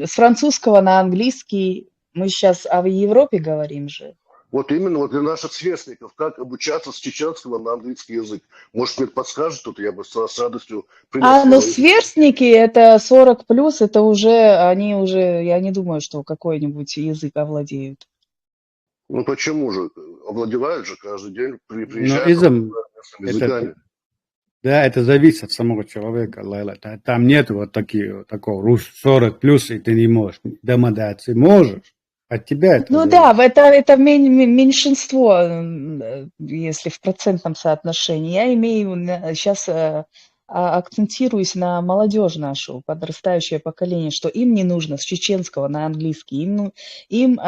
французского на английский. Мы сейчас о Европе говорим же. Вот именно для наших сверстников, как обучаться с чеченского на английский язык. Может, мне подскажет тут, я бы с радостью принес. Сверстники, это 40+, это они уже, я не думаю, что какой-нибудь язык овладеют. Почему же? Овладевают же каждый день, приезжают языками. Да, это зависит от самого человека, Лайла. Там нет такого 40+, и ты не можешь. Домодаться можешь. От тебя это зависит. Это меньшинство, если в процентном соотношении. Я сейчас акцентируюсь на молодежь нашу, подрастающее поколение, что им не нужно с чеченского на английский, им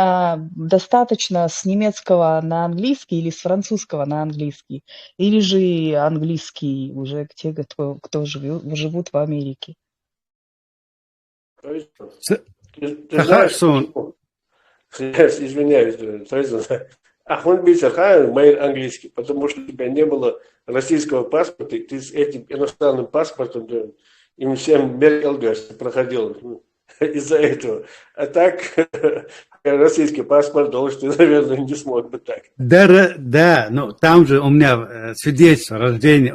достаточно с немецкого на английский или с французского на английский, или же английский уже те, кто живут в Америке. Ты знаешь, извиняюсь, Ахмад Бейсархан, майор английский, потому что у тебя не было российского паспорта, и ты с этим иностранным паспортом им всем Меркелгаш проходил из-за этого. А так, российский паспорт должен, ты, наверное, не смог бы так. Да, но там же у меня свидетельство рождения,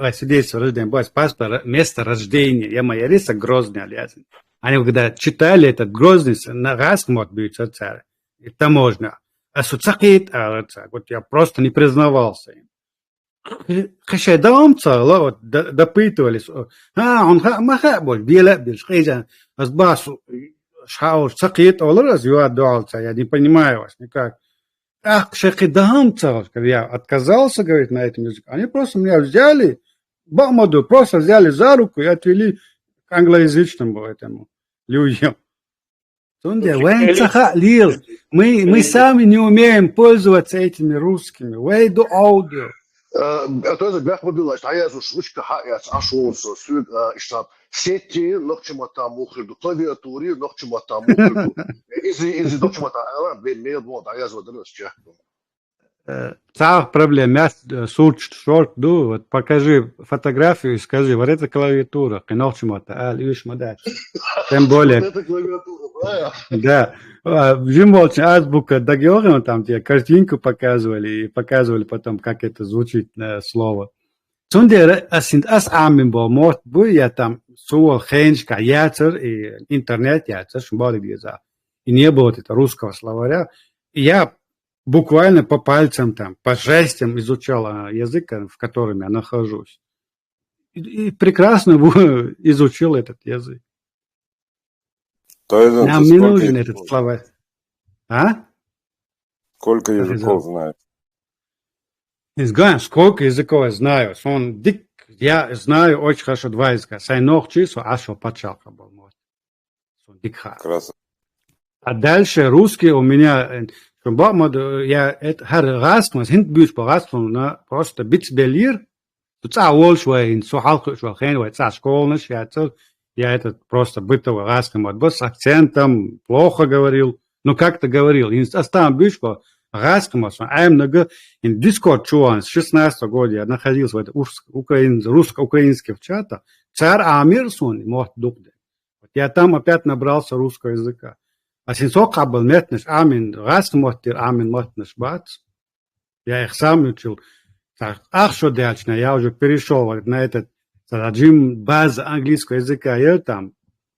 паспорт, место рождения. Я майориса Грозный, Алязин. Они когда читали этот Грозный, на раз мог быть царь. Это можно. Вот я просто не признавался им. Допытывались. Он я не понимаю вас никак. когда я отказался говорить на этом языке, они просто меня взяли, Бахмаду просто взяли за руку и отвели к англоязычным этому людям. Мы сами не умеем пользоваться этими русскими. Вейду аудио. Это бях мобилность. А я звучка хаят ашонсо сюд штаб сети нохчмата мухриду клавиатуре нохчмата мухриду. Из нохчмата она бемед вот а я звудросча. Цар проблем. Я шорт ду, вот покажи фотографию и скажи, вот это клавиатура, нохчмата, лишь модать. Тем более. Это клавиатура, да. Жимолча азбука договорим, там тебе картинку показывали и показывали потом, как это звучит слово. Цундер ас амин бол морт бу я там суал хенчка яцер и интернет яцер шумбали где-то. И не было это русского словаря. И я буквально по пальцам там, по жестам изучал язык, в котором я нахожусь. И прекрасно изучил этот язык. Нам не нужен этот словарь. А? Сколько языков знаешь? Сколько языков я знаю? Я знаю очень хорошо 2 языка. Сайнох чисо, ашо пачалка был мой. Красиво. А дальше русский у меня... Я хар расмас, хинтбюш по расму, просто битсбелир. Тут швейн, сухалку швейн, школныш, я этот просто бытовый расму, с акцентом, плохо говорил. Ну, как-то говорил. Оставим бюшко, расмас, а много. In Discord чуан, с 16 года я находился в этом русско-украинских чатах. Царь Амир сон, мот духде. Я там опять набрался русского языка. А синсок был метнеш амин расмотир амин мотнеш бац. Я их сам учил. Ах, что дальше, я уже перешел на этот режим базы английского языка. Я там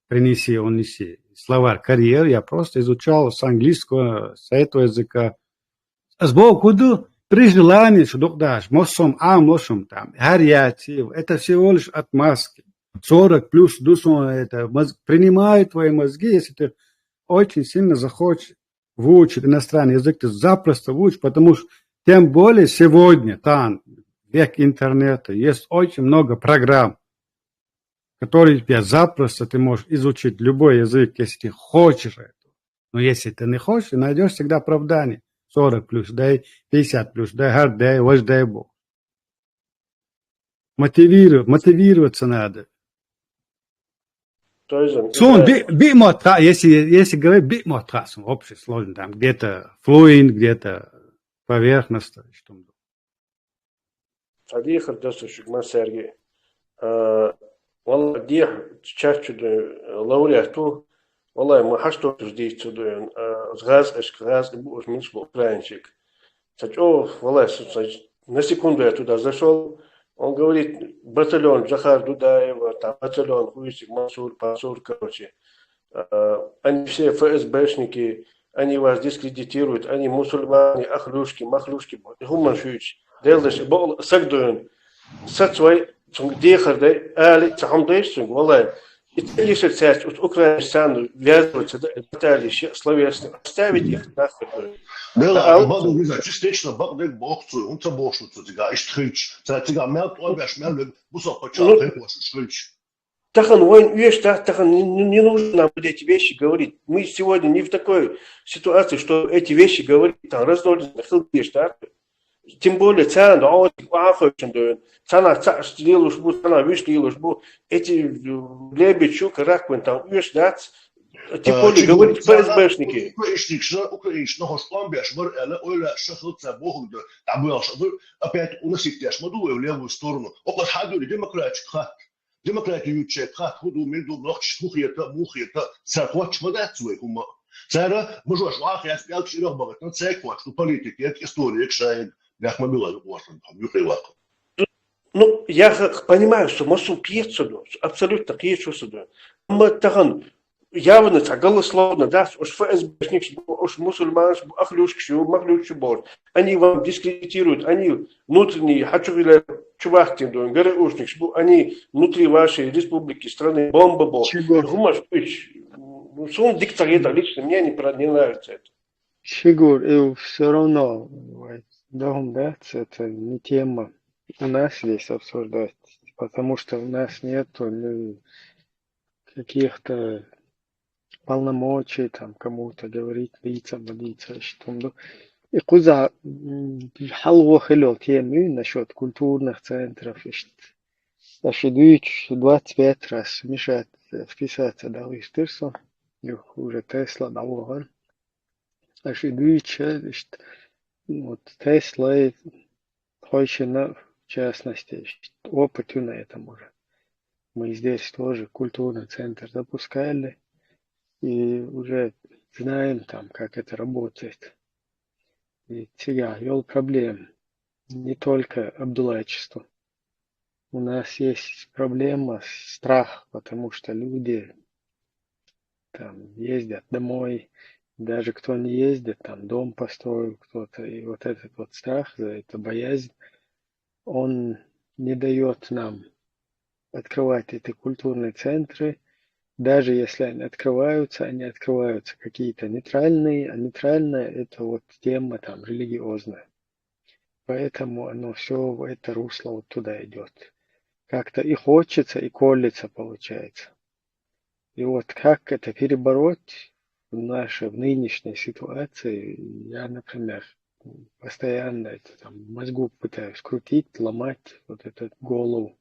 принеси, он неси словарь карьер. Я просто изучал с английского, с этого языка. Сбоку при желании, что дашь, мосом, мосом там, гарьятив. Это всего лишь отмазки. 40 плюс дусон, это принимает твои мозги, если ты очень сильно захочешь выучить иностранный язык, ты запросто выучишь, потому что тем более сегодня, там, век интернета, есть очень много программ, которые тебя запросто ты можешь изучить любой язык, если ты хочешь это. Но если ты не хочешь, ты найдешь всегда оправдание. 40 плюс, дай 50 плюс, дай гард, дай ваш, дай Бог. Мотивироваться надо. Если говорить битмотрас, в общей сложности, там где-то флуент, где-то поверхностно. صديق الدستشك ما سرقي والله ديح تشارج لورياتو والله ما حشتو تجديد تدوين غاز اشك غاز بوش منش بأوكرانشك تجو والله на секунду я туда зашел. Он говорит, батальон Джахар Дудаева, там батальон Хуисик, Мансур, Пасур, короче. Они все ФСБшники, они вас дискредитируют, они мусульмане, ахлюшки, махлюшки. Гуманшуич, делаешь, сагдуен, сацвай, дехардай, али, цахамдайш, валай. И ты лишь часть от украинцев ввязываться, баталии словесно, оставить их нахуй. Да, багу виза, частично багдек бокцу, он цабошуцу, тига, иштрич. Тига, мелт, ойбеш, мелт, бусок почал, ты хочешь, штрич. Тахан, войн, видишь, Тахан, не нужно нам эти вещи говорить. Мы сегодня не в такой ситуации, что эти вещи говорить, там, раздольно, тем более, цена, да, вот, цена, цена, вышли, эти лебедчук, раквин, там, видишь, да, тем более, говорить ФСБшники. Украинщина, хошлам, беш, мэр, эля, ойля, шахлца, богу, да, опять уносить тяж, мадуя в левую сторону. Около хагюри, демократик, хат. Демократию чек, хат, худу, между ногч, мухета, церквач, мадацуй, хума. Цера, можешь, лах, я спел, чирох, богат, но церквач, ну, политики, это история, кшаек, бях мобила, уашан, там, юхайлак. Ну, я понимаю, что мосу пьется, абсолютно пьется сюда. Мы тахан, явно голословно, да, уж ФСБшник, уж мусульман, ахлюшки, махлюшки, бор. Они вам дискредитируют, они внутренние, хочу чувахтин, ГРУшник, они внутри вашей республики, страны, бомба-бомба. Гумаш, сон диктатор, лично мне не нравится это. Сигур, и все равно, Дагумдац, это не тема у нас здесь обсуждать, потому что у нас нету каких-то полномочий там кому-то говорить лицам, лица, что и куза халва хило темы насчет культурных центров, Ашидуич 25 раз мешает вписаться дал истерсо, уже Тесла дал Ашидуич, вот Тесла Хойшина в частности, опыту на этом уже. Мы здесь тоже культурный центр запускали и уже знаем там, как это работает. И сега вел проблем не только обдулачество. У нас есть проблема страх, потому что люди там ездят домой, даже кто не ездит, там дом построил кто-то, и вот этот вот страх, эта боязнь, он не дает нам открывать эти культурные центры. Даже если они открываются какие-то нейтральные, а нейтральная это вот тема там религиозная. Поэтому оно все в это русло вот туда идет. Как-то и хочется, и колется получается. И вот как это перебороть в нынешней ситуации, я, например, постоянно это там в мозгу пытаюсь крутить, ломать вот эту голову.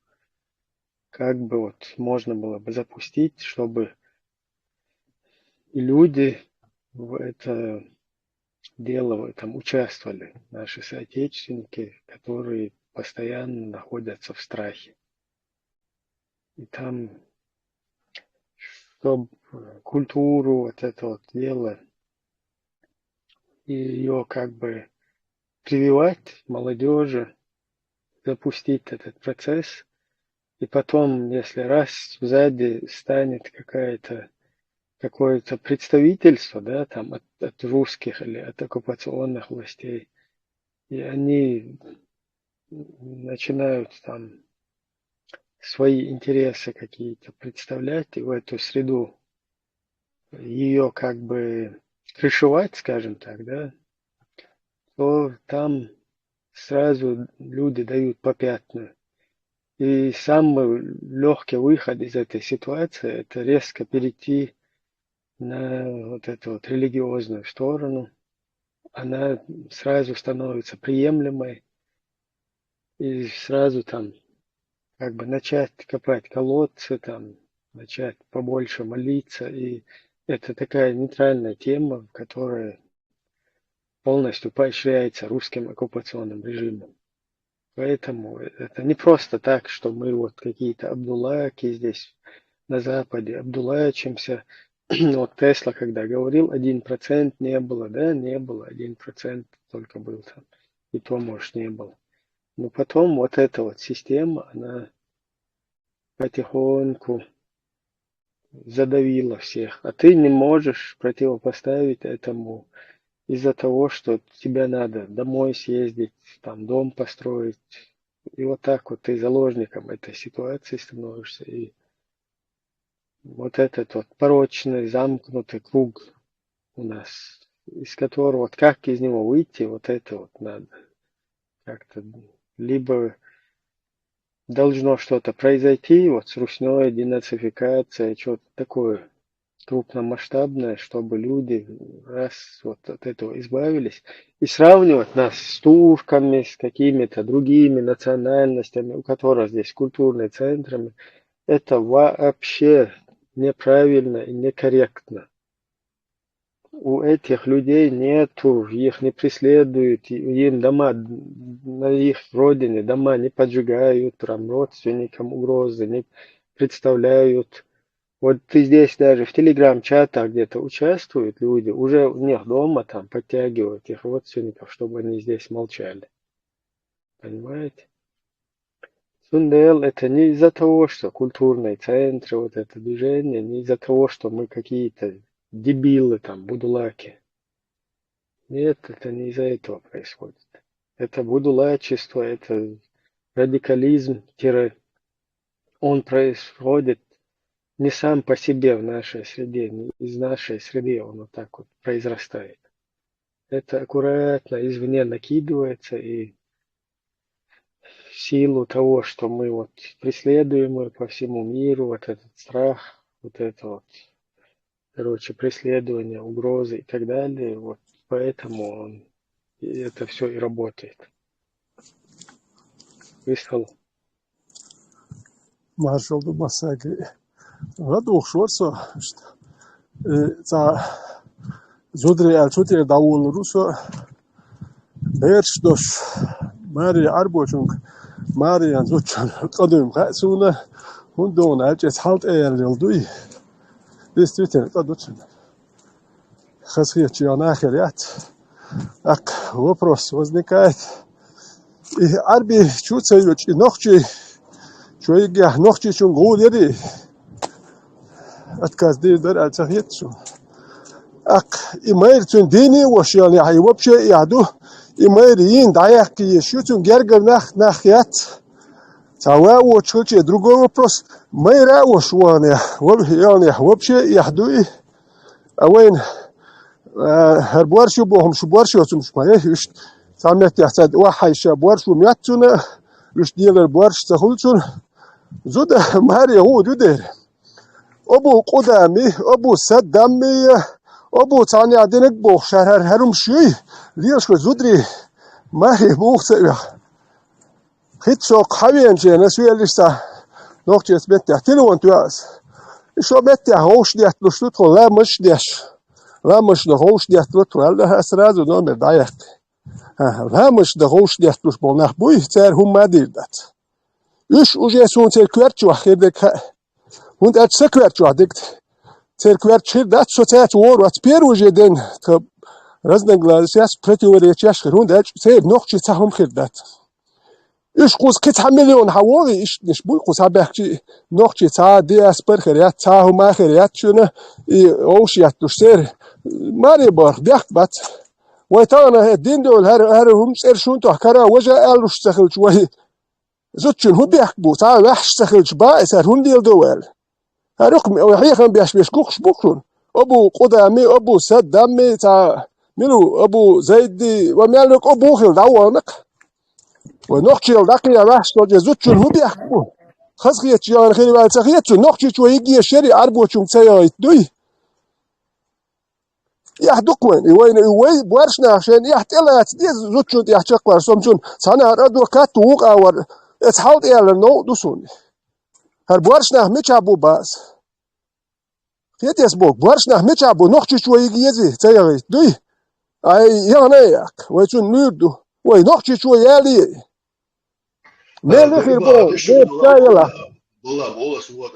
Как бы вот можно было бы запустить, чтобы и люди в это дело в этом участвовали, наши соотечественники, которые постоянно находятся в страхе. И там, чтобы культуру вот это вот дело, и ее как бы прививать молодежи, запустить этот процесс, и потом, если раз сзади станет какое-то представительство, да, там от русских или от оккупационных властей, и они начинают там свои интересы какие-то представлять и в эту среду ее как бы крышевать, скажем так, да, то там сразу люди дают попятную. И самый легкий выход из этой ситуации – это резко перейти на вот эту вот религиозную сторону. Она сразу становится приемлемой, и сразу там как бы начать копать колодцы, там, начать побольше молиться. И это такая нейтральная тема, которая полностью поощряется русским оккупационным режимом. Поэтому это не просто так, что мы вот какие-то абдуллаки здесь на Западе абдуллачимся. Вот Тесла, когда говорил, 1% не было, да, не было, 1% только был там. И то, может, не было. Но потом вот эта вот система, она потихоньку задавила всех. А ты не можешь противопоставить этому из-за того, что тебе надо домой съездить, там дом построить. И вот так вот ты заложником этой ситуации становишься. И вот этот вот порочный, замкнутый круг у нас, из которого, вот как из него выйти, вот это вот надо как-то либо должно что-то произойти, вот с ручной денацификацией, что-то такое крупномасштабное, чтобы люди раз вот от этого избавились. И сравнивать нас с турками, с какими-то другими национальностями, у которых здесь культурные центры, это вообще неправильно и некорректно. У этих людей нету, их не преследуют, им дома, на их родине дома не поджигают, там родственникам угрозы не представляют. Вот ты здесь даже в телеграм-чатах где-то участвуют люди, уже у них дома там подтягивают их родственников, чтобы они здесь молчали. Понимаете? Сундел это не из-за того, что культурные центры, вот это движение, не из-за того, что мы какие-то дебилы там, будулаки. Нет, это не из-за этого происходит. Это будулачество, это радикализм, он происходит не сам по себе в нашей среде, не из нашей среды он вот так вот произрастает. это аккуратно извне накидывается, и в силу того, что мы вот преследуемы по всему миру, вот этот страх, вот это вот, короче, преследование, угрозы и так далее, вот поэтому это все и работает. Высказал. Маршал Дубасаги. Радух Шорсо. За Зудри Альчутер Даул Русо. Бершдош. Мари Арбочунг. Мари Анзучан. Кадым Хасуна. Хундон Альчес Халт Элдуи. Действительно, кадучен. Хасхи Чианахерят. Так, вопрос возникает. И Арби Чуцевич и Нохчи. Человек Нохчи Чунгулери. Отказ дир Альцахетсу. Так, и мэр Цундини Вошиани Хайвопче Яду. И мэр Ин Даяк Ешутун Гергер Нахят. Цауа Вочхуче. Другой вопрос. Мэра Вошуани. Вообще Яхдуи. Ауэн هربوارشو بهم شبوارشو تمشمايه يش سامت يحتاج واحد شبوارشو مياتنا يش ديال البوارش تخلصون زود مهري هو جدير أبو قدامي أبو صدامي أبو ثاني عدنك بوخ شهر هرم شيء ليش كزودري مهري بوخ سويا خيط سوق حوين شيء نسوي لسه نوقت بيت تلوان تواس شو بيت هوش ديت لشتوت لا مش ديش لا مش دهوش ديت لطول لا أسرار ودون بداية لا مش دهوش ديت لش بولناخ بوي تار هم ما ديردات إيش وجه سون تر كوارتشو أخير دك هند أتس كوارتشو دك تر كوارتشير دات سوتات وور واتبير وجه دين تب رزن غلاسياس بريتوريتشاش هند أتس تر نوخشي تهم خير دات إيش قوس كت مليون حوالي إيش نشبوي قوس هبحكي نوخشي تا دي أسبر خيرات تا هما خيرات شونه أوشيات تشتر ماري بار بيحك بات ويتانا الدين دول هر هم سيرشون تحكرا وجه ألوش تخل شوي زوجين هو بيحك بو تا وحش تخل شبا سر هون ديل دول هرقم وحيخن بيش كوخش بوكشون أبو قدامي أبو صدامي تا ملو أبو زيدي ومالك أبو خل دعوانك ونوخشي الدقيقة وحش توجه زوجين هو بيحك بو خزخيت جان خيري والسخيت نوخشي شوي يجي الشري أربو شون تسيا دوي يحدقون وين بورشنا عشان يحتلات دي زوجون يحشق ورسومشون سنة ردو كاتوق أور اتحاول إلى نو دوسون هر بورشنا مش أبو باس كيت يسبوك بورشنا مش أبو نخشي شوي يجي تيجي دوي أي يعنيك ويشون نيردو وينخشي شوي يالي مالي خير بو تايلا والله سوى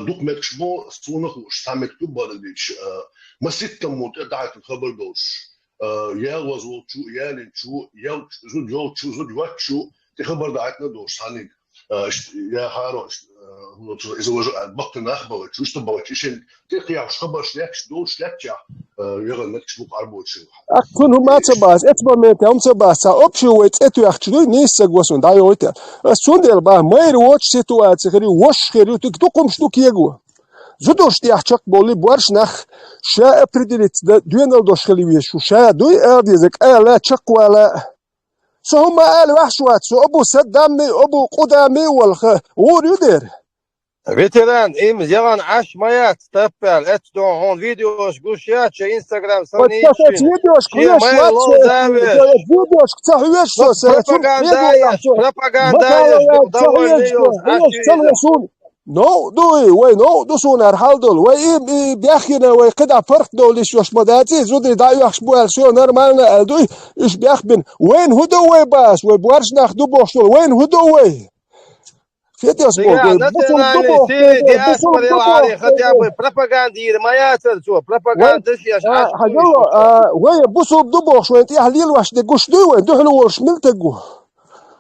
دوك مكشبو سونخوش سامكتو برديش مسيت موت دعت الخبر دوش يا وزول شو يا لنشو يا زود يو شو زود وقت شو تخبر دعتنا دوش ثاني يا هارو إذا وجه بقت نخبر شو استبوتشين تقيا خبر شلكش دوش لكيا يغل مكشبو قربوتش أكون هم أتباس أتبامنت هم تباس أبشو ويت أخشلو نيسك وسون دايوتر السوندل با ماير واتش سيتواتسي خيري وش خيري تقوم شنو كيجو زودوش تيحشق بولي بورش نخ شا أبردلت دوينال دوش خليويش وشا دوي أرديزك لا تشق ولا سو هم قال وحشوات سو أبو صدامي أبو قدامي والخ ور يدير ветеран им зелан аш маят стапел это он видеош гушят че инстаграм саничин че видеош кцахуеш пропаганда نو دوي وي نو دوسون هالدول وي بياخينا وي قدع فرق دوليش واش مداتي زودي دايو يخشبو السو نورمالنا الدوي ايش بيخبن وين هدو وي باس وي بوارش ناخدو بوخشول وين هدو وي فيتي اسبوع دي اسبر العاري خديابي بروباغاندير ما ياتر شو بروباغاندش ياش وي بوسو دبوخ شو انت يحليل واش دغوش دوي وين دهلو ورش ملتقو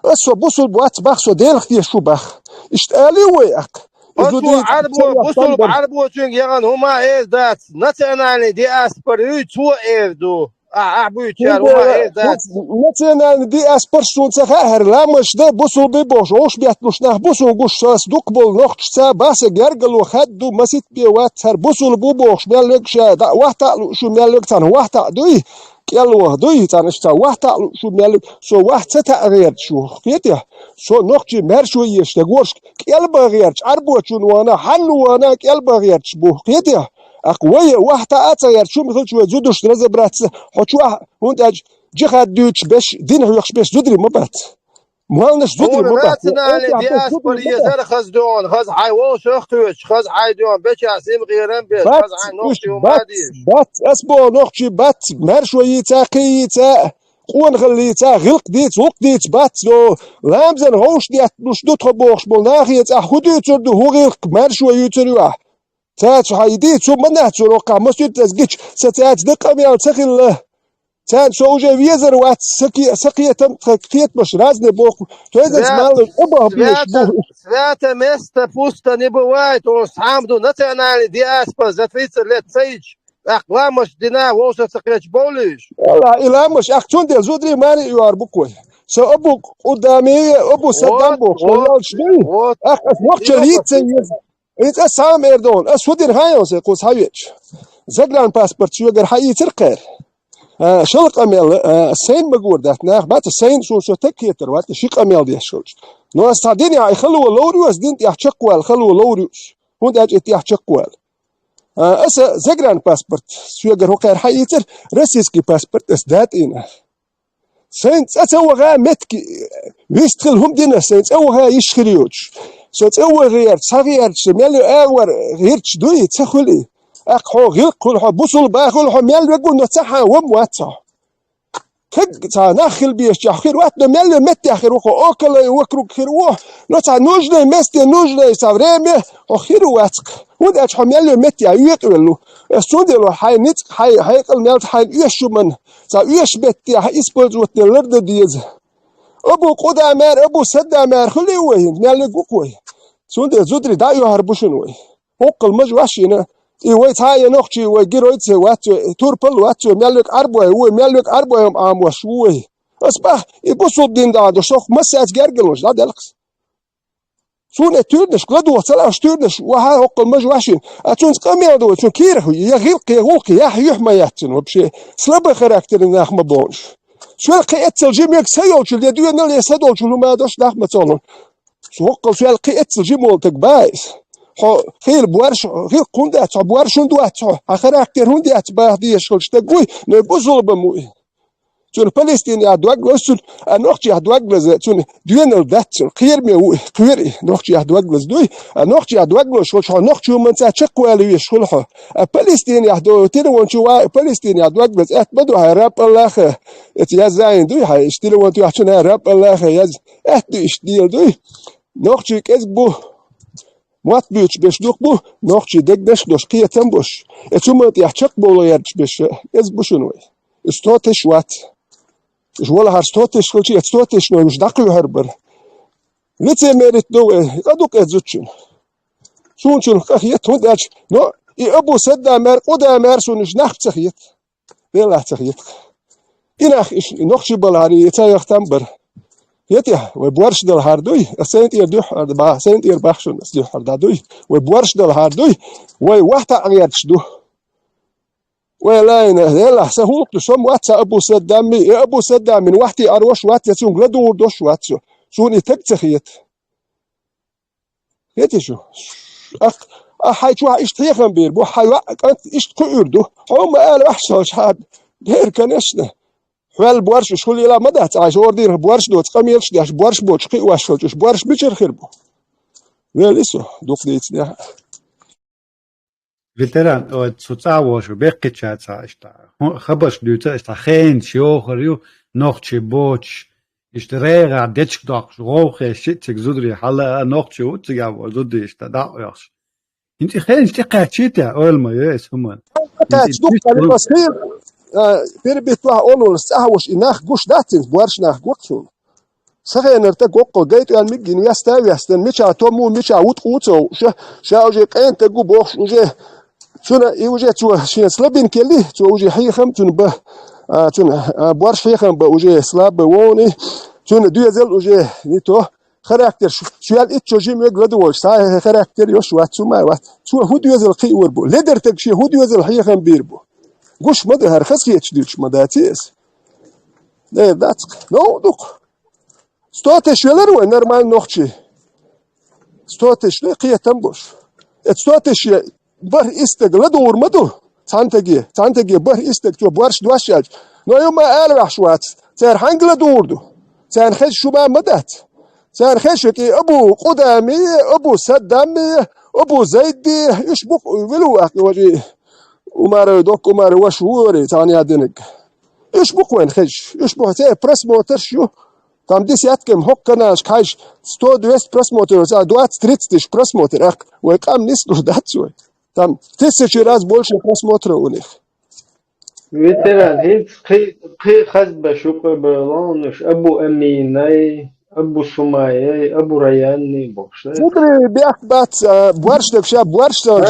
اسو بوسو بوات باخسو ديلختي شو باخ اشتالي ويك بوصل بعربو چون يغن هما ايه دات ناتشنالي دي اسبر تو ايردو اعبو تشار هما ايه دات ناتشنالي دي اسبر شون سخر لامش ده بوصل بيبوش اوش بياتلوش نخ بوصل غوش ساس دوقبل نوخشا باس غرغلو خدو مسيت بيوات هر بوصل بوبوش مالك شا وقت شو مالك تن وقت دوي كيلوه دوي تانشتا واحد شو مال سو واحد تغير شو كيتيا سو نقطة مر شو يشتغلش كيل بغيرش أربعة شون وانا حلو وانا كيل بغيرش بو كيتيا أقوية واحد أتغير شو مثل شو زودش رز برات حشوا هون أج جهاد دوتش بش دين هو يخش بش زودري مبات مهلنش زودري هون مبات راتنا دياسبورية زر خزدون خز حيوش اختوش خز حيدون بيش عسيم غيرن بيش بات خز عين وش نقطة بات وماديش بات أسبوع نقطة بات مر شوية قيتا قون غليتا غلق ديت وق ديت بات لو لامزن هوش ديت مش دوت خبوخش بولناخيت أخدو تردو هو غلق مر شوية تروح تات حيديت شو منه تروقع مسجد تزجيش ستات دقة ميال تخل تان سوجا ويزر وات سقية تم تقيت مش رازني بوق تويزن سمال أبا بيش بو свято место пусто не бывает, он самду национальный диаспор затвицер лет сейч, ах, ламаш дина, волша цакреч болиш. لا إلا مش أختون دل زودري ماني يوار بكوي سو أبوك قدامي أبو سدام بوك شو شدي أخ وقت جليت سيز إنت أسام إردون أسودين هايون سيقوس هايش زغلان باسبورت شو يقر حي ترقير شلق أميل سين مقور دات ناخ بات سين شو تكيتر وات شيق أميل دي شلش نو استعدين يا خلوا لوريوس دين يحشقوال خلوا لوريوس هون أج يحشقوال أسا زغلان باسبورت شو يقر هو قير حي تر رسيسكي باسبورت أسدات إنا سينت أتوغا متك ويستخل هم دينا سينت أوغا يشخريوش سينت أوغا غير صغير شمالي أور غير تشدوي تخلي أخو غير كل حب بوصل باخل حمال ويقول نتاحا ومواتا كج تا ناخل بيش جاخير واتنا مال مت آخر وخو أكل وكرو خيروه نتا نوجلي مست نوجلي سافريمه أخير واتك وده حمال مت يقولوا السودلو حي نت حي قل مال حي يشو من تا يش بت حي إسبوز وتلرد ديز أبو قدامر أبو سدامر خلي وين مال قوي سودل زودري دايو هربوشن وين أقل مجواشينا إيوه تاي نخشي وجيرويت واتو توربل واتو ملك أربعة هو ملك أربعة يوم عام وشوي أصبح يبصوا الدين ده شوخ مسات جرجلوش لا دلقس سون تورنش قدوة سلاش تورنش وها هقل مجواشين أتون قمية دو تون كيره يغلق يغلق يح ما يحتن وبشي سلبة خراكتر ناخ ما بونش شو القيت الجيميك سيوش اللي دو نل يسدوش لو ما دوش ناخ ما تولون شو هقل شو القيت الجيمول تكبايس خير بوارش خير كوندات بوارشون دوات آخر أكتر هندات بعدي شغلش تقوي نبوزول بموي تون فلسطين يا دوغلس نوختي يا دوغلس تون دوين الدات خير مي خير نوختي يا دوغلس دوي نوختي يا دوغلس شغلش نوختي من تشكوا لي شغلها فلسطين يا دو تيرون شو فلسطين يا دوغلس بدو هرب الله يا زين دوي هاي اشتيلون تو عشان هرب الله يا اشتيل دوي نوختي كسبو موات بيوتش بيش دوك بو نوختي دقدش دوش قية تنبوش اتومت يحشق بولا يرش بيش ازبوشنوي استوتش وات جوالا هار استوتش كلشي استوتش نوي مش داقلو هربر لتي ميرت دوي قدوك ازوتشن سونشن خيت هنداج نو اي ابو سدا مر قدا مرسونش نخ تخيت يلا تخيت إناخ نوختي بالهاري يتايخ تنبر يتيه وبورش دل هاردوي سنت يردوح با سنت يربخشون اسلوح هردوي وبورش دل هاردوي وواحد غيرش دو ولا يلا سهولك شوم وات ابو سدامي ابو سدام من وحدي اروش وات يسون غدور دوش وات شوني تكتخيت يتي شو اخ حي شو اشتيخن بير بو حي انت ايش كيردو هم قال وحش شحاب غير كنشنا حوال بورش شغل يلا ما ده تعيش وردير بورش دوت قميلش داش بورش بوش قي واشفلش بورش بيشر خربو ويل اسو دوق ديتني ветеран от соцавош беккечаца ишта хабаш дюта ишта хен шиохриу нохчи боч иштрера дечдок рохе шитик зудри хала нохчи утига зудри ишта да яш инти хен штиқачита олма yes human تاجدوق على الصغير بيربيتوا اونول ساهوش اناخ غوش داتين بورش ناخ غوكسون سخين ارتقوق جيت يعني مجين يستاوي يستن ميشا تومو ميشا وتقوتو شاوجي قين تقو بوخ وجه شنو يوجي تو شين سلابين كلي تو وجي حي خمتون ب تون بورش حي خم بوجي سلاب ووني تون دوزل وجي نيتو خاراكتر شو يال اتشو جيم يغدوش ساي خاراكتر يوش واتسو ما وات شو هو دوزل قي وربو ليدر تكشي هو دوزل حي خم بيربو Gush mada her khasiyach duch madatis. Ne that's no look. Stotesh veler ve normal nochchi. Stotesh le qiyatam bush. Et stotesh bar istagla durmadu. Tantagi bar istag to barsh dwashaj. No yoma alrah shwat. Ter hangla durdu. Ter khash shuba madat. Ter khashki abu qudami abu saddami abu zaidi ish buk velu waji umar dok umar washuri tani adinik. Ish buk wen khash ish buk te press motor shu tam desiatkem hokkanash khash 100-200 press motor za 20-30 press motor ak we kam nis durdatsu. Там 1000 раз больше просмотров у них. ветеран, хи хазба шука балонуш, Абу Аминай, Абу Сумай, Абу Раяни, бокш. Зудри бях бац, буарштак ша буарштак.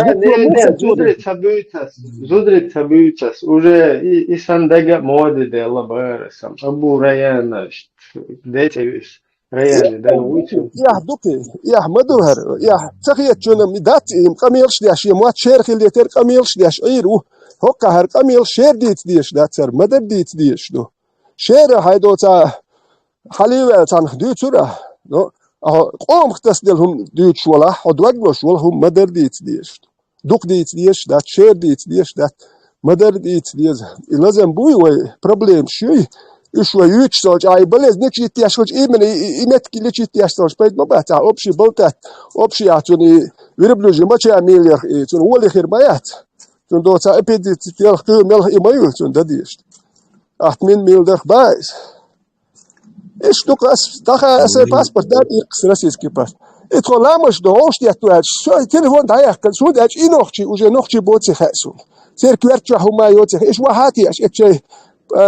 Зудри табуйтас. Уже и сандага моды дела барасам. Абу Раяна, детевис. Раяни, да, уйти. Я дуки, я мадухар, я цахият чунам дат им камилш дяш, я муат шер хилдетер камилш дяш, айру. Hokka her kamil şer dit diyeş datser, madar dit diyeş do. Şer haydo ta halive tan dütsura. No, qom xtas delhum düt wala, hodwaglo shwal hum madar dit diyeş. Duk dit diyeş dat şer dit diyeş dat madar dit diyeş. Lazem bu problem şey. Ish ve yüç solch ay belez ne çit yaş solch imet ki çit yaş solch payt mabata opshi boltat opshi atuni virbluji macha milyar tun wali khir bayat. Toen doet hij epidemisch veel melk in mij toen dat is. 8 miljoen bij. Is toch als dat paspoort dat ik stress pas. Het gelaamas de hoogst die het zo telefoon daar kan zo dat je nog je boot zich zo. Zeer kwartje hoe mij het is wat had je als je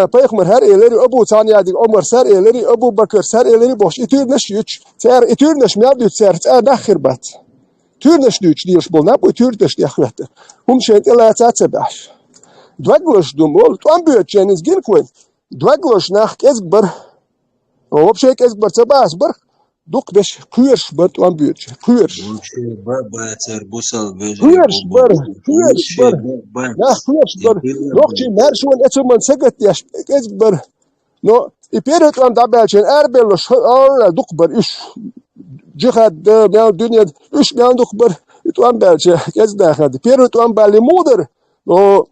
Peygamber her eleri Abu Tanya dik Omar ser eleri Abu Bakr ser eleri boş. İtürneş yüç. Ser itürneş mevdut ser nakhirbat. Türneş düç diyoruz bol ne bu türdeş diye khwete. Hum şent ela tatsabash. Dwaglosh dumol tam büyütçeniz gin koyun. Dwaglosh nach kesbar. O вообще kesbar tsabas bar. Duk beş kuyers bar tam büyütçe. Kuyers. Bater busal veje. Kuyers bar. Nach kuyers bar. Nokçi merşun etman seget yaş kesbar. No iperet tam dabelchen erbellosh alla duk bar iş. Jihad mel dünya 3 milyon dokber tuan belce kezde hadi первый tuan bali moder o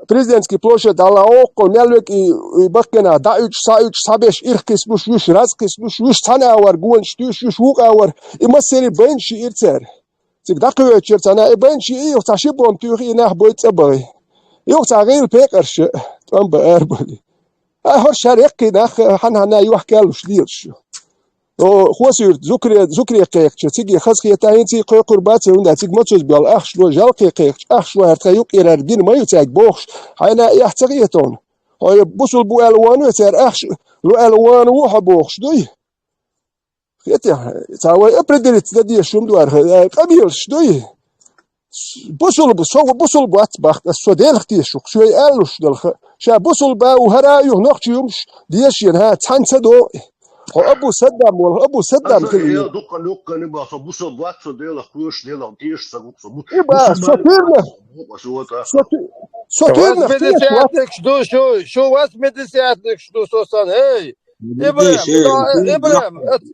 prezidentski plošad ala oko melvek i bakena da 3 sa 3 sa 5 irkis buş razkis buş sana var gunç düş huqa var imaseri benchi irtser tik da kıvçır sana benchi i taşı bom tühi nah boytsa bay yok tagil pekarş tuan ber bali har şarık nah hanana yuhkaluş diyorş o خواسير ذكري قيق تيجي خاص خيتاين تي قربات وندا تيج ماتوز بال اخش لو جال قيق اخش وهر تيوق يرار دين ما يتاج بوخش حنا يحتقيتون هاي بوصل بو الوان وتر اخش لو الوان وحبوخش دوي خيتي تاوي ابردريت ددي شوم دوار قبيلش دوي بوصل بو اتبخ السوديل اختي شو شوي الوش دل شا بوصل با وهرايو نختيومش ديشين ها تانتدو Abu Saddam كل يا دقة نبغى خبوصة بواتسو ديلا خوش ديلا تيش سقوصة يبقى سفيرنا شو واسمدسياتك شو صوصان هاي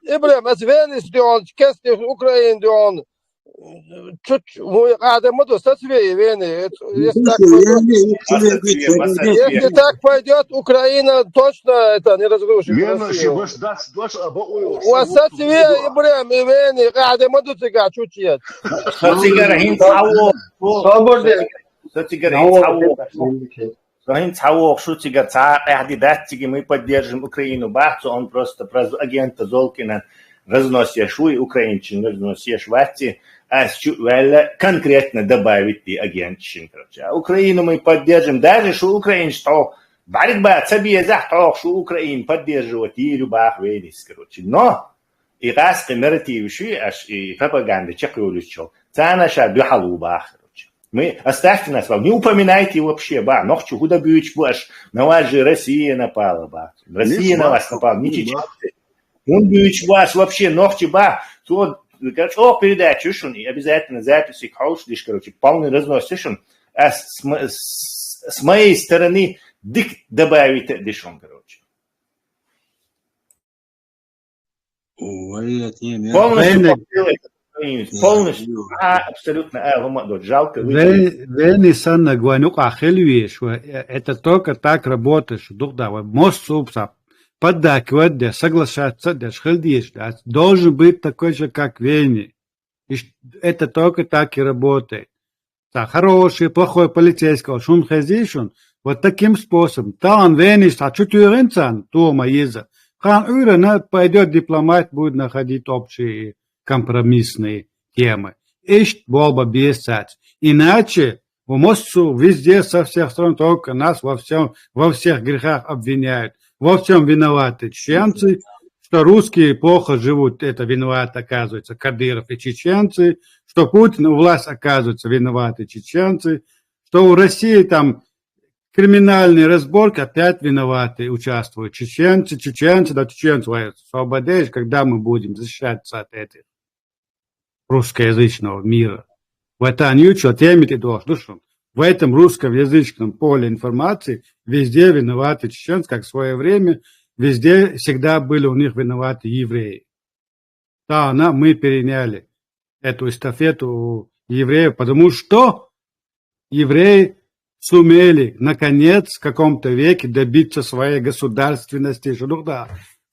إبراهيم أسفينيس ديون كاستي أوكراين ديون чуть قاعدة مدو сосвеи вены. Если так пойдет, Украина точно это не разрушит. У вас сосвеи Ибрем и вены قاعدة مدو تيجا чуть-чуть. Шутигар кандидатики мы поддержим Украину бахцу, он просто агента Золкина разносишь и украинчин разносишь вати, а конкретно добавить ты агентчин. Украину мы поддержим, даже что Украин что борьба себе за то, что Украин поддерживает и любах вейнис, короче. Но и раз нарратив аж и пропаганда чекулючил, цана ша бюхалу бах. Мы оставьте нас, не упоминайте вообще, ночью куда бьют ваш, на вас же Россия напала, Россия на вас напала, не чеченцы. Он бьют ваш вообще ночью, то, о, передачу, и обязательно записи, хаус, лишь, короче, полный разнос, с моей стороны, дык добавить дышом, короче. Полностью полностью, абсолютно, жалко. Вени санна гуанук ахельвиш, это только так работает, да, мост субсап, поддакивать, да, соглашаться, да, шхельдиш, да, должен быть такой же, как Вени. И это только так и работает. Да, хороший, плохой полицейский, шум хазишун, вот таким способом. Там Вени, а чутюринцан, тума еза. Хан Урена пойдет дипломат, будет находить общие компромиссные темы. Ищет болба бесать. Иначе в Моссу везде со всех сторон только нас во всех грехах обвиняют. Во всем виноваты чеченцы, что русские плохо живут, это виноват оказывается Кадыров и чеченцы, что Путин у власть оказывается виноваты чеченцы, что у России там криминальные разборки опять виноваты, участвуют чеченцы, да чеченцы освободишь, когда мы будем защищаться от этих русскоязычного мира. В этом ничего темить и должен. В этом русскоязычном поле информации везде виноваты чеченцы, как в свое время, везде всегда были у них виноваты евреи. Да, мы переняли эту эстафету у евреев, потому что евреи сумели, наконец, в каком-то веке добиться своей государственности. В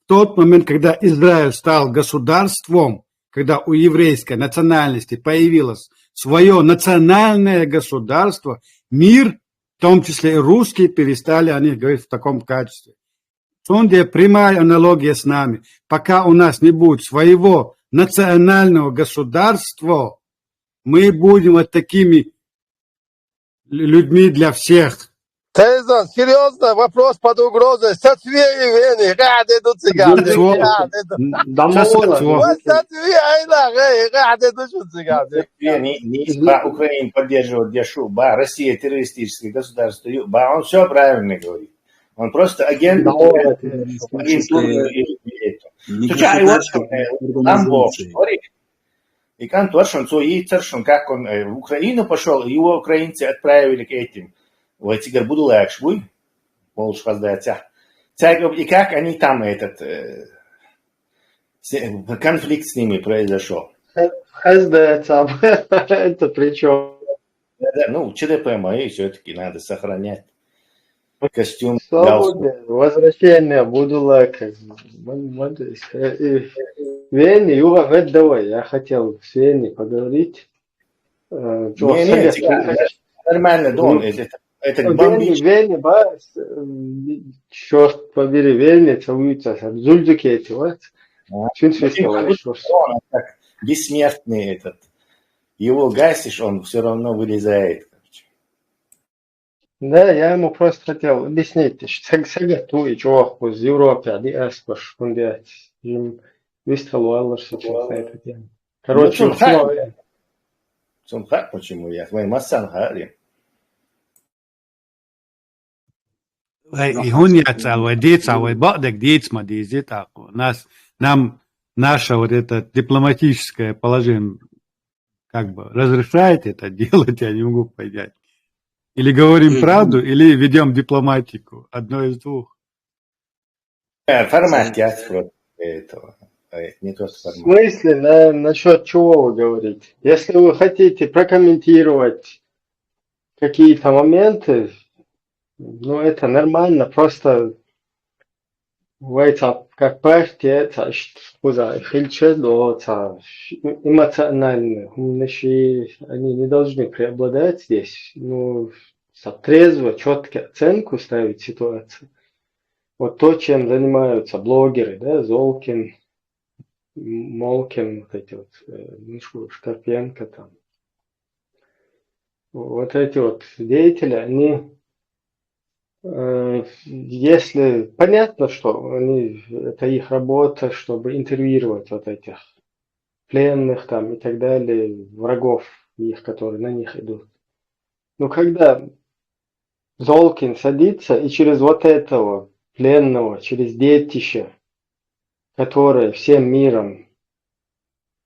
тот момент, когда Израиль стал государством, когда у еврейской национальности появилось свое национальное государство, мир, в том числе и русские, перестали о них говорить в таком качестве. Сонде прямая аналогия с нами. Пока у нас не будет своего национального государства, мы будем вот такими людьми для всех. Тезон, серьезно, вопрос под угрозой. Сатве и Вени, рады идут цыганы. Не Украину поддерживает Дешу, Россия террористическое государство, он все правильно говорит. Он просто агент агентурную и как он в Украину пошел, его украинцы отправили к этим. Vai cik ar budu lēkšu buj, Полш воздается. И как они там конфликт с ними произошел? Это при чем? Ну, ЧДП мои все-таки надо сохранять. Костюм. Возвращение буду лайкать. Вени, Юра, ведь давай. Я хотел с Вени поговорить. Нормально, Дон. Вени, черт побери, Вени целуются. Зульдуки эти, вот. Бессмертный этот. Его гасишь, он все равно вылезает. Да, я ему просто хотел объяснить, что сагатуй, чего из Европы, а диаспор, он им выстрелу Аллаш сейчас на эту тему. Короче, почему я? Твой массан хари. И он я целый, децавый, бадек децма дезитаку. Нам наше вот это дипломатическое положение как бы разрешает это делать, я не могу понять. Или говорим правду, или ведем дипломатику. Одно из двух. Формат этого. Не тот формат. В смысле, насчет чего вы говорите? Если вы хотите прокомментировать какие-то моменты, ну это нормально, просто как партия, эмоционально, они не должны преобладать здесь. Ну, трезво, четко оценку ставить ситуации. Вот то, чем занимаются блогеры, да, Золкин, Молкин, вот эти вот, Шкарпенко там. Вот эти вот деятели, они, если понятно, что это их работа, чтобы интервьюировать вот этих пленных там и так далее, врагов их, которые на них идут. Но когда Золкин садится и через вот этого пленного, через детище, которое всем миром,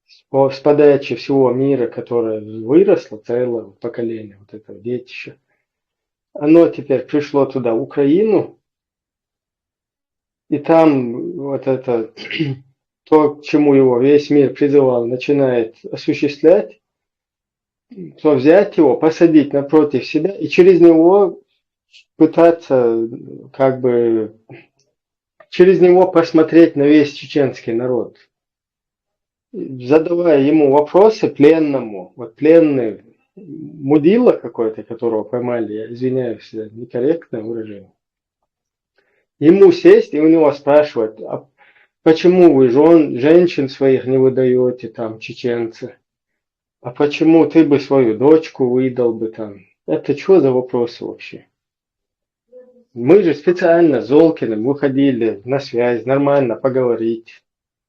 с подачи всего мира, которое выросло, целое поколение вот этого детища, оно теперь пришло туда, в Украину, и там вот это, то, к чему его весь мир призывал, начинает осуществлять, то взять его, посадить напротив себя и через него пытаться как бы через него посмотреть на весь чеченский народ, задавая ему вопросы пленному. Вот пленный мудила какой-то, которого поймали, я извиняюсь за некорректное выражение, ему сесть и у него спрашивать, а почему вы женщин своих не выдаете, там, чеченцы? А почему ты бы свою дочку выдал бы там? Это что за вопросы вообще? Мы же специально с Золкиным выходили на связь, нормально поговорить,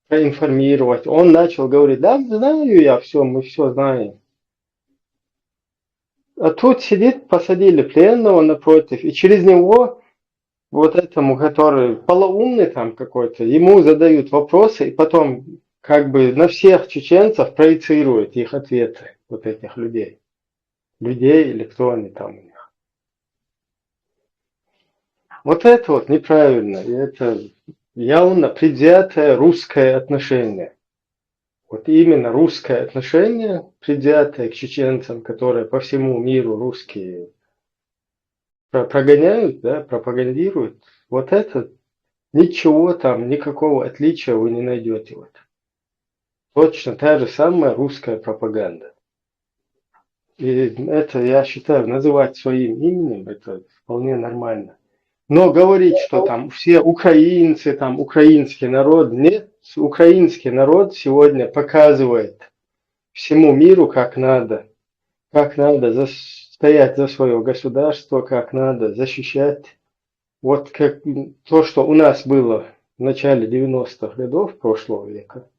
проинформировать. Он начал говорить, да, знаю я все, мы все знаем. А тут сидит, посадили пленного напротив, и через него вот этому, который полоумный там какой-то, ему задают вопросы, и потом как бы на всех чеченцев проецируют их ответы, вот этих людей. Людей или кто они там у них. Вот это вот неправильно, и это явно предвзятое русское отношение. Вот именно русское отношение, предвзятое к чеченцам, которые по всему миру русские прогоняют, да, пропагандируют, вот это ничего там, никакого отличия вы не найдете в этом. Точно та же самая русская пропаганда. И это, я считаю, называть своим именем, это вполне нормально. Но говорить, что там все украинцы, там украинский народ, нет, украинский народ сегодня показывает всему миру, как надо стоять за свое государство, как надо защищать. Вот как то, что у нас было в начале 90-х годов прошлого века,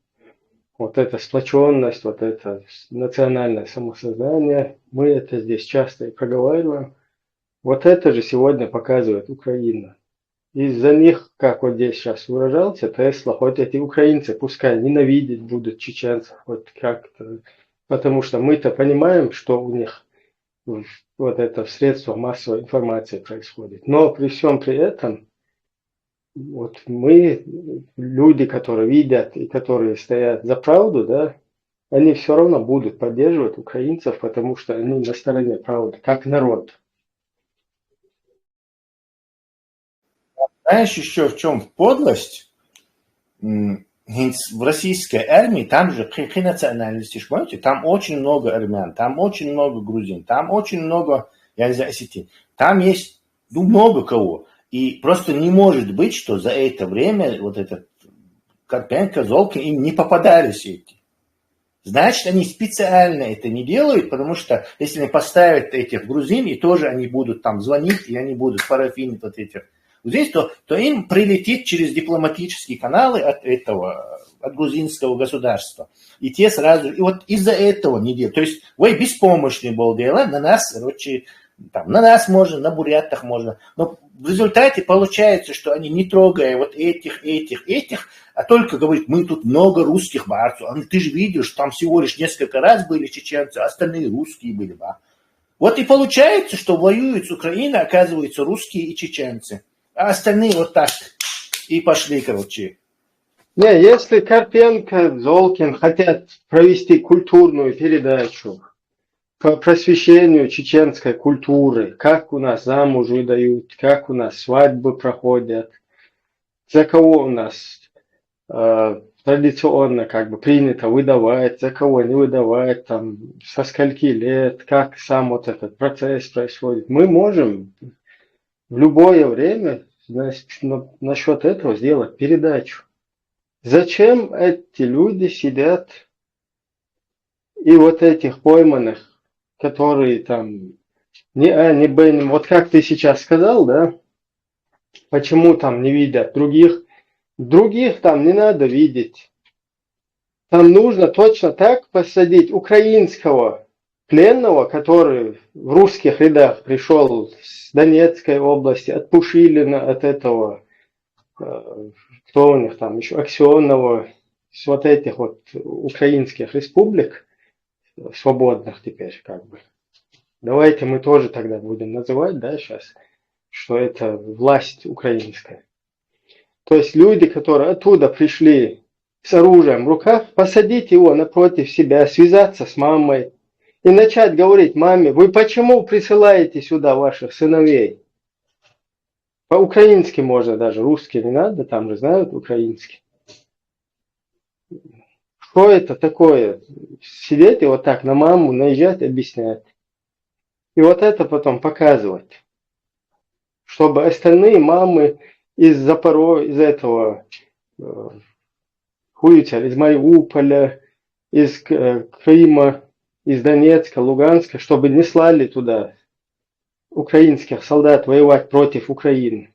вот эта сплоченность, вот это национальное самосознание, мы это здесь часто и проговариваем. Вот это же сегодня показывает Украина. Из-за них, как вот здесь сейчас выражался Тесла, хоть эти украинцы пускай ненавидеть будут чеченцев, вот как-то, потому что мы-то понимаем, что у них вот это в средствах массовой информации происходит. Но при всем при этом, вот мы, люди, которые видят и которые стоят за правду, да, они все равно будут поддерживать украинцев, потому что они на стороне правды, как народ. Знаешь еще в чем подлость? В российской армии, там же какие национальности, понимаете? Там очень много армян, там очень много грузин, там очень много, я не знаю, осетин. Там есть много кого. И просто не может быть, что за это время вот этот Карпенко, Золкин, им не попадались эти. Значит, они специально это не делают, потому что если они поставят этих грузин, и тоже они будут там звонить, и они будут парафинить вот этих здесь, то им прилетит через дипломатические каналы от грузинского государства. И те сразу, и вот из-за этого не делают. То есть, вы беспомощный был дело, на нас, короче, там, на нас можно, на бурятах можно. Но в результате получается, что они не трогая вот этих, а только говорят, мы тут много русских борцов. А ты же видишь, там всего лишь несколько раз были чеченцы, а остальные русские были. Да? Вот и получается, что воюют с Украиной, оказываются, русские и чеченцы. А остальные вот так и пошли, короче. Не, если Карпенко, Золкин хотят провести культурную передачу по просвещению чеченской культуры, как у нас замуж выдают, как у нас свадьбы проходят, за кого у нас традиционно как бы принято выдавать, за кого не выдавать, там, со скольки лет, как сам вот этот процесс происходит. Мы можем в любое время, значит, насчет этого сделать передачу. Зачем эти люди сидят и вот этих пойманных, которые там не А, не Б, вот как ты сейчас сказал, да, почему там не видят других там не надо видеть. Там нужно точно так посадить украинского пленного, который в русских рядах пришел с Донецкой области, от Пушилина, от этого, кто у них там еще, Аксенова, с вот этих вот украинских республик, свободных теперь как бы. Давайте мы тоже тогда будем называть, да, сейчас, что это власть украинская. То есть люди, которые оттуда пришли с оружием в руках, посадить его напротив себя, связаться с мамой и начать говорить маме: вы почему присылаете сюда ваших сыновей? По-украински можно даже, русский не надо, там же знают украинский. Что это такое? Сидеть и вот так на маму наезжать, объяснять. И вот это потом показывать. Чтобы остальные мамы из этого Хуитя, из Мариуполя, из Крыма, из Донецка, Луганска, чтобы не слали туда украинских солдат воевать против Украины.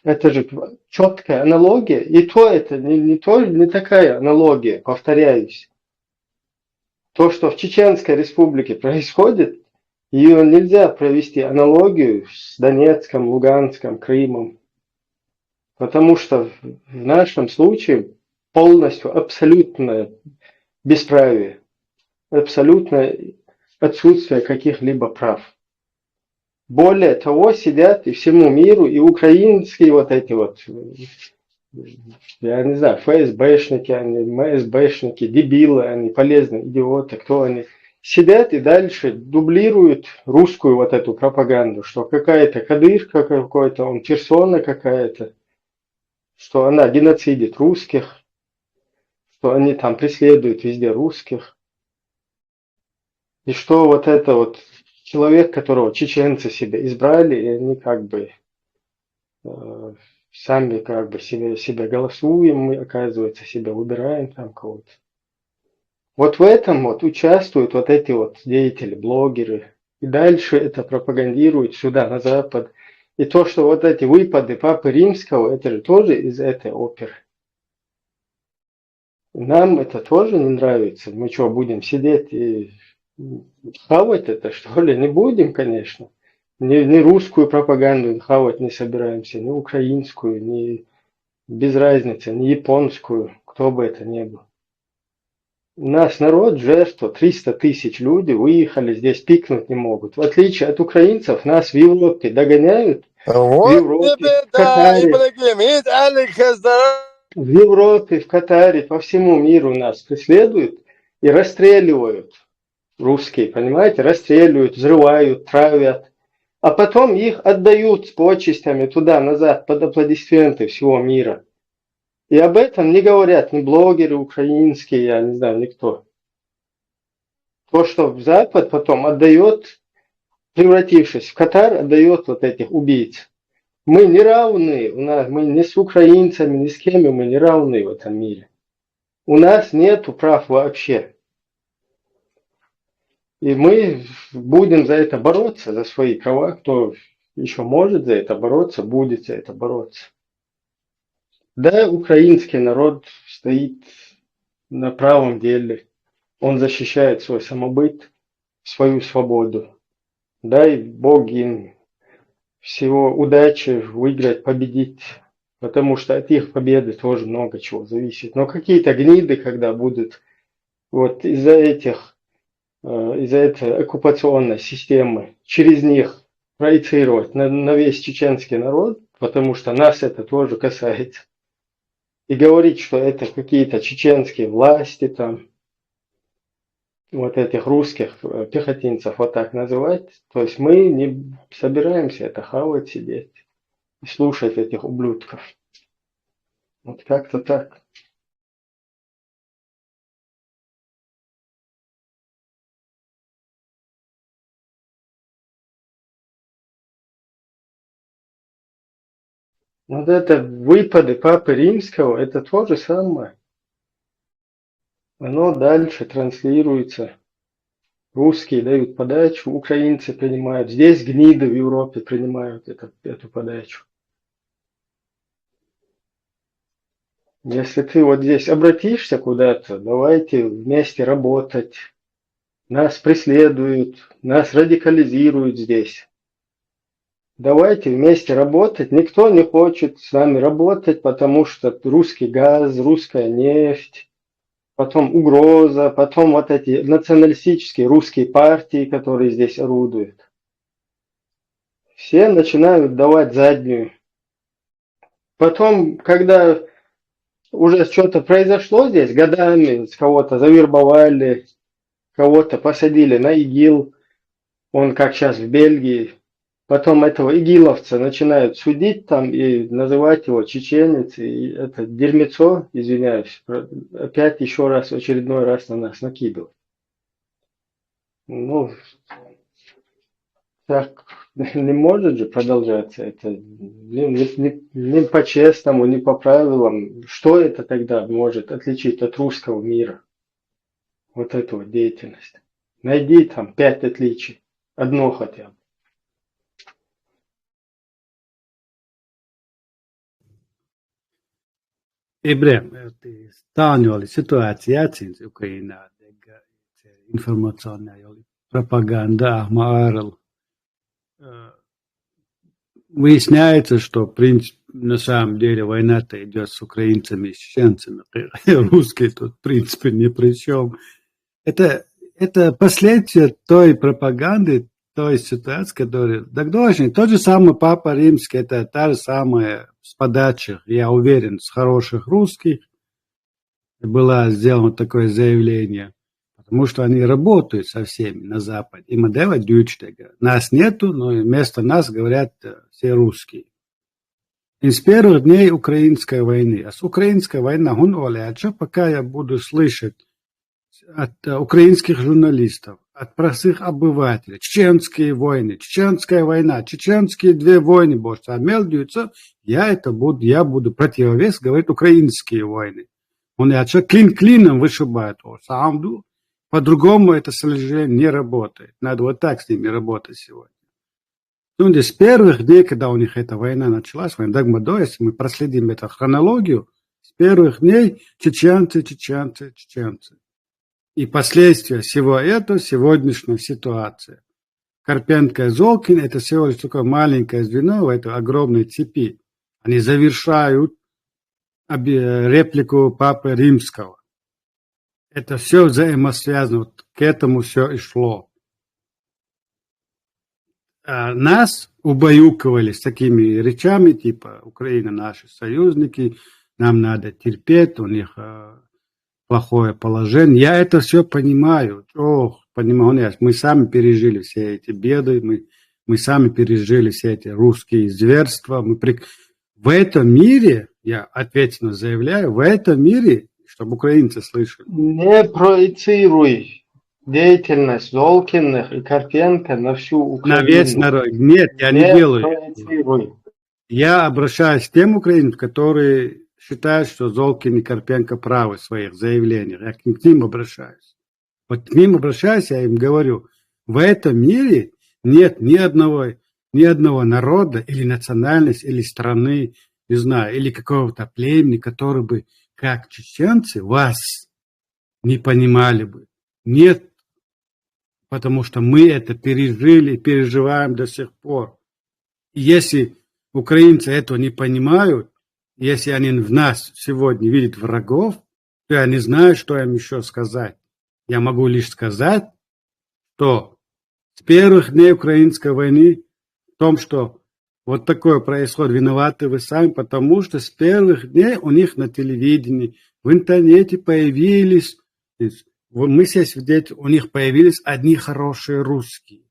Это же четкая аналогия. И то это не такая аналогия, повторяюсь. То, что в Чеченской республике происходит, ее нельзя провести аналогию с Донецком, Луганском, Крымом. Потому что в нашем случае полностью абсолютное бесправие, абсолютное отсутствие каких-либо прав. Более того, сидят и всему миру, и украинские вот эти вот, я не знаю, ФСБшники, они, МСБшники, дебилы, они полезные идиоты, кто они, сидят и дальше дублируют русскую вот эту пропаганду, что какая-то кадырка какой-то, он персона какая-то, что она геноцидит русских, что они там преследуют везде русских. И что вот это вот человек, которого чеченцы себе избрали, и они как бы сами как бы себе голосуем, мы, оказывается, себя выбираем там кого-то. Вот в этом вот участвуют вот эти вот деятели, блогеры. И дальше это пропагандируют сюда, на Запад. И то, что вот эти выпады Папы Римского, это же тоже из этой оперы. Нам это тоже не нравится. Мы что, будем сидеть и хавать это, что ли? Не будем, конечно. Ни русскую пропаганду хавать не собираемся, ни украинскую, ни без разницы, ни японскую, кто бы это ни был. У нас народ жертва, 300 тысяч людей выехали, здесь пикнуть не могут. В отличие от украинцев, нас в Европе догоняют. Вот В Европе, тебе, в да, Катаре. В Европе, в Катаре, по всему миру нас преследуют и расстреливают. Русские, понимаете, расстреливают, взрывают, травят. А потом их отдают с почестями туда-назад под аплодисменты всего мира. И об этом не говорят ни блогеры украинские, я не знаю, никто. То, что Запад потом отдает, превратившись в Катар, отдает вот этих убийц. Мы не равны, мы не с украинцами, ни с кем мы не равны в этом мире. У нас нету прав вообще. И мы будем за это бороться, за свои права. Кто еще может за это бороться, будет за это бороться. Да, украинский народ стоит на правом деле. Он защищает свой самобыт, свою свободу. Дай Бог им всего удачи выиграть, победить. Потому что от их победы тоже много чего зависит. Но какие-то гниды, когда будут вот из-за этой оккупационной системы, через них проецировать на весь чеченский народ, потому что нас это тоже касается. И говорить, что это какие-то чеченские власти, там, вот этих русских пехотинцев вот так называть, то есть мы не собираемся это хавать, сидеть и слушать этих ублюдков. Вот как-то так. Вот это выпады Папы Римского, это то же самое. Оно дальше транслируется. Русские дают подачу, украинцы принимают. Здесь гниды в Европе принимают эту подачу. Если ты вот здесь обратишься куда-то, давайте вместе работать. Нас преследуют, нас радикализируют здесь. Давайте вместе работать. Никто не хочет с нами работать, потому что русский газ, русская нефть. потом угроза, потом вот эти националистические русские партии, которые здесь орудуют. Все начинают давать заднюю. Потом, когда уже что-то произошло здесь, годами с кого-то завербовали, кого-то посадили на ИГИЛ, он как сейчас в Бельгии. Потом этого игиловца начинают судить там и называть его чеченец. И это дерьмецо, извиняюсь, опять еще раз, в очередной раз на нас накидывают. Ну, так не может же продолжаться это. Не по-честному, не по правилам. Что это тогда может отличить от русского мира? Вот эту вот деятельность. Найди там 5 отличий. Одно хотя бы. Ibrahim, stanje oli situacija cīņas Ukrainā, информационная пропаганда Ахмаарл. Выясняется, что, в принципе, на самом деле война-то идет с украинцами и с чеченцами. Русские тут, в принципе, ни при чем. Это последствия той пропаганды, той ситуации, которая... Так точно, тот же самый Папа Римский, это та же самая с подачи, я уверен, с хороших русских было сделано такое заявление, потому что они работают со всеми на Западе. И мы делаем дючтега. Нас нету, но вместо нас говорят все русские. И с первых дней украинской войны. А с украинской войны, пока я буду слышать от украинских журналистов, от простых обывателей, чеченские войны, чеченская война, чеченские 2 войны, больше обмелдуются, я буду противовес говорить украинские войны. Он клин клином вышибает. По-другому это, к сожалению, не работает. Надо вот так с ними работать сегодня. Ну, с первых дней, когда у них эта война началась, Дагмадо, если мы проследим эту хронологию, с первых дней чеченцы. И последствия всего этого сегодняшняя ситуация. Карпенко и Золкин – это всего лишь такое маленькое звено в этой огромной цепи. Они завершают реплику Папы Римского. Это все взаимосвязано. Вот к этому все и шло. Нас убаюкивали с такими речами, типа Украина наши союзники, нам надо терпеть, у них плохое положение. Я это все понимаю. Понимаю. Мы сами пережили все эти беды, мы сами пережили все эти русские зверства. В этом мире, я ответственно заявляю, в этом мире, чтобы украинцы слышали. Не проецируй деятельность Золкиных и Карпенко на всю Украину. На весь народ. Нет, я не делаю. Проецируй. Я обращаюсь к тем украинцам, которые считают, что Золкин и Карпенко правы в своих заявлениях. Я к ним обращаюсь. Вот к ним обращаюсь, я им говорю, в этом мире нет ни одного народа или национальности, или страны, не знаю, или какого-то племени, который бы, как чеченцы, вас не понимали бы. Нет, потому что мы это пережили, переживаем до сих пор. И если украинцы этого не понимают, если они в нас сегодня видят врагов, то я не знаю, что им еще сказать. Я могу лишь сказать, что с первых дней украинской войны в том, что вот такое происходит, виноваты вы сами, потому что с первых дней у них на телевидении, в интернете появились, мы все свидетели, у них появились одни хорошие русские.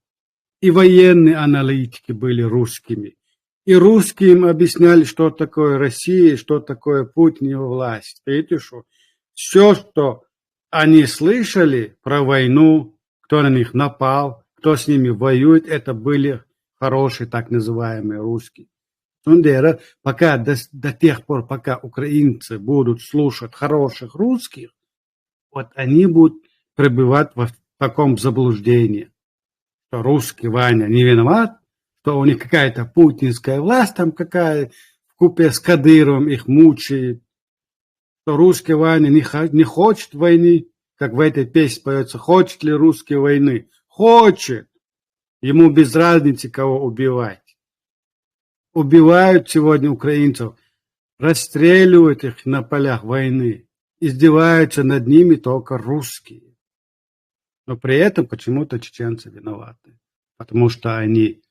И военные аналитики были русскими. И русские им объясняли, что такое Россия, что такое Путин и его власть. Видите, что все, что они слышали про войну, кто на них напал, кто с ними воюет, это были хорошие так называемые русские. Пока до тех пор, пока украинцы будут слушать хороших русских, вот они будут пребывать в таком заблуждении, что русский Ваня не виноват, что у них какая-то путинская власть там какая вкупе с Кадыровым их мучает, что русский Ваня не хочет войны, как в этой песне поется, хочет ли русский войны? Хочет. Ему без разницы, кого убивать. Убивают сегодня украинцев, расстреливают их на полях войны. издеваются над ними только русские. Но при этом почему-то чеченцы виноваты. Потому что они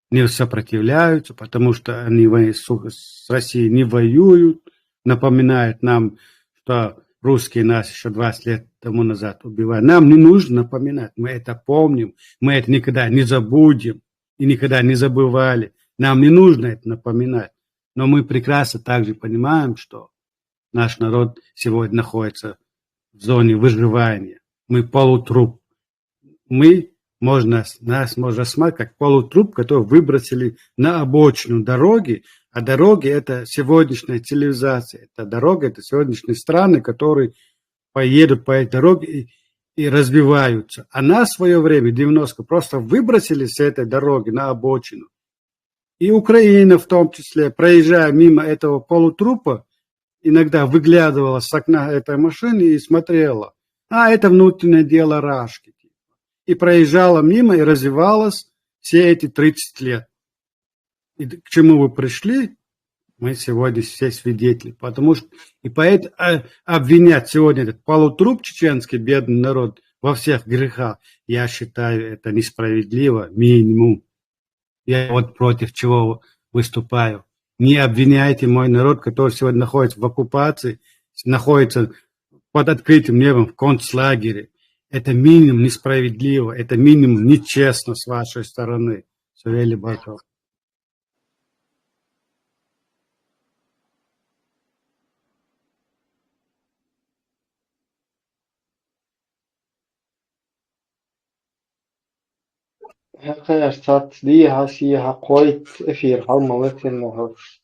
не сопротивляются, потому что они с Россией не воюют, напоминают нам, что русские нас еще 20 лет тому назад убивали. Нам не нужно напоминать, мы это помним, мы это никогда не забудем и никогда не забывали. Нам не нужно это напоминать. Но мы прекрасно также понимаем, что наш народ сегодня находится в зоне выживания. Мы полутруп. Нас можно смотреть как полутруп, который выбросили на обочину дороги, а дороги это сегодняшняя цивилизация, это дорога, это сегодняшние страны, которые поедут по этой дороге и развиваются. А нас в свое время, 90-х, просто выбросили с этой дороги на обочину. И Украина в том числе, проезжая мимо этого полутрупа, иногда выглядывала с окна этой машины и смотрела. Это внутреннее дело Рашки. И проезжала мимо и развивалась все эти 30 лет. И к чему вы пришли, мы сегодня все свидетели. Потому что и поэтому обвинять сегодня этот полутруп чеченский бедный народ во всех грехах, я считаю, это несправедливо, минимум. Я вот против чего выступаю. Не обвиняйте мой народ, который сегодня находится в оккупации, находится под открытым небом в концлагере. Это минимум несправедливо, это минимум нечестно с вашей стороны. Савелий Барков. Her satt liha siha qoit efir halmalıtin hoş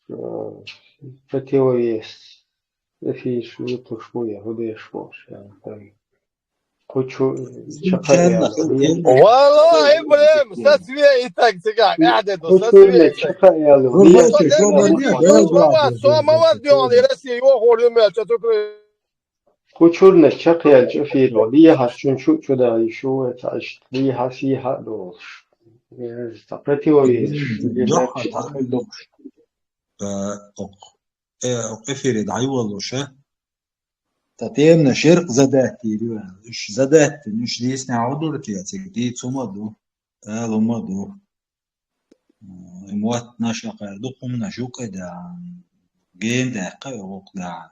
противовес efir şutu şuya hudeş boş yani kuçu şaka yani والله ابراهيم سسوي تاكسي قاعد kuçu ne سسوي şaka yani Kurban liya için şaka şoba yani niye مواد Belgrad سو مواد ديون رسي وخور ما تذكر kuçu ne şaka yani efir liya haşun şu da şu taş liha siha doğuş yani противовес liya şaka افرض عيوضوشه تتيمنا شرق زداتي ريوان اش زدات مش ديسنا عودر تياتي دي تسمدو هذا مدو موات ناشقة دقم نشوك دا جين دا قيوق دا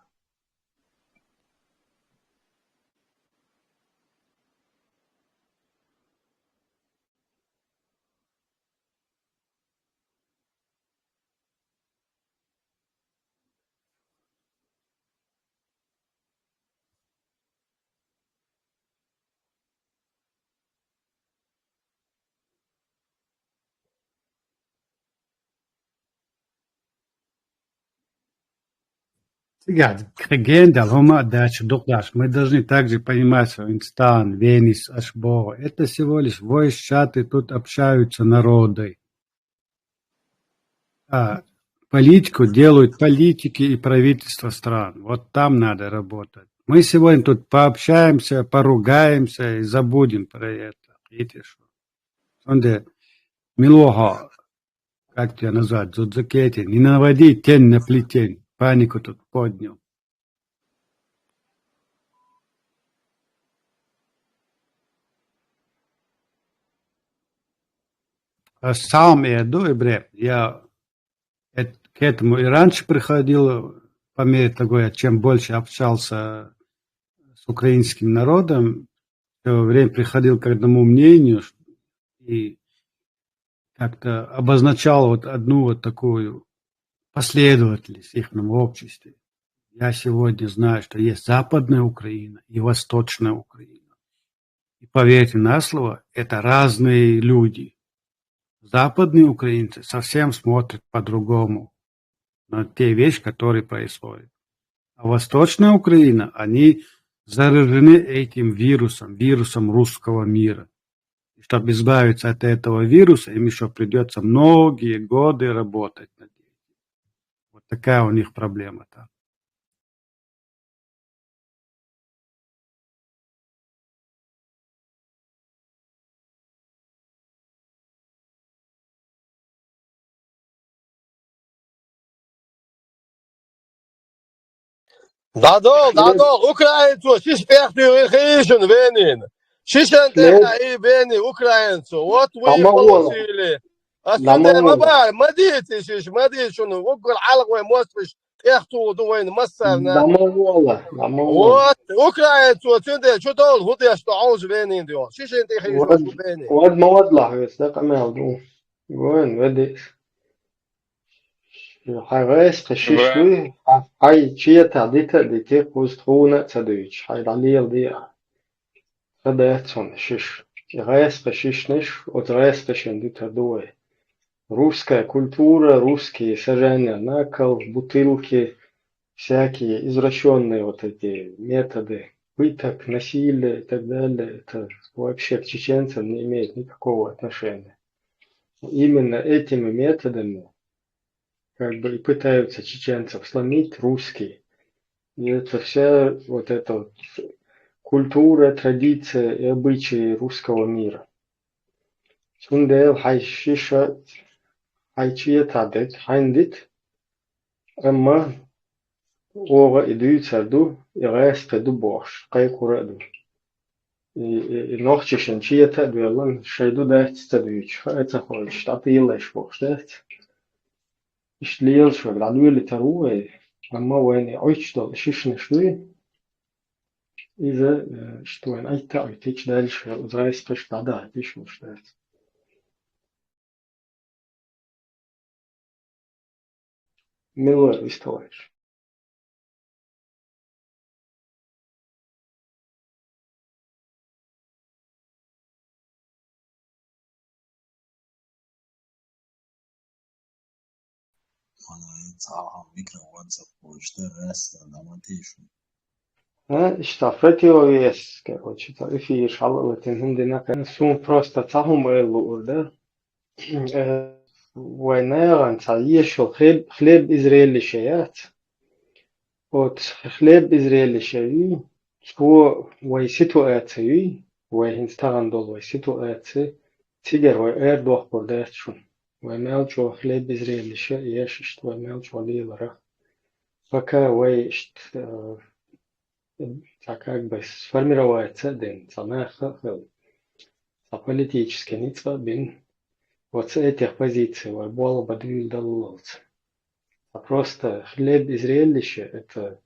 Гендер, Хома, Дача, Духдаш. Мы должны также понимать, что Инстан, Венис, Ашбо, это всего лишь voice-чаты, тут общаются народы. А политику делают политики и правительства стран. Вот там надо работать. Мы сегодня тут пообщаемся, поругаемся и забудем про это. Видите, что? Сонде, милого, как тебя назвать, Зудзакети, не наводи тень на плетень. Панику тут поднял. А сам я иду, я к этому и раньше приходил, по мере того, чем больше общался с украинским народом, все время приходил к одному мнению и как-то обозначал вот одну вот такую последовательность в их обществе. Я сегодня знаю, что есть Западная Украина и Восточная Украина. И поверьте на слово, это разные люди. Западные украинцы совсем смотрят по-другому на те вещи, которые происходят. А Восточная Украина, они заражены этим вирусом русского мира. И чтобы избавиться от этого вируса, им еще придется многие годы работать над этим. Вот такая у них проблема-то. دادول اوكراينتو شيش اختي خيشن وينين شيشن خليب تخنا بيني اوكراينتو وات وي لما والله بلوسيلي لما اسكندر والله ما ديتي شيش ما ديت شنو وقل حلق وين موسفش اختو دوين مسرنا لما والله وات اوكراينتو تندي شو دول هو ديش تعوز بينين ديو شيش انت خيشو شو بيني واد ما واد لحظة دقة مهدو وين ودي حيغيس قشيشوي هاي تشيه تعديتا ديتي قوز تخونة تدويش هاي دليل دي خدايتون شيش غيس قشيشنش وتغيس قشن دي تدوي русская культура, русские сажания на кол, бутылки, всякие извращенные вот эти методы пыток, насилия и так далее, это вообще к чеченцам не имеет никакого отношения. Именно этими методами как бы и пытаются чеченцев сломить русские. И это вся вот эта вот культура, традиция и обычаи русского мира. Сундел хайшиша хайчия тадет хайндит, amma oga idytsardu igasqedu bosh qayquradu. Nochtischen chieta duelan shaydu dachtstaduych. Eta khoish tatiylash boshtat. Ishliel shwag ladwili taruwe amma wani oichdal shishne shwi iza shtwen aita oitich dalsh uzraisqish tada bishmushtat. Miller istoish. أنا ينصح ميكرو واتساب واشتغل راسا داماتيشو Штафети овес, короче, эфир шалалатин хундина сум просто цахум элу, да? Война ешел хлеб израильский яц. От хлеб израильский, что вой ситуации, вой инстагандол вой ситуации, тигер вой эрдох пордачун. Вой мелчо хлеб израильский, еш что вой мелчо лилара. Пока вой как бы сформировается день, политический ницва бин вот с этих позиций было бы двигался. А просто хлеб израильский это,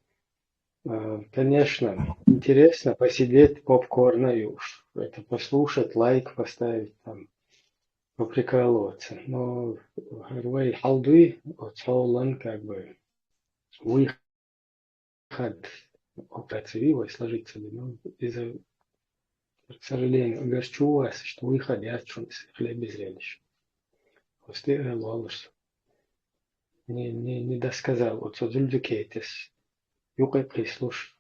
конечно, интересно посидеть попкорна и уж это послушать, лайк поставить, там, поприкалываться. Но герой халдуй от Солан как бы выход операции сложиться, но из-за, к сожалению, огорчу вас, что выход я хлеб израильский. Просто лалыш не досказал. Вот Зульдукейтис, юкай прислуш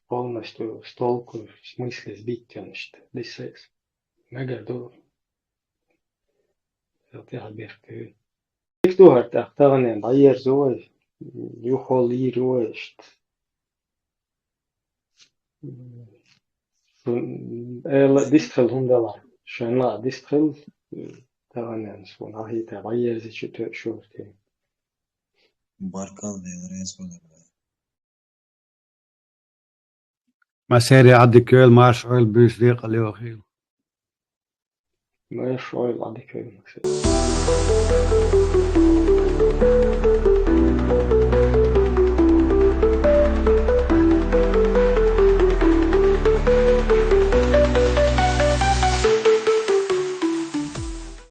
полностью с толку, в смысле сбить он что десес. Нагаду это оберты. Кто это тагнен байер зой, юхоли руэшт. Дистрел хундала, шена дистрел تغنى نسون هاي تغير زي شو تين باركال دي رئيس ولا ما سيري عدي كيل ماش اويل بيش ديق اللي ما شوي عدي كيل